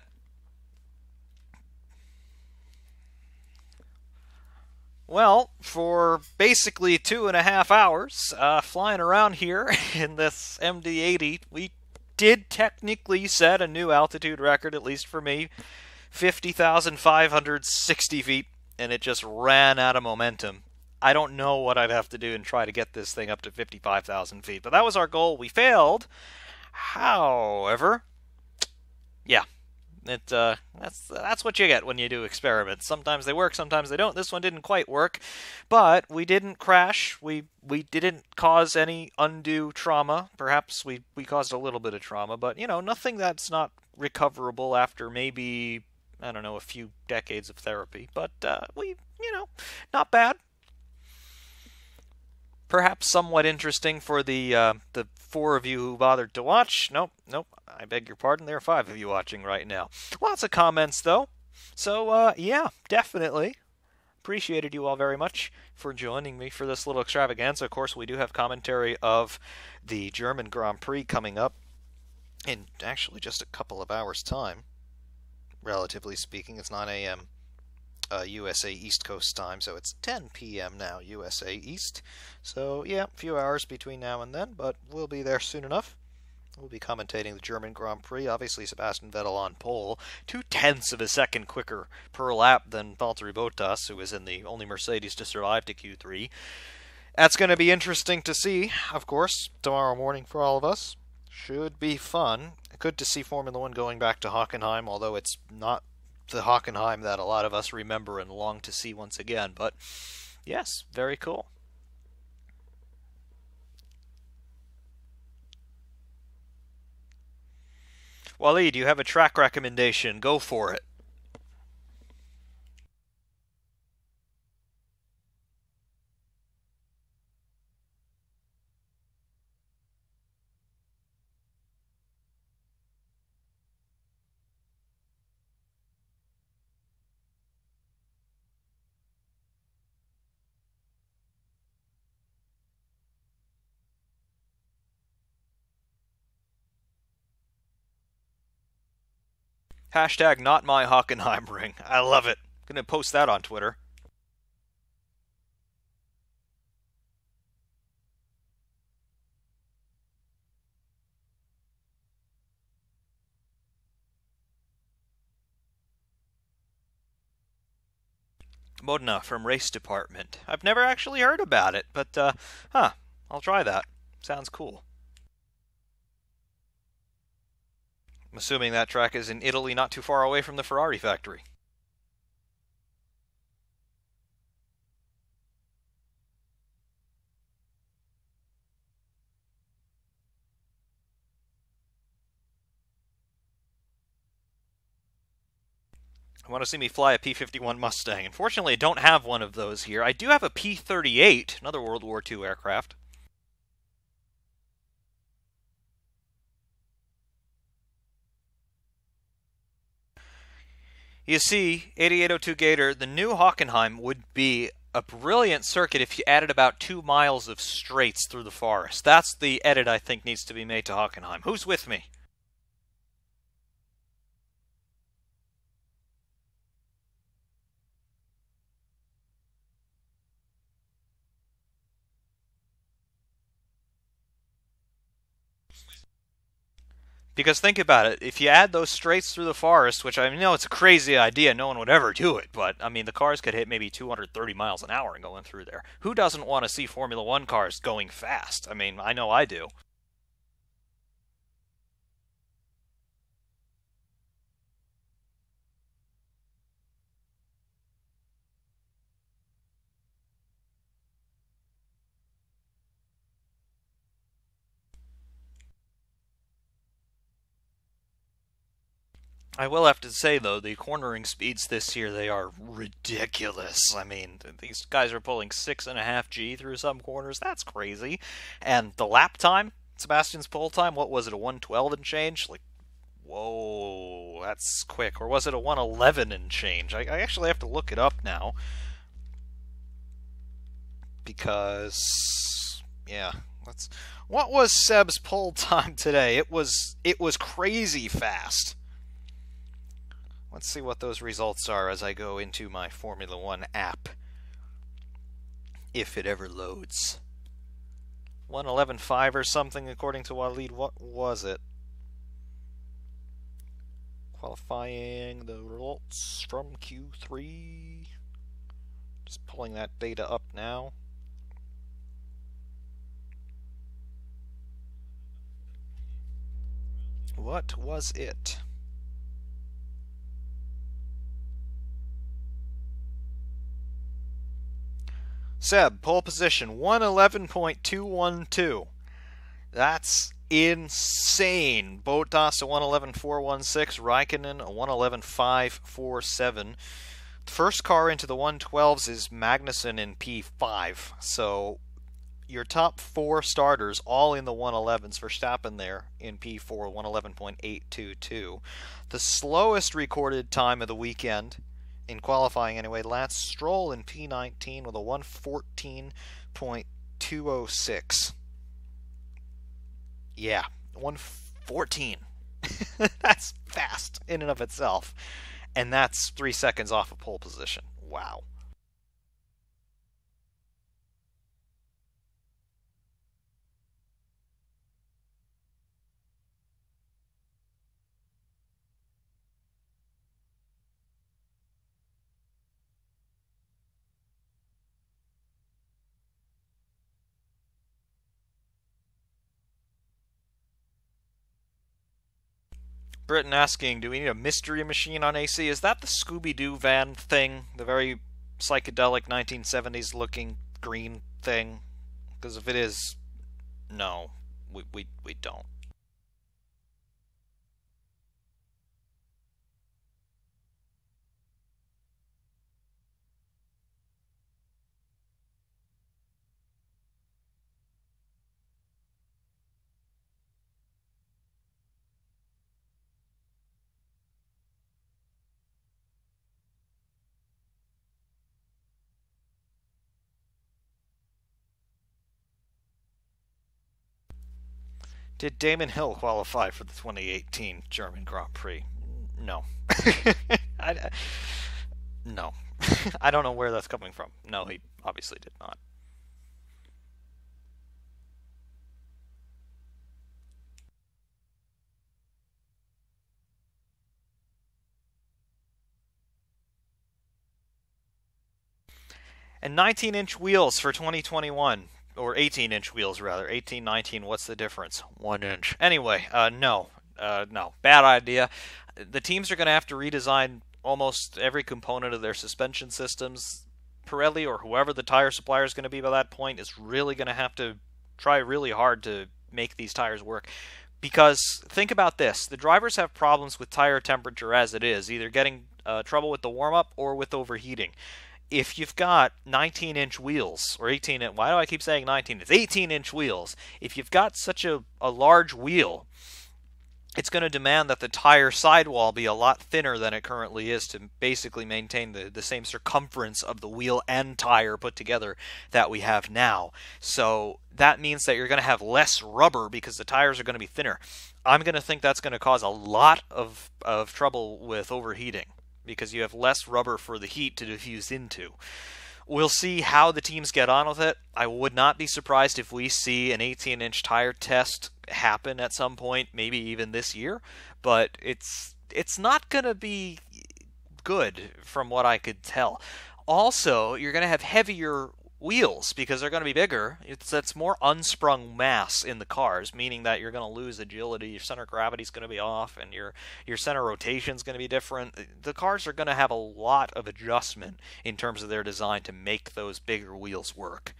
Well, for basically 2.5 hours flying around here in this MD-80, we did technically set a new altitude record, at least for me, 50,560 feet, and it just ran out of momentum. I don't know what I'd have to do and try to get this thing up to 55,000 feet, but that was our goal. We failed. However, yeah. That's what you get when you do experiments. Sometimes they work, sometimes they don't. This one didn't quite work, but we didn't crash. We didn't cause any undue trauma. Perhaps we caused a little bit of trauma, but you know, nothing that's not recoverable after maybe, I don't know, a few decades of therapy. But not bad. Perhaps somewhat interesting for the 4 of you who bothered to watch. Nope. I beg your pardon. There are 5 of you watching right now. Lots of comments, though. So, yeah, definitely. Appreciated you all very much for joining me for this little extravaganza. Of course, we do have commentary of the German Grand Prix coming up in actually just a couple of hours' time. Relatively speaking, it's 9 a.m. USA East Coast time, so it's 10 p.m. now, USA East. So, yeah, a few hours between now and then, but we'll be there soon enough. We'll be commentating the German Grand Prix. Obviously, Sebastian Vettel on pole, 0.2 of a second quicker per lap than Valtteri Bottas, who was in the only Mercedes to survive to Q3. That's going to be interesting to see, of course, tomorrow morning for all of us. Should be fun. Good to see Formula 1 going back to Hockenheim, although it's not the Hockenheim that a lot of us remember and long to see once again. But, yes, very cool. Wally, do you have a track recommendation? Go for it. Hashtag not my Hockenheim ring. I love it. Gonna post that on Twitter. Modena from Race Department. I've never actually heard about it, but, I'll try that. Sounds cool. I'm assuming that track is in Italy, not too far away from the Ferrari factory. I want to see me fly a P-51 Mustang. Unfortunately, I don't have one of those here. I do have a P-38, another World War II aircraft. You see, 8802 Gator, the new Hockenheim would be a brilliant circuit if you added about 2 miles of straights through the forest. That's the edit I think needs to be made to Hockenheim. Who's with me? Because think about it, if you add those straights through the forest, which I know it's a crazy idea, no one would ever do it, but I mean the cars could hit maybe 230 miles an hour and going through there. Who doesn't want to see Formula 1 cars going fast? I mean, I know I do. I will have to say, though, the cornering speeds this year, they are ridiculous. I mean, these guys are pulling 6.5 G through some corners. That's crazy. And the lap time, Sebastian's pole time, what was it, a 112 and change? Like, whoa, that's quick. Or was it a 111 and change? I actually have to look it up now. because, yeah, what was Seb's pole time today? It was crazy fast. Let's see what those results are as I go into my Formula One app, if it ever loads. 1:11.5 or something, according to Waleed. What was it? Qualifying the results from Q3. Just pulling that data up now. What was it? Seb, pole position, 111.212. That's insane. Bottas a 111.416, Raikkonen a 111.547. The first car into the 112s is Magnussen in P5. So your top four starters all in the 111s. Verstappen there in P4, 111.822. The slowest recorded time of the weekend, in qualifying anyway, Lance Stroll in P19 with a 114.206. Yeah, 114. That's fast in and of itself. And that's 3 seconds off of pole position. Wow. Britain asking, do we need a mystery machine on AC? Is that the Scooby-Doo van thing? The very psychedelic 1970s looking green thing? Because if it is, no, we don't. Did Damon Hill qualify for the 2018 German Grand Prix? No. No. I don't know where that's coming from. No, he obviously did not. And 19-inch wheels for 2021. Or 18-inch wheels, rather. 18, 19, what's the difference? 1 inch. Anyway, no. No. Bad idea. The teams are going to have to redesign almost every component of their suspension systems. Pirelli, or whoever the tire supplier is going to be by that point, is really going to have to try really hard to make these tires work. Because, think about this. The drivers have problems with tire temperature as it is, either getting trouble with the warm-up or with overheating. If you've got 19-inch wheels, or 18-inch, why do I keep saying 19? It's 18-inch wheels. If you've got such a large wheel, it's going to demand that the tire sidewall be a lot thinner than it currently is to basically maintain the same circumference of the wheel and tire put together that we have now. So that means that you're going to have less rubber because the tires are going to be thinner. I'm going to think that's going to cause a lot of trouble with overheating, because you have less rubber for the heat to diffuse into. We'll see how the teams get on with it. I would not be surprised if we see an 18-inch tire test happen at some point, maybe even this year, but it's not going to be good from what I could tell. Also, you're going to have heavier wheels because they're going to be bigger. It's more unsprung mass in the cars, meaning that you're going to lose agility, your center of gravity is going to be off, and your center rotation is going to be different. The cars are going to have a lot of adjustment in terms of their design to make those bigger wheels work.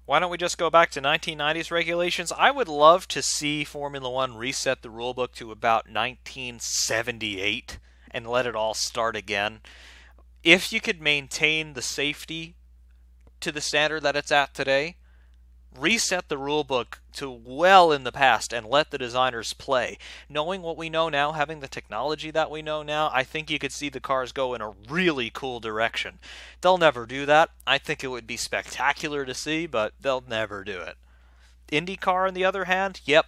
Why don't we just go back to 1990s regulations? I would love to see Formula One reset the rulebook to about 1978 and let it all start again. If you could maintain the safety to the standard that it's at today, reset the rulebook to well in the past and let the designers play. Knowing what we know now, having the technology that we know now, I think you could see the cars go in a really cool direction. They'll never do that. I think it would be spectacular to see, but they'll never do it. IndyCar, on the other hand, yep,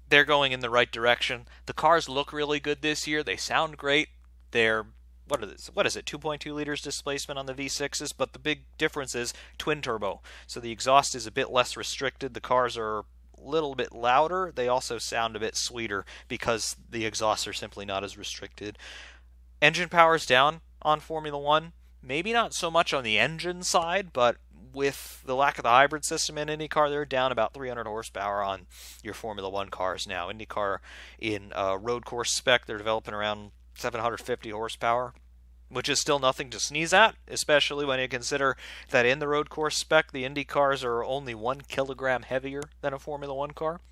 they're going in the right direction. The cars look really good this year. They sound great. They're what is it? 2.2 liters displacement on the V6s, but the big difference is twin turbo. So the exhaust is a bit less restricted. The cars are a little bit louder. They also sound a bit sweeter because the exhausts are simply not as restricted. Engine power's down on Formula One. Maybe not so much on the engine side, but with the lack of the hybrid system in IndyCar, they're down about 300 horsepower on your Formula One cars now. IndyCar in road course spec, they're developing around 750 horsepower, which is still nothing to sneeze at, especially when you consider that in the road course spec, the Indy cars are only 1 kilogram heavier than a Formula One car.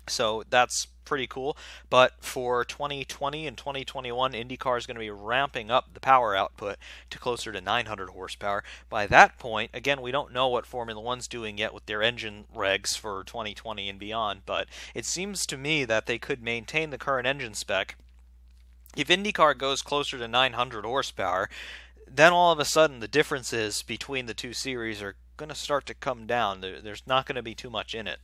So that's pretty cool. But for 2020 and 2021, IndyCar is going to be ramping up the power output to closer to 900 horsepower. By that point, again, we don't know what Formula One's doing yet with their engine regs for 2020 and beyond, but it seems to me that they could maintain the current engine spec. If IndyCar goes closer to 900 horsepower, then all of a sudden the differences between the two series are going to start to come down. There's not going to be too much in it.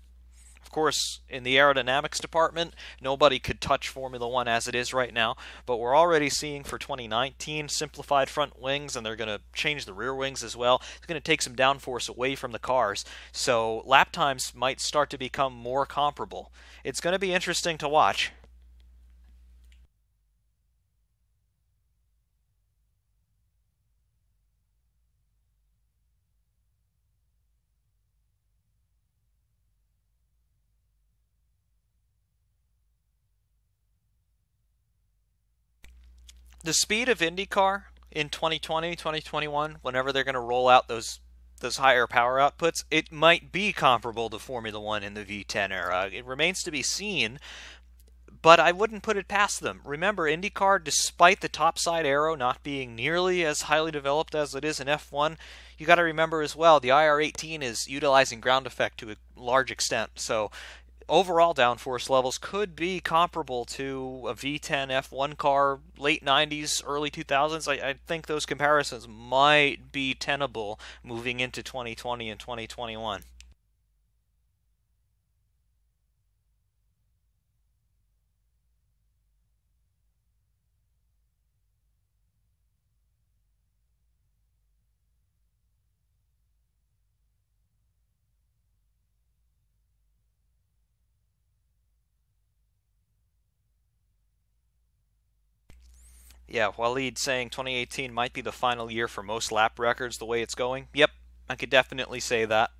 Of course, in the aerodynamics department, nobody could touch Formula One as it is right now, but we're already seeing for 2019 simplified front wings, and they're going to change the rear wings as well. It's going to take some downforce away from the cars, so lap times might start to become more comparable. It's going to be interesting to watch. The speed of IndyCar in 2020, 2021, whenever they're going to roll out those higher power outputs, it might be comparable to Formula One in the V10 era. It remains to be seen, but I wouldn't put it past them. Remember, IndyCar, despite the topside aero not being nearly as highly developed as it is in F1, you got to remember as well, the IR18 is utilizing ground effect to a large extent, so overall downforce levels could be comparable to a V10 F1 car, late 90s, early 2000s. I think those comparisons might be tenable moving into 2020 and 2021. Yeah, Waleed saying 2018 might be the final year for most lap records the way it's going. Yep, I could definitely say that.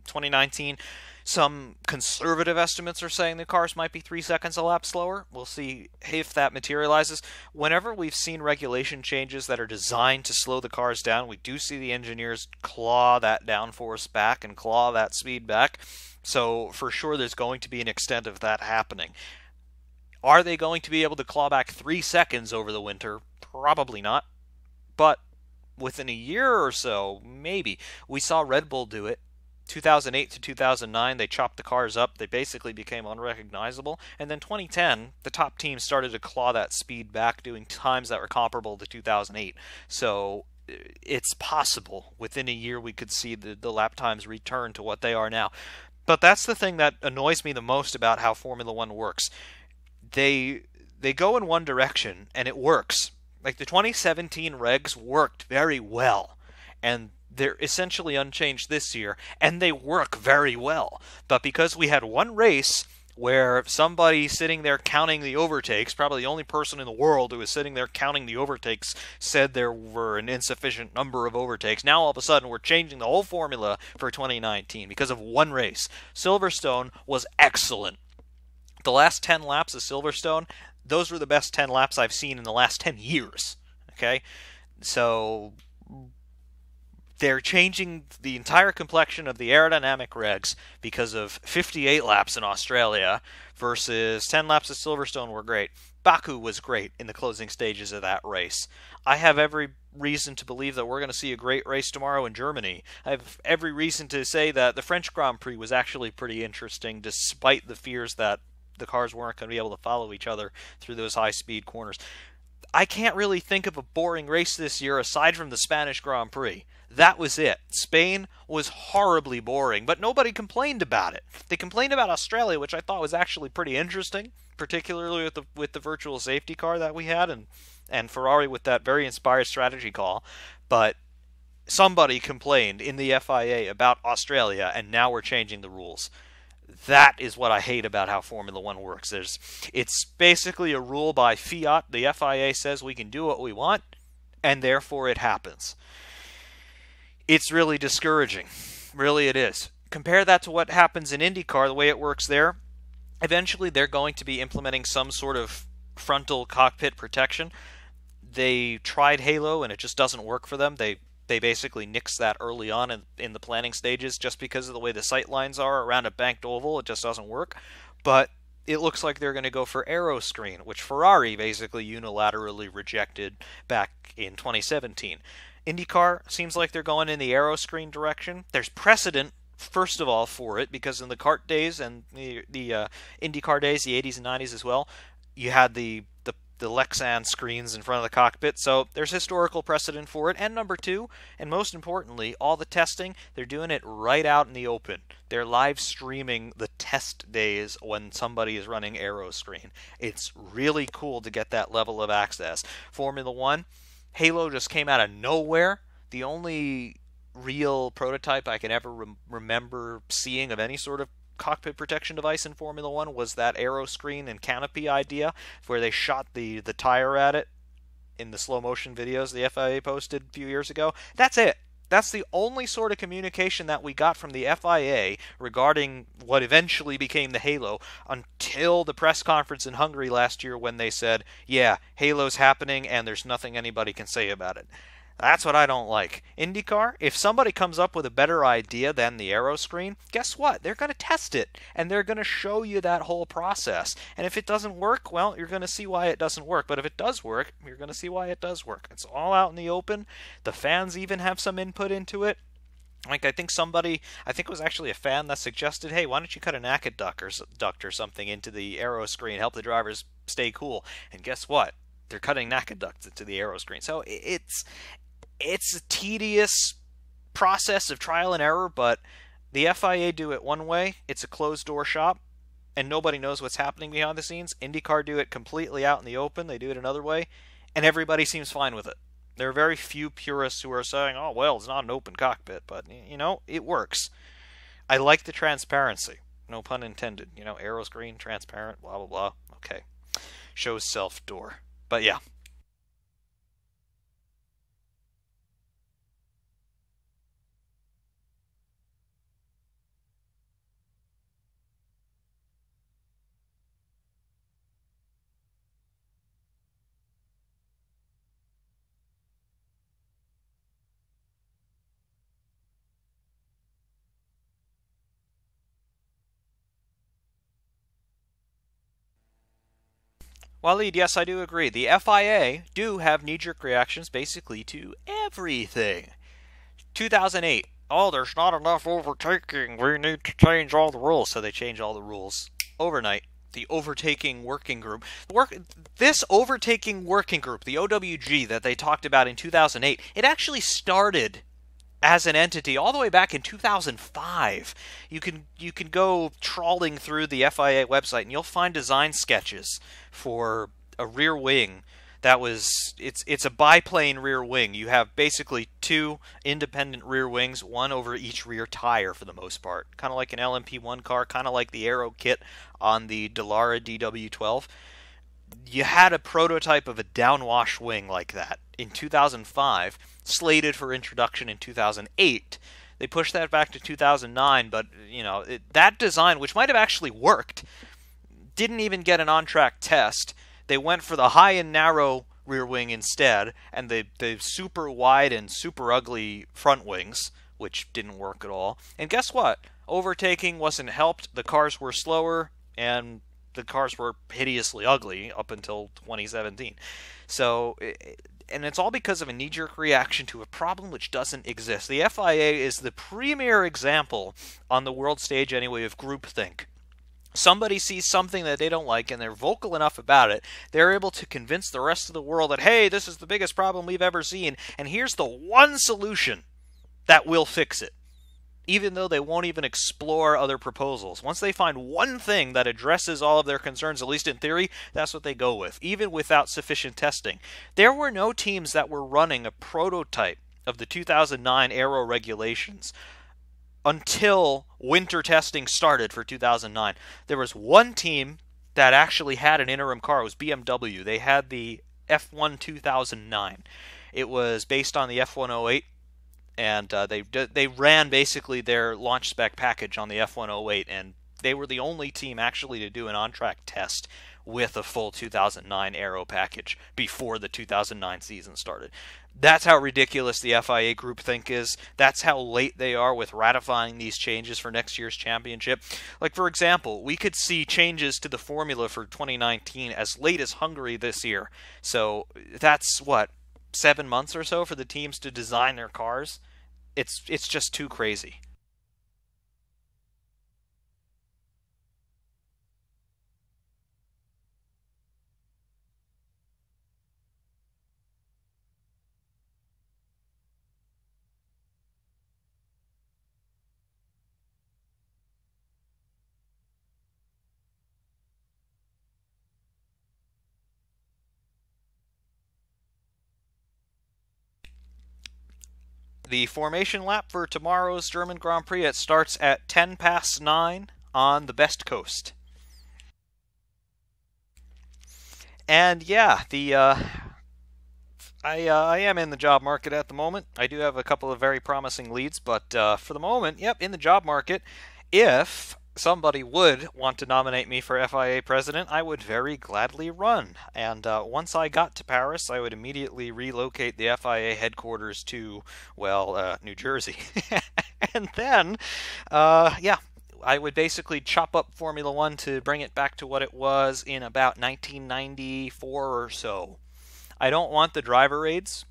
2019, some conservative estimates are saying the cars might be 3 seconds a lap slower. We'll see if that materializes. Whenever we've seen regulation changes that are designed to slow the cars down, we do see the engineers claw that downforce back and claw that speed back. So for sure there's going to be an extent of that happening. Are they going to be able to claw back 3 seconds over the winter? Probably not. But within a year or so, maybe. We saw Red Bull do it. 2008 to 2009, they chopped the cars up. They basically became unrecognizable. And then 2010, the top teams started to claw that speed back, doing times that were comparable to 2008. So it's possible within a year we could see the lap times return to what they are now. But that's the thing that annoys me the most about how Formula One works. They go in one direction, and it works. Like the 2017 regs worked very well, and they're essentially unchanged this year, and they work very well. But because we had one race where somebody sitting there counting the overtakes, probably the only person in the world who was sitting there counting the overtakes, said there were an insufficient number of overtakes. Now all of a sudden we're changing the whole formula for 2019 because of one race. Silverstone was excellent. The last 10 laps of Silverstone, those were the best 10 laps I've seen in the last 10 years. Okay? So they're changing the entire complexion of the aerodynamic regs because of 58 laps in Australia versus 10 laps of Silverstone were great. Baku was great in the closing stages of that race. I have every reason to believe that we're going to see a great race tomorrow in Germany. I have every reason to say that the French Grand Prix was actually pretty interesting, despite the fears that the cars weren't going to be able to follow each other through those high-speed corners. I can't really think of a boring race this year aside from the Spanish Grand Prix. That was it. Spain was horribly boring, but nobody complained about it. They complained about Australia, which I thought was actually pretty interesting, particularly with the virtual safety car that we had, and Ferrari with that very inspired strategy call. But somebody complained in the FIA about Australia, and now we're changing the rules. That is what I hate about how Formula One works. It's basically a rule by fiat. The FIA says we can do what we want, and therefore it happens. It's really discouraging. Really it is. Compare that to what happens in IndyCar, the way it works there. Eventually they're going to be implementing some sort of frontal cockpit protection. They tried Halo and it just doesn't work for them. They basically nixed that early on in the planning stages just because of the way the sight lines are around a banked oval. It just doesn't work. But it looks like they're going to go for aero screen, which Ferrari basically unilaterally rejected back in 2017. IndyCar seems like they're going in the aero screen direction. There's precedent, first of all, for it, because in the kart days and the IndyCar days, the 80s and 90s as well, you had the Lexan screens in front of the cockpit, so there's historical precedent for it. And number two, and most importantly, all the testing, they're doing it right out in the open. They're live streaming the test days when somebody is running aero screen. It's really cool to get that level of access. Formula One, Halo just came out of nowhere. The only real prototype I can ever remember seeing of any sort of cockpit protection device in Formula One was that aero screen and canopy idea, where they shot the tire at it in the slow motion videos the FIA posted a few years ago. That's it. That's the only sort of communication that we got from the FIA regarding what eventually became the Halo until the press conference in Hungary last year when they said, yeah, Halo's happening and there's nothing anybody can say about it. That's what I don't like. IndyCar, if somebody comes up with a better idea than the aero screen, guess what? They're going to test it, and they're going to show you that whole process. And if it doesn't work, well, you're going to see why it doesn't work. But if it does work, you're going to see why it does work. It's all out in the open. The fans even have some input into it. Like, I think it was actually a fan that suggested, hey, why don't you cut a naked duct or something into the aero screen, help the drivers stay cool. And guess what? They're cutting naked ducts into the aero screen. So it's a tedious process of trial and error, but the FIA do it one way. It's a closed-door shop, and nobody knows what's happening behind the scenes. IndyCar do it completely out in the open. They do it another way, and everybody seems fine with it. There are very few purists who are saying, oh, well, it's not an open cockpit, but, it works. I like the transparency. No pun intended. Aero screen, transparent, blah, blah, blah. Okay. Shows self-door. But, yeah. Waleed, yes, I do agree. The FIA do have knee-jerk reactions basically to everything. 2008. Oh, there's not enough overtaking. We need to change all the rules. So they change all the rules overnight. The Overtaking Working Group. This Overtaking Working Group, the OWG that they talked about in 2008, it actually started as an entity all the way back in 2005. You can go trawling through the FIA website and you'll find design sketches for a rear wing it's a biplane rear wing. You have basically two independent rear wings, one over each rear tire for the most part. Kind of like an LMP1 car, kind of like the aero kit on the Dallara DW12. You had a prototype of a downwash wing like that in 2005, slated for introduction in 2008. They pushed that back to 2009, but that design, which might have actually worked, didn't even get an on-track test. They went for the high and narrow rear wing instead, and the super wide and super ugly front wings, which didn't work at all. And guess what? Overtaking wasn't helped. The cars were slower, and the cars were hideously ugly up until 2017. So And it's all because of a knee-jerk reaction to a problem which doesn't exist. The FIA is the premier example, on the world stage anyway, of groupthink. Somebody sees something that they don't like and they're vocal enough about it, they're able to convince the rest of the world that, hey, this is the biggest problem we've ever seen, and here's the one solution that will fix it, even though they won't even explore other proposals. Once they find one thing that addresses all of their concerns, at least in theory, that's what they go with, even without sufficient testing. There were no teams that were running a prototype of the 2009 Aero regulations until winter testing started for 2009. There was one team that actually had an interim car. It was BMW. They had the F1 2009. It was based on the F108, and they ran basically their launch spec package on the F108, and they were the only team actually to do an on-track test with a full 2009 Aero package before the 2009 season started. That's how ridiculous the FIA groupthink is. That's how late they are with ratifying these changes for next year's championship. Like, for example, we could see changes to the formula for 2019 as late as Hungary this year. So that's, what, 7 months or so for the teams to design their cars? It's just too crazy. The formation lap for tomorrow's German Grand Prix, it starts at 10 past 9 on the Best Coast. And yeah, I am in the job market at the moment. I do have a couple of very promising leads, but for the moment, yep, in the job market. If somebody would want to nominate me for FIA president, I would very gladly run. And once I got to Paris, I would immediately relocate the FIA headquarters to, well, New Jersey. And then, yeah, I would basically chop up Formula One to bring it back to what it was in about 1994 or so. I don't want the driver aids,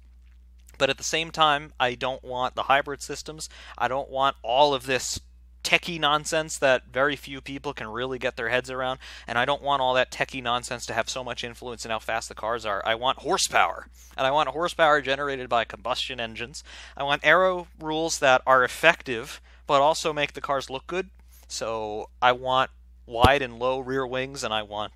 but at the same time, I don't want the hybrid systems. I don't want all of this techie nonsense that very few people can really get their heads around, and I don't want all that techie nonsense to have so much influence in how fast the cars are. I want horsepower, and I want horsepower generated by combustion engines. I want aero rules that are effective, but also make the cars look good. So I want wide and low rear wings, and I want,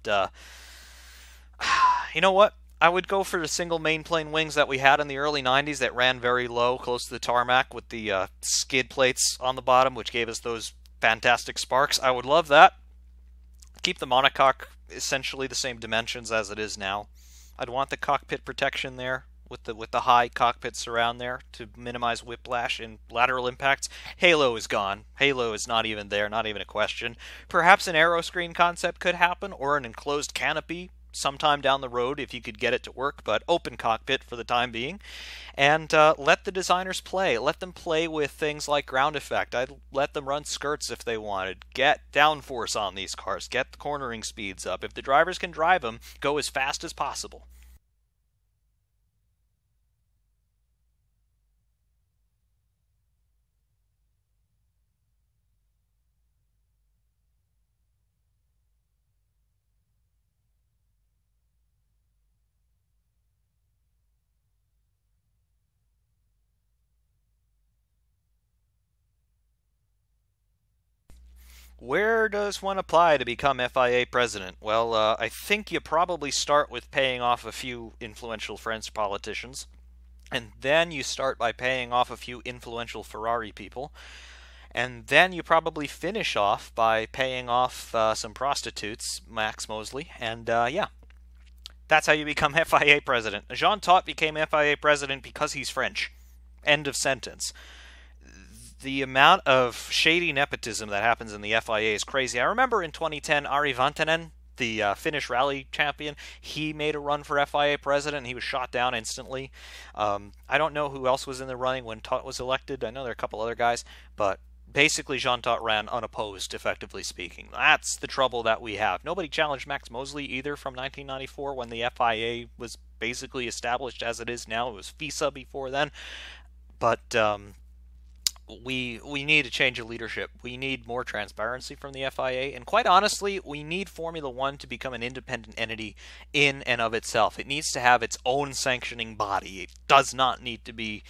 you know what? I would go for the single main plane wings that we had in the early 90s that ran very low, close to the tarmac, with the skid plates on the bottom, which gave us those fantastic sparks. I would love that. Keep the monocoque essentially the same dimensions as it is now. I'd want the cockpit protection there, with the high cockpit surround there to minimize whiplash and lateral impacts. Halo is gone. Halo is not even there, not even a question. Perhaps an aero screen concept could happen, or an enclosed canopy sometime down the road if you could get it to work, but open cockpit for the time being. And let the designers play. Let them play with things like ground effect. I'd let them run skirts if they wanted. Get downforce on these cars. Get the cornering speeds up. If the drivers can drive them, go as fast as possible. Where does one apply to become FIA president? Well, I think you probably start with paying off a few influential French politicians, and then you start by paying off a few influential Ferrari people, and then you probably finish off by paying off some prostitutes, Max Mosley, and yeah, that's how you become FIA president. Jean Todt became FIA president because he's French. End of sentence. The amount of shady nepotism that happens in the FIA is crazy. I remember in 2010, Ari Vantanen, the Finnish rally champion, he made a run for FIA president, and he was shot down instantly. I don't know who else was in the running when Todt was elected. I know there are a couple other guys, but basically Jean Todt ran unopposed, effectively speaking. That's the trouble that we have. Nobody challenged Max Mosley either from 1994 when the FIA was basically established as it is now. It was FISA before then. But we need a change of leadership. We need more transparency from the FIA, and quite honestly, we need Formula One to become an independent entity in and of itself. It needs to have its own sanctioning body. It does not need to be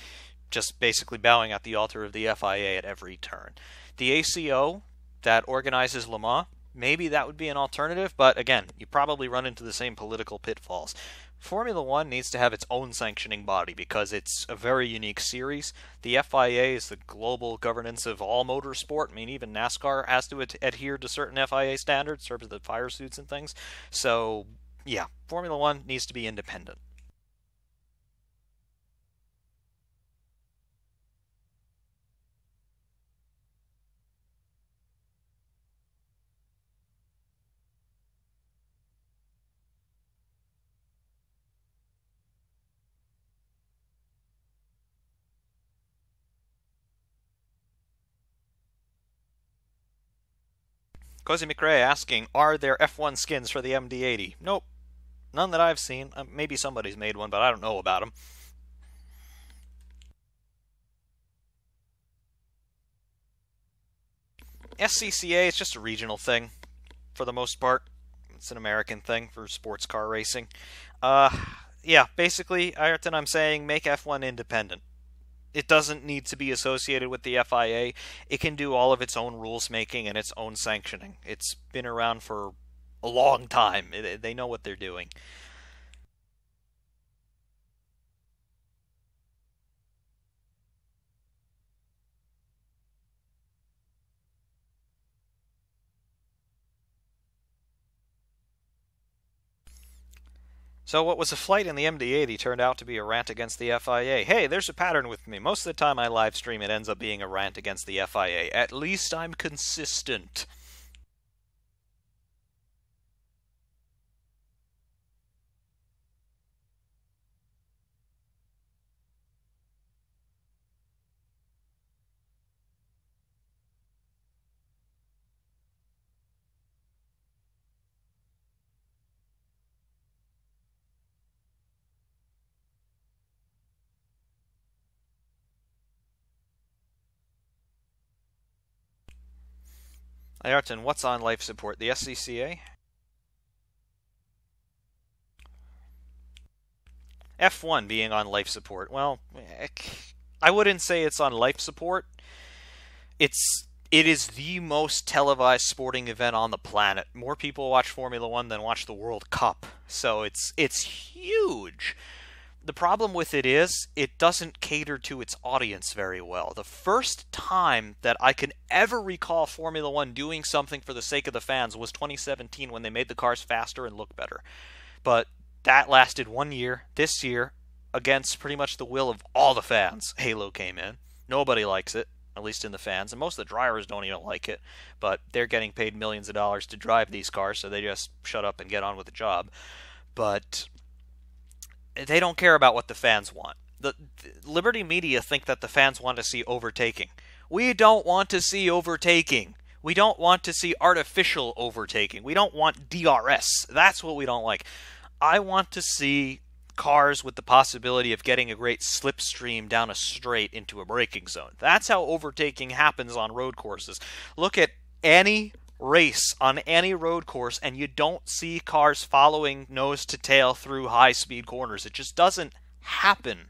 just basically bowing at the altar of the FIA at every turn. The ACO that organizes Le Mans, maybe that would be an alternative, but again, you probably run into the same political pitfalls. Formula One needs to have its own sanctioning body because it's a very unique series. The FIA is the global governance of all motorsport. I mean, even NASCAR has to adhere to certain FIA standards, sort of the fire suits and things. So, yeah, Formula One needs to be independent. Cozy McRae asking, are there F1 skins for the MD-80? Nope. None that I've seen. Maybe somebody's made one, but I don't know about them. SCCA is just a regional thing, for the most part. It's an American thing for sports car racing. Yeah, basically, Ayrton, I'm saying make F1 independent. It doesn't need to be associated with the FIA. It can do all of its own rules making and its own sanctioning. It's been around for a long time. They know what they're doing. So what was a flight in the MD-80 turned out to be a rant against the FIA. Hey, there's a pattern with me. Most of the time I live stream, it ends up being a rant against the FIA. At least I'm consistent. Ayrton, what's on life support? The SCCA? F1 being on life support. Well, I wouldn't say it's on life support. It is the most televised sporting event on the planet. More people watch Formula One than watch the World Cup. So it's huge. The problem with it is, it doesn't cater to its audience very well. The first time that I can ever recall Formula One doing something for the sake of the fans was 2017 when they made the cars faster and look better. But that lasted 1 year. This year, against pretty much the will of all the fans, Halo came in. Nobody likes it, at least in the fans, and most of the drivers don't even like it, but they're getting paid millions of dollars to drive these cars, so they just shut up and get on with the job. But they don't care about what the fans want. The Liberty Media think that the fans want to see overtaking. We don't want to see overtaking. We don't want to see artificial overtaking. We don't want DRS. That's what we don't like. I want to see cars with the possibility of getting a great slipstream down a straight into a braking zone. That's how overtaking happens on road courses. Look at any race on any road course and you don't see cars following nose to tail through high-speed corners. It just doesn't happen.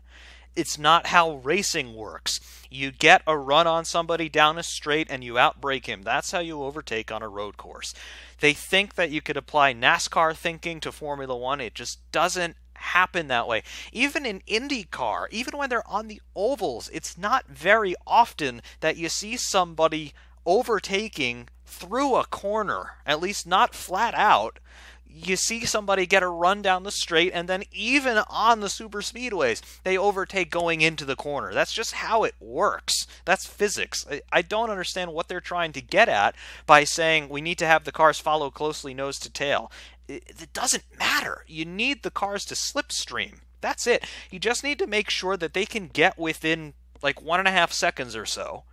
It's not how racing works. You get a run on somebody down a straight and you outbrake him. That's how you overtake on a road course. They think that you could apply NASCAR thinking to Formula One. It just doesn't happen that way. Even in IndyCar, even when they're on the ovals, it's not very often that you see somebody overtaking through a corner, at least not flat out. You see somebody get a run down the straight, and then even on the super speedways, they overtake going into the corner. That's just how it works. That's physics. I don't understand what they're trying to get at by saying we need to have the cars follow closely nose to tail. It doesn't matter. You need the cars to slipstream. That's it. You just need to make sure that they can get within like 1.5 seconds or so.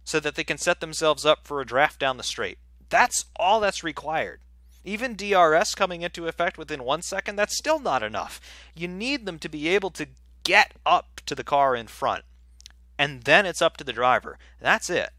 so that they can set themselves up for a draft down the straight. That's all that's required. Even DRS coming into effect within 1 second, that's still not enough. You need them to be able to get up to the car in front, and then it's up to the driver. That's it.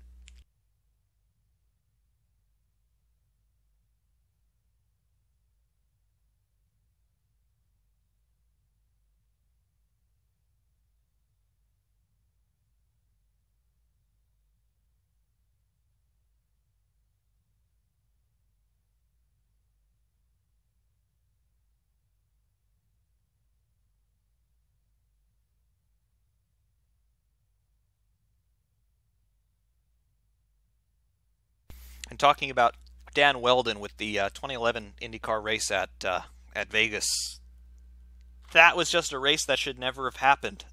And talking about Dan Weldon with the 2011 IndyCar race at Vegas, that was just a race that should never have happened.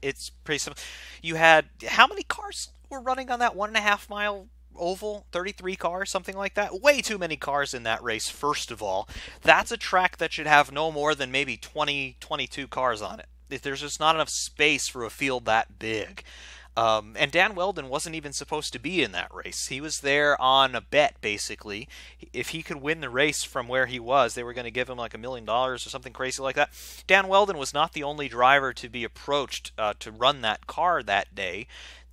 It's pretty simple. You had, how many cars were running on that 1.5 mile oval? 33 cars, something like that. Way too many cars in that race, first of all. That's a track that should have no more than maybe 20, 22 cars on it. There's just not enough space for a field that big. And Dan Weldon wasn't even supposed to be in that race. He was there on a bet, basically. If he could win the race from where he was, they were going to give him like $1 million or something crazy like that. Dan Weldon was not the only driver to be approached to run that car that day.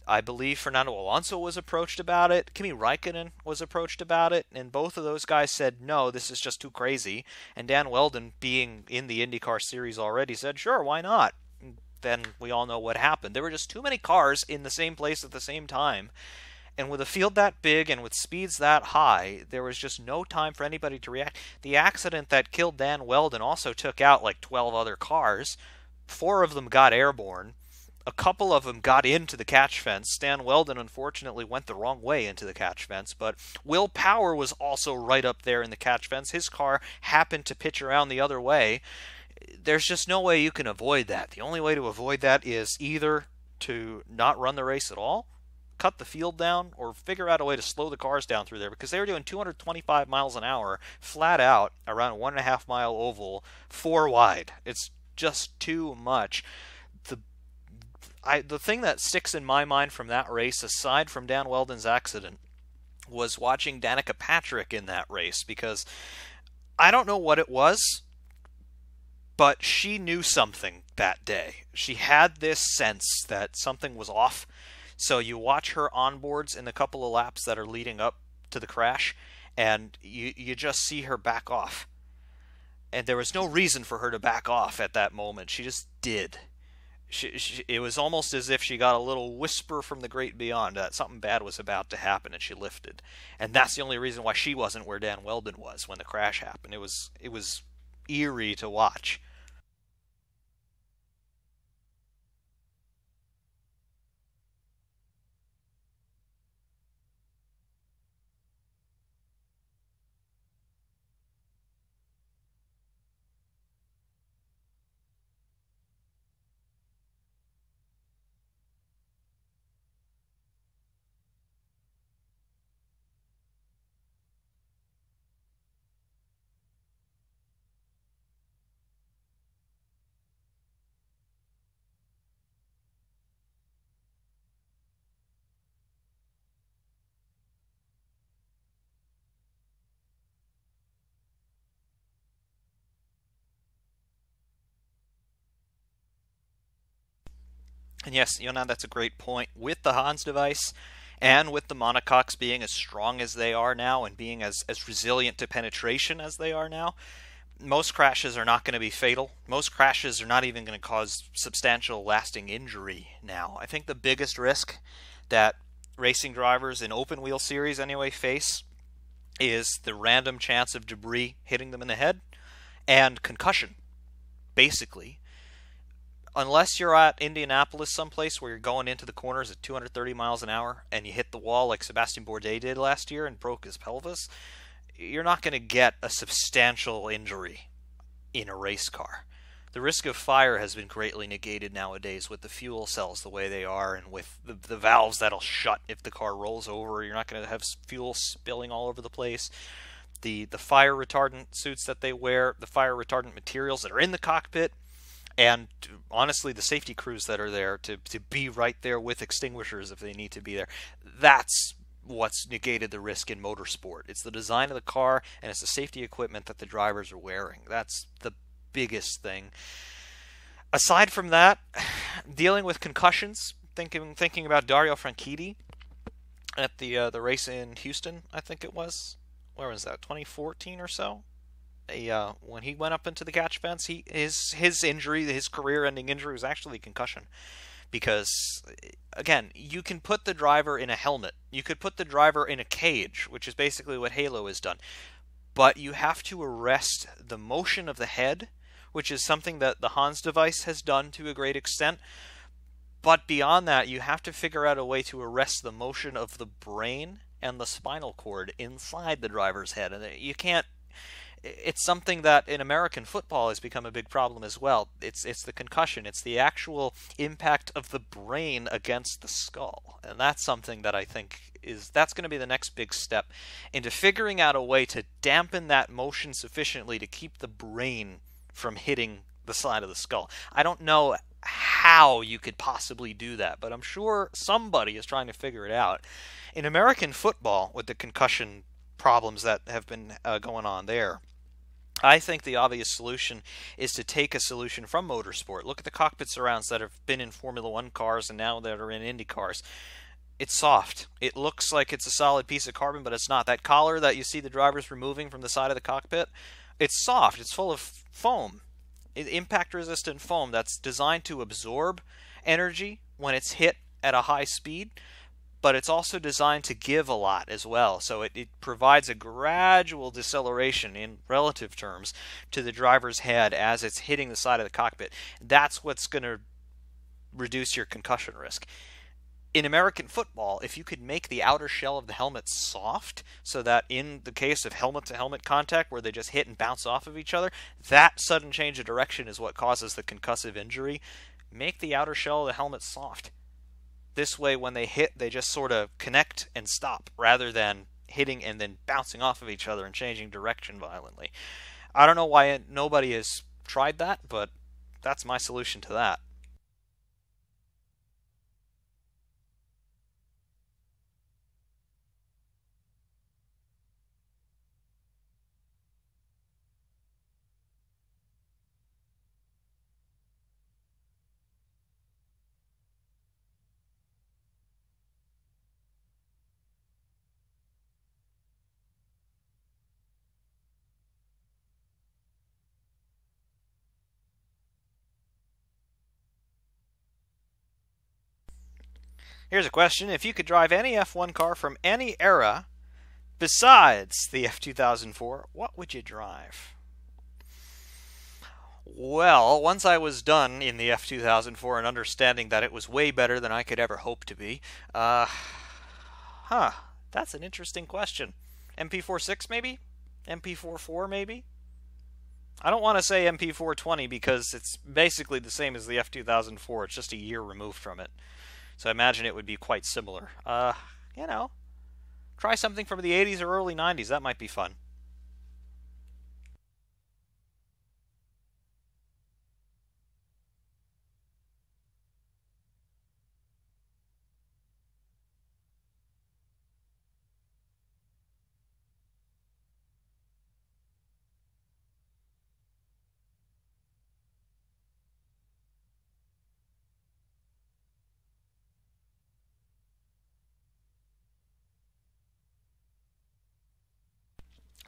I believe Fernando Alonso was approached about it. Kimi Raikkonen was approached about it. And both of those guys said, no, this is just too crazy. And Dan Weldon, being in the IndyCar series already, said, sure, why not? Then we all know what happened. There were just too many cars in the same place at the same time. And with a field that big and with speeds that high, there was just no time for anybody to react. The accident that killed Dan Weldon also took out like 12 other cars. 4 of them got airborne. A couple of them got into the catch fence. Dan Weldon, unfortunately, went the wrong way into the catch fence. But Will Power was also right up there in the catch fence. His car happened to pitch around the other way. There's just no way you can avoid that. The only way to avoid that is either to not run the race at all, cut the field down, or figure out a way to slow the cars down through there, because they were doing 225 miles an hour flat out around a 1.5 mile oval, 4 wide. It's just too much. The thing that sticks in my mind from that race, aside from Dan Weldon's accident, was watching Danica Patrick in that race, because I don't know what it was, but she knew something that day. She had this sense that something was off. So you watch her onboards in the couple of laps that are leading up to the crash, and you just see her back off. And there was no reason for her to back off at that moment. She just did. It was almost as if she got a little whisper from the great beyond that something bad was about to happen, and she lifted. And that's the only reason why she wasn't where Dan Weldon was when the crash happened. It was eerie to watch. And yes, that's a great point. With the Hans device, and with the monocoques being as strong as they are now, and being as resilient to penetration as they are now, most crashes are not going to be fatal. Most crashes are not even going to cause substantial lasting injury now. I think the biggest risk that racing drivers in open wheel series anyway face is the random chance of debris hitting them in the head and concussion, basically. Unless you're at Indianapolis someplace where you're going into the corners at 230 miles an hour and you hit the wall like Sebastian Bourdais did last year and broke his pelvis, you're not going to get a substantial injury in a race car. The risk of fire has been greatly negated nowadays with the fuel cells the way they are, and with the valves that'll shut if the car rolls over. You're not going to have fuel spilling all over the place. The fire retardant suits that they wear, the fire retardant materials that are in the cockpit, And honestly, the safety crews that are there to be right there with extinguishers if they need to be there, that's what's negated the risk in motorsport. It's the design of the car and it's the safety equipment that the drivers are wearing. That's the biggest thing. Aside from that, dealing with concussions, thinking about Dario Franchitti at the race in Houston, I think it was. Where was that? 2014 or so. When he went up into the catch fence, his injury, his career-ending injury, was actually concussion. Because, again, you can put the driver in a helmet. You could put the driver in a cage, which is basically what Halo has done. But you have to arrest the motion of the head, which is something that the Hans device has done to a great extent. But beyond that, you have to figure out a way to arrest the motion of the brain and the spinal cord inside the driver's head. And you can't... It's something that in American football has become a big problem as well. It's the concussion. It's the actual impact of the brain against the skull. And that's something that I think that's going to be the next big step into figuring out a way to dampen that motion sufficiently to keep the brain from hitting the side of the skull. I don't know how you could possibly do that, but I'm sure somebody is trying to figure it out. In American football, with the concussion problems that have been going on there, I think the obvious solution is to take a solution from motorsport. Look at the cockpit surrounds that have been in Formula 1 cars and now that are in Indy cars. It's soft. It looks like it's a solid piece of carbon, but it's not. That collar that you see the drivers removing from the side of the cockpit, it's soft. It's full of foam. Impact-resistant foam that's designed to absorb energy when it's hit at a high speed, but it's also designed to give a lot as well. So it provides a gradual deceleration in relative terms to the driver's head as it's hitting the side of the cockpit. That's what's going to reduce your concussion risk. In American football, if you could make the outer shell of the helmet soft, so that in the case of helmet-to-helmet contact where they just hit and bounce off of each other, that sudden change of direction is what causes the concussive injury. Make the outer shell of the helmet soft. This way, when they hit, they just sort of connect and stop, rather than hitting and then bouncing off of each other and changing direction violently. I don't know why nobody has tried that, but that's my solution to that. Here's a question. If you could drive any F1 car from any era besides the F2004, what would you drive? Well, once I was done in the F2004 and understanding that it was way better than I could ever hope to be, that's an interesting question. MP46 maybe? MP44 maybe? I don't want to say MP420 because it's basically the same as the F2004. It's just a year removed from it. So I imagine it would be quite similar. Try something from the 80s or early 90s. That might be fun.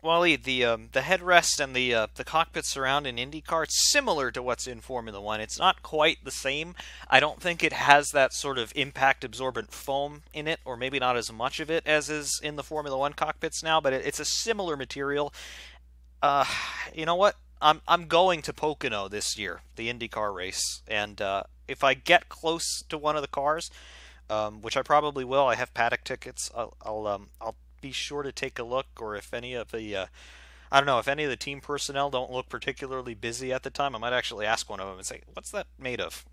Wally, the headrest and the cockpit surround in IndyCar, it's similar to what's in Formula 1. It's not quite the same. I don't think it has that sort of impact-absorbent foam in it, or maybe not as much of it as is in the Formula 1 cockpits now, but it's a similar material. You know what? I'm going to Pocono this year, the IndyCar race, and if I get close to one of the cars, which I probably will, I have paddock tickets, I'll be sure to take a look, or if any of the I don't know, if any of the team personnel don't look particularly busy at the time, I might actually ask one of them and say, what's that made of?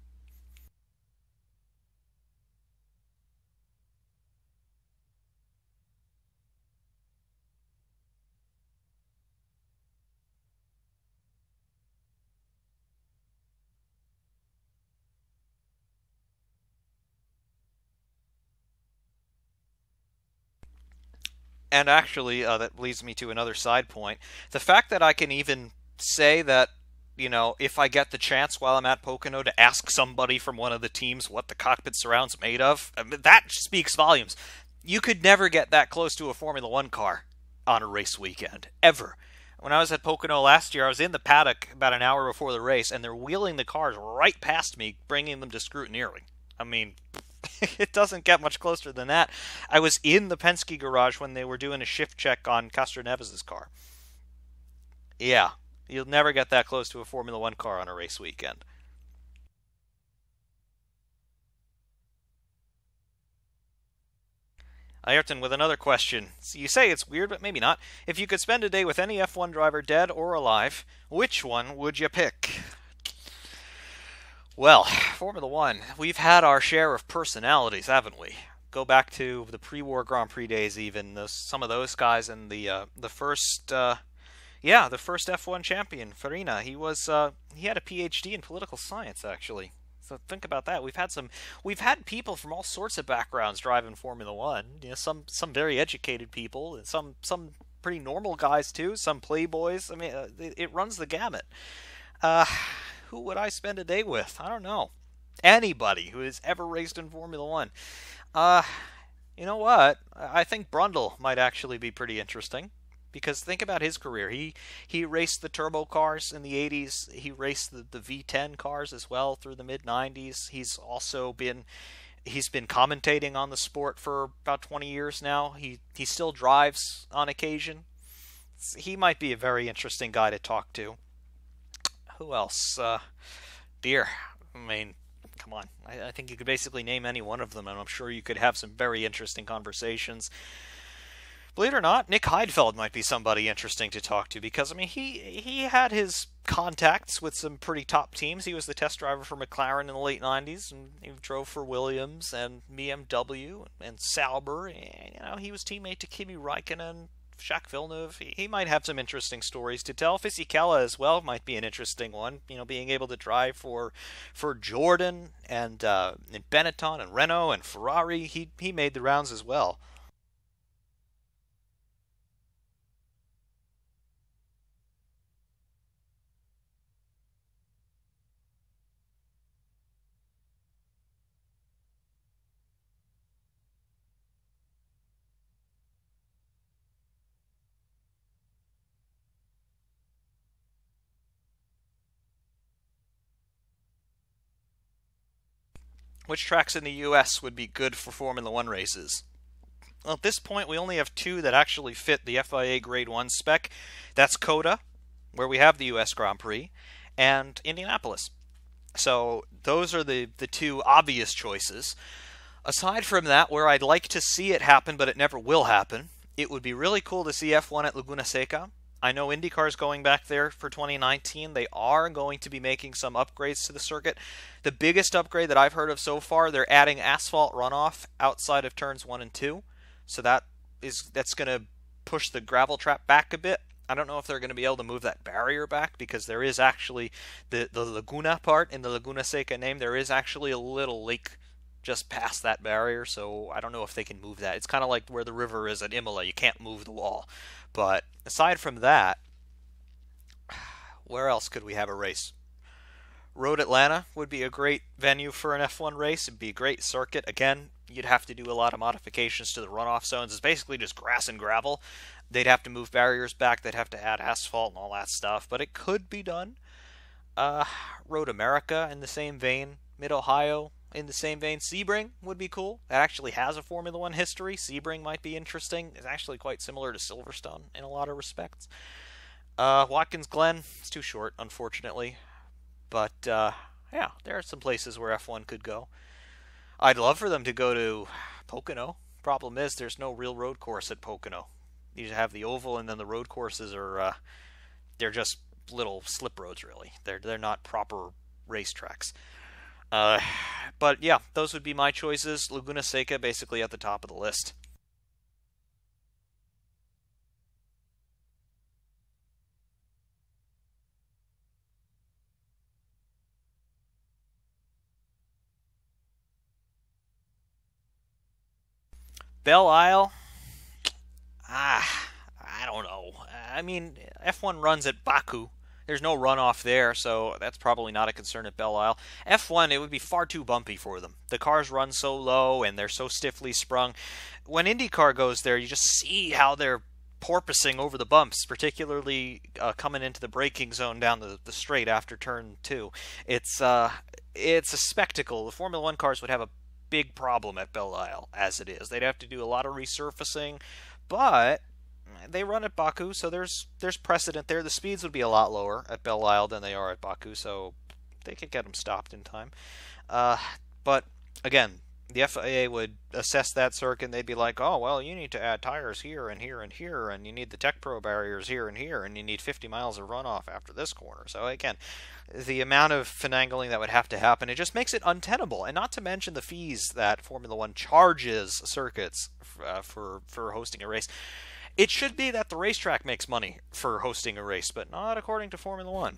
And actually, that leads me to another side point. The fact that I can even say that, if I get the chance while I'm at Pocono to ask somebody from one of the teams what the cockpit surround's made of, I mean, that speaks volumes. You could never get that close to a Formula One car on a race weekend, ever. When I was at Pocono last year, I was in the paddock about an hour before the race, and they're wheeling the cars right past me, bringing them to scrutineering. I mean, it doesn't get much closer than that. I was in the Penske garage when they were doing a shift check on Castroneves' car. Yeah, you'll never get that close to a Formula One car on a race weekend. Ayrton with another question. So you say it's weird, but maybe not. If you could spend a day with any F1 driver, dead or alive, which one would you pick? Well, Formula One, we've had our share of personalities, haven't we? Go back to the pre-war Grand Prix days, even some of those guys, and the first, the first F1 champion, Farina. He had a PhD in political science, actually. So think about that. We've had people from all sorts of backgrounds driving Formula One. Some very educated people, and some pretty normal guys too. Some playboys. I mean, it runs the gamut. Who would I spend a day with? I don't know. Anybody who has ever raced in Formula One. You know what? I think Brundle might actually be pretty interesting. Because think about his career. He raced the turbo cars in the 80s. He raced the V10 cars as well through the mid 90s. He's been commentating on the sport for about 20 years now. He still drives on occasion. He might be a very interesting guy to talk to. Who else? Dear. I mean, come on. I think you could basically name any one of them, and I'm sure you could have some very interesting conversations. Believe it or not, Nick Heidfeld might be somebody interesting to talk to because, I mean, he had his contacts with some pretty top teams. He was the test driver for McLaren in the late 90s, and he drove for Williams and BMW and Sauber. And, he was teammate to Kimi Räikkönen, Jacques Villeneuve. He might have some interesting stories to tell. Fisichella as well might be an interesting one. Being able to drive for Jordan and Benetton and Renault and Ferrari. He made the rounds as well. Which tracks in the US would be good for Formula One races? Well, at this point, we only have two that actually fit the FIA Grade 1 spec. That's COTA, where we have the US Grand Prix, and Indianapolis. So those are the two obvious choices. Aside from that, where I'd like to see it happen, but it never will happen, it would be really cool to see F1 at Laguna Seca. I know IndyCar's going back there for 2019. They are going to be making some upgrades to the circuit. The biggest upgrade that I've heard of so far, they're adding asphalt runoff outside of turns 1 and 2. So that's going to push the gravel trap back a bit. I don't know if they're going to be able to move that barrier back because there is actually the Laguna part in the Laguna Seca name. There is actually a little lake just past that barrier, so I don't know if they can move that. It's kind of like where the river is at Imola. You can't move the wall. But aside from that, where else could we have a race? Road Atlanta would be a great venue for an F1 race. It'd be a great circuit. Again, you'd have to do a lot of modifications to the runoff zones. It's basically just grass and gravel. They'd have to move barriers back. They'd have to add asphalt and all that stuff. But it could be done. Road America in the same vein. Mid-Ohio in the same vein. Sebring would be cool. That actually has a Formula One history. Sebring might be interesting. It's actually quite similar to Silverstone in a lot of respects. Watkins Glen, it's too short, unfortunately. But, yeah, there are some places where F1 could go. I'd love for them to go to Pocono. Problem is, there's no real road course at Pocono. You have the oval, and then the road courses are, they're just little slip roads, really. They're not proper racetracks. But yeah, those would be my choices. Laguna Seca basically at the top of the list. Belle Isle, I mean, F1 runs at Baku. There's no runoff there, so that's probably not a concern at Belle Isle. F1, it would be far too bumpy for them. The cars run so low and they're so stiffly sprung. When IndyCar goes there, you just see how they're porpoising over the bumps, particularly coming into the braking zone down the straight after turn 2. It's a spectacle. The Formula 1 cars would have a big problem at Belle Isle as it is. They'd have to do a lot of resurfacing, but they run at Baku, so there's precedent there. The speeds would be a lot lower at Belle Isle than they are at Baku, so they could get them stopped in time. But again, the FIA would assess that circuit, and they'd be like, oh, well, you need to add tires here and here and here, and you need the Tech Pro barriers here and here, and you need 50 miles of runoff after this corner. So again, the amount of finagling that would have to happen, it just makes it untenable. And not to mention the fees that Formula One charges circuits for hosting a race. It should be that the racetrack makes money for hosting a race, but not according to Formula One.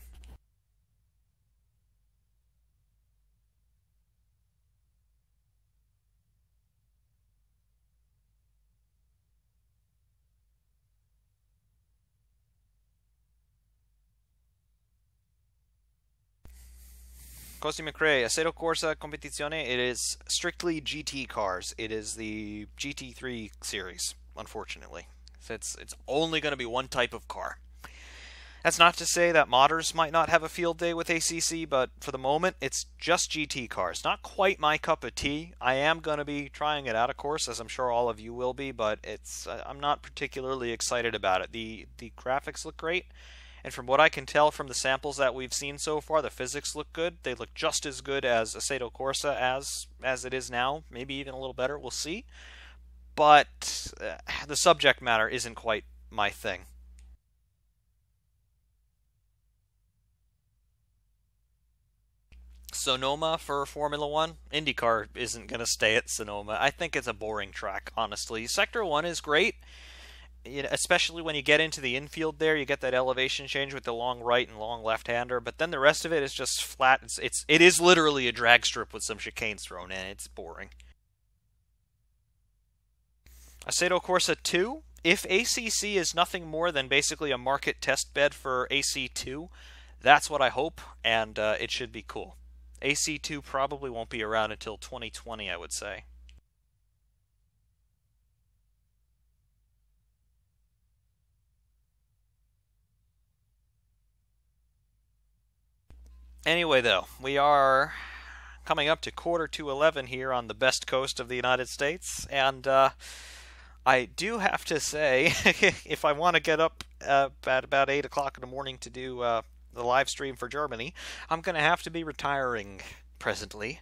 Cosimo Cray, Assetto Corsa Competizione, it is strictly GT cars. It is the GT3 series, unfortunately. It's only going to be one type of car. That's not to say that modders might not have a field day with ACC, but for the moment, it's just GT cars. Not quite my cup of tea. I am going to be trying it out, of course, as I'm sure all of you will be, but I'm not particularly excited about it. The graphics look great, and from what I can tell from the samples that we've seen so far, the physics look good. They look just as good as Assetto Corsa as it is now, maybe even a little better. We'll see. But the subject matter isn't quite my thing. Sonoma for Formula 1. IndyCar isn't going to stay at Sonoma. I think it's a boring track, honestly. Sector 1 is great, especially when you get into the infield there. You get that elevation change with the long right and long left-hander, but then the rest of it is just flat. It is literally a drag strip with some chicanes thrown in. It's boring. Assetto Corsa 2, if ACC is nothing more than basically a market test bed for AC2, that's what I hope, and it should be cool. AC2 probably won't be around until 2020, I would say. Anyway, though, we are coming up to 11:15 here on the best coast of the United States, and I do have to say, if I want to get up at about 8 o'clock in the morning to do the live stream for Germany, I'm going to have to be retiring presently.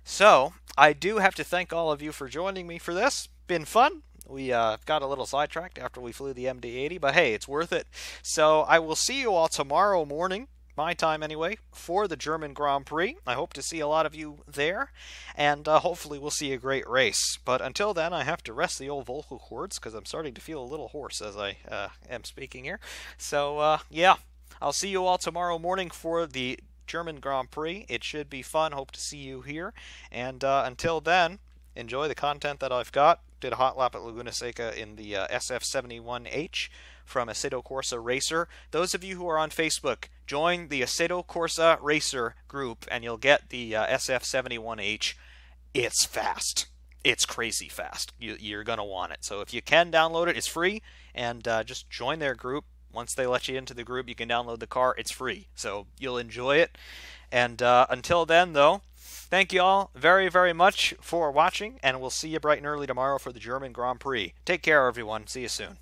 So, I do have to thank all of you for joining me for this. Been fun. We got a little sidetracked after we flew the MD-80, but hey, it's worth it. So, I will see you all tomorrow morning, my time anyway, for the German Grand Prix. I hope to see a lot of you there, and hopefully we'll see a great race. But until then, I have to rest the old vocal cords, because I'm starting to feel a little hoarse as I am speaking here. So, yeah, I'll see you all tomorrow morning for the German Grand Prix. It should be fun. Hope to see you here. And until then, enjoy the content that I've got. Did a hot lap at Laguna Seca in the SF71H from Assetto Corsa Racer. Those of you who are on Facebook, join the Assetto Corsa Racer group and you'll get the SF71H. It's fast. It's crazy fast. You're going to want it. So if you can download it, it's free, and just join their group. Once they let you into the group, you can download the car. It's free. So you'll enjoy it. And until then, though, thank you all very, very much for watching, and we'll see you bright and early tomorrow for the German Grand Prix. Take care, everyone. See you soon.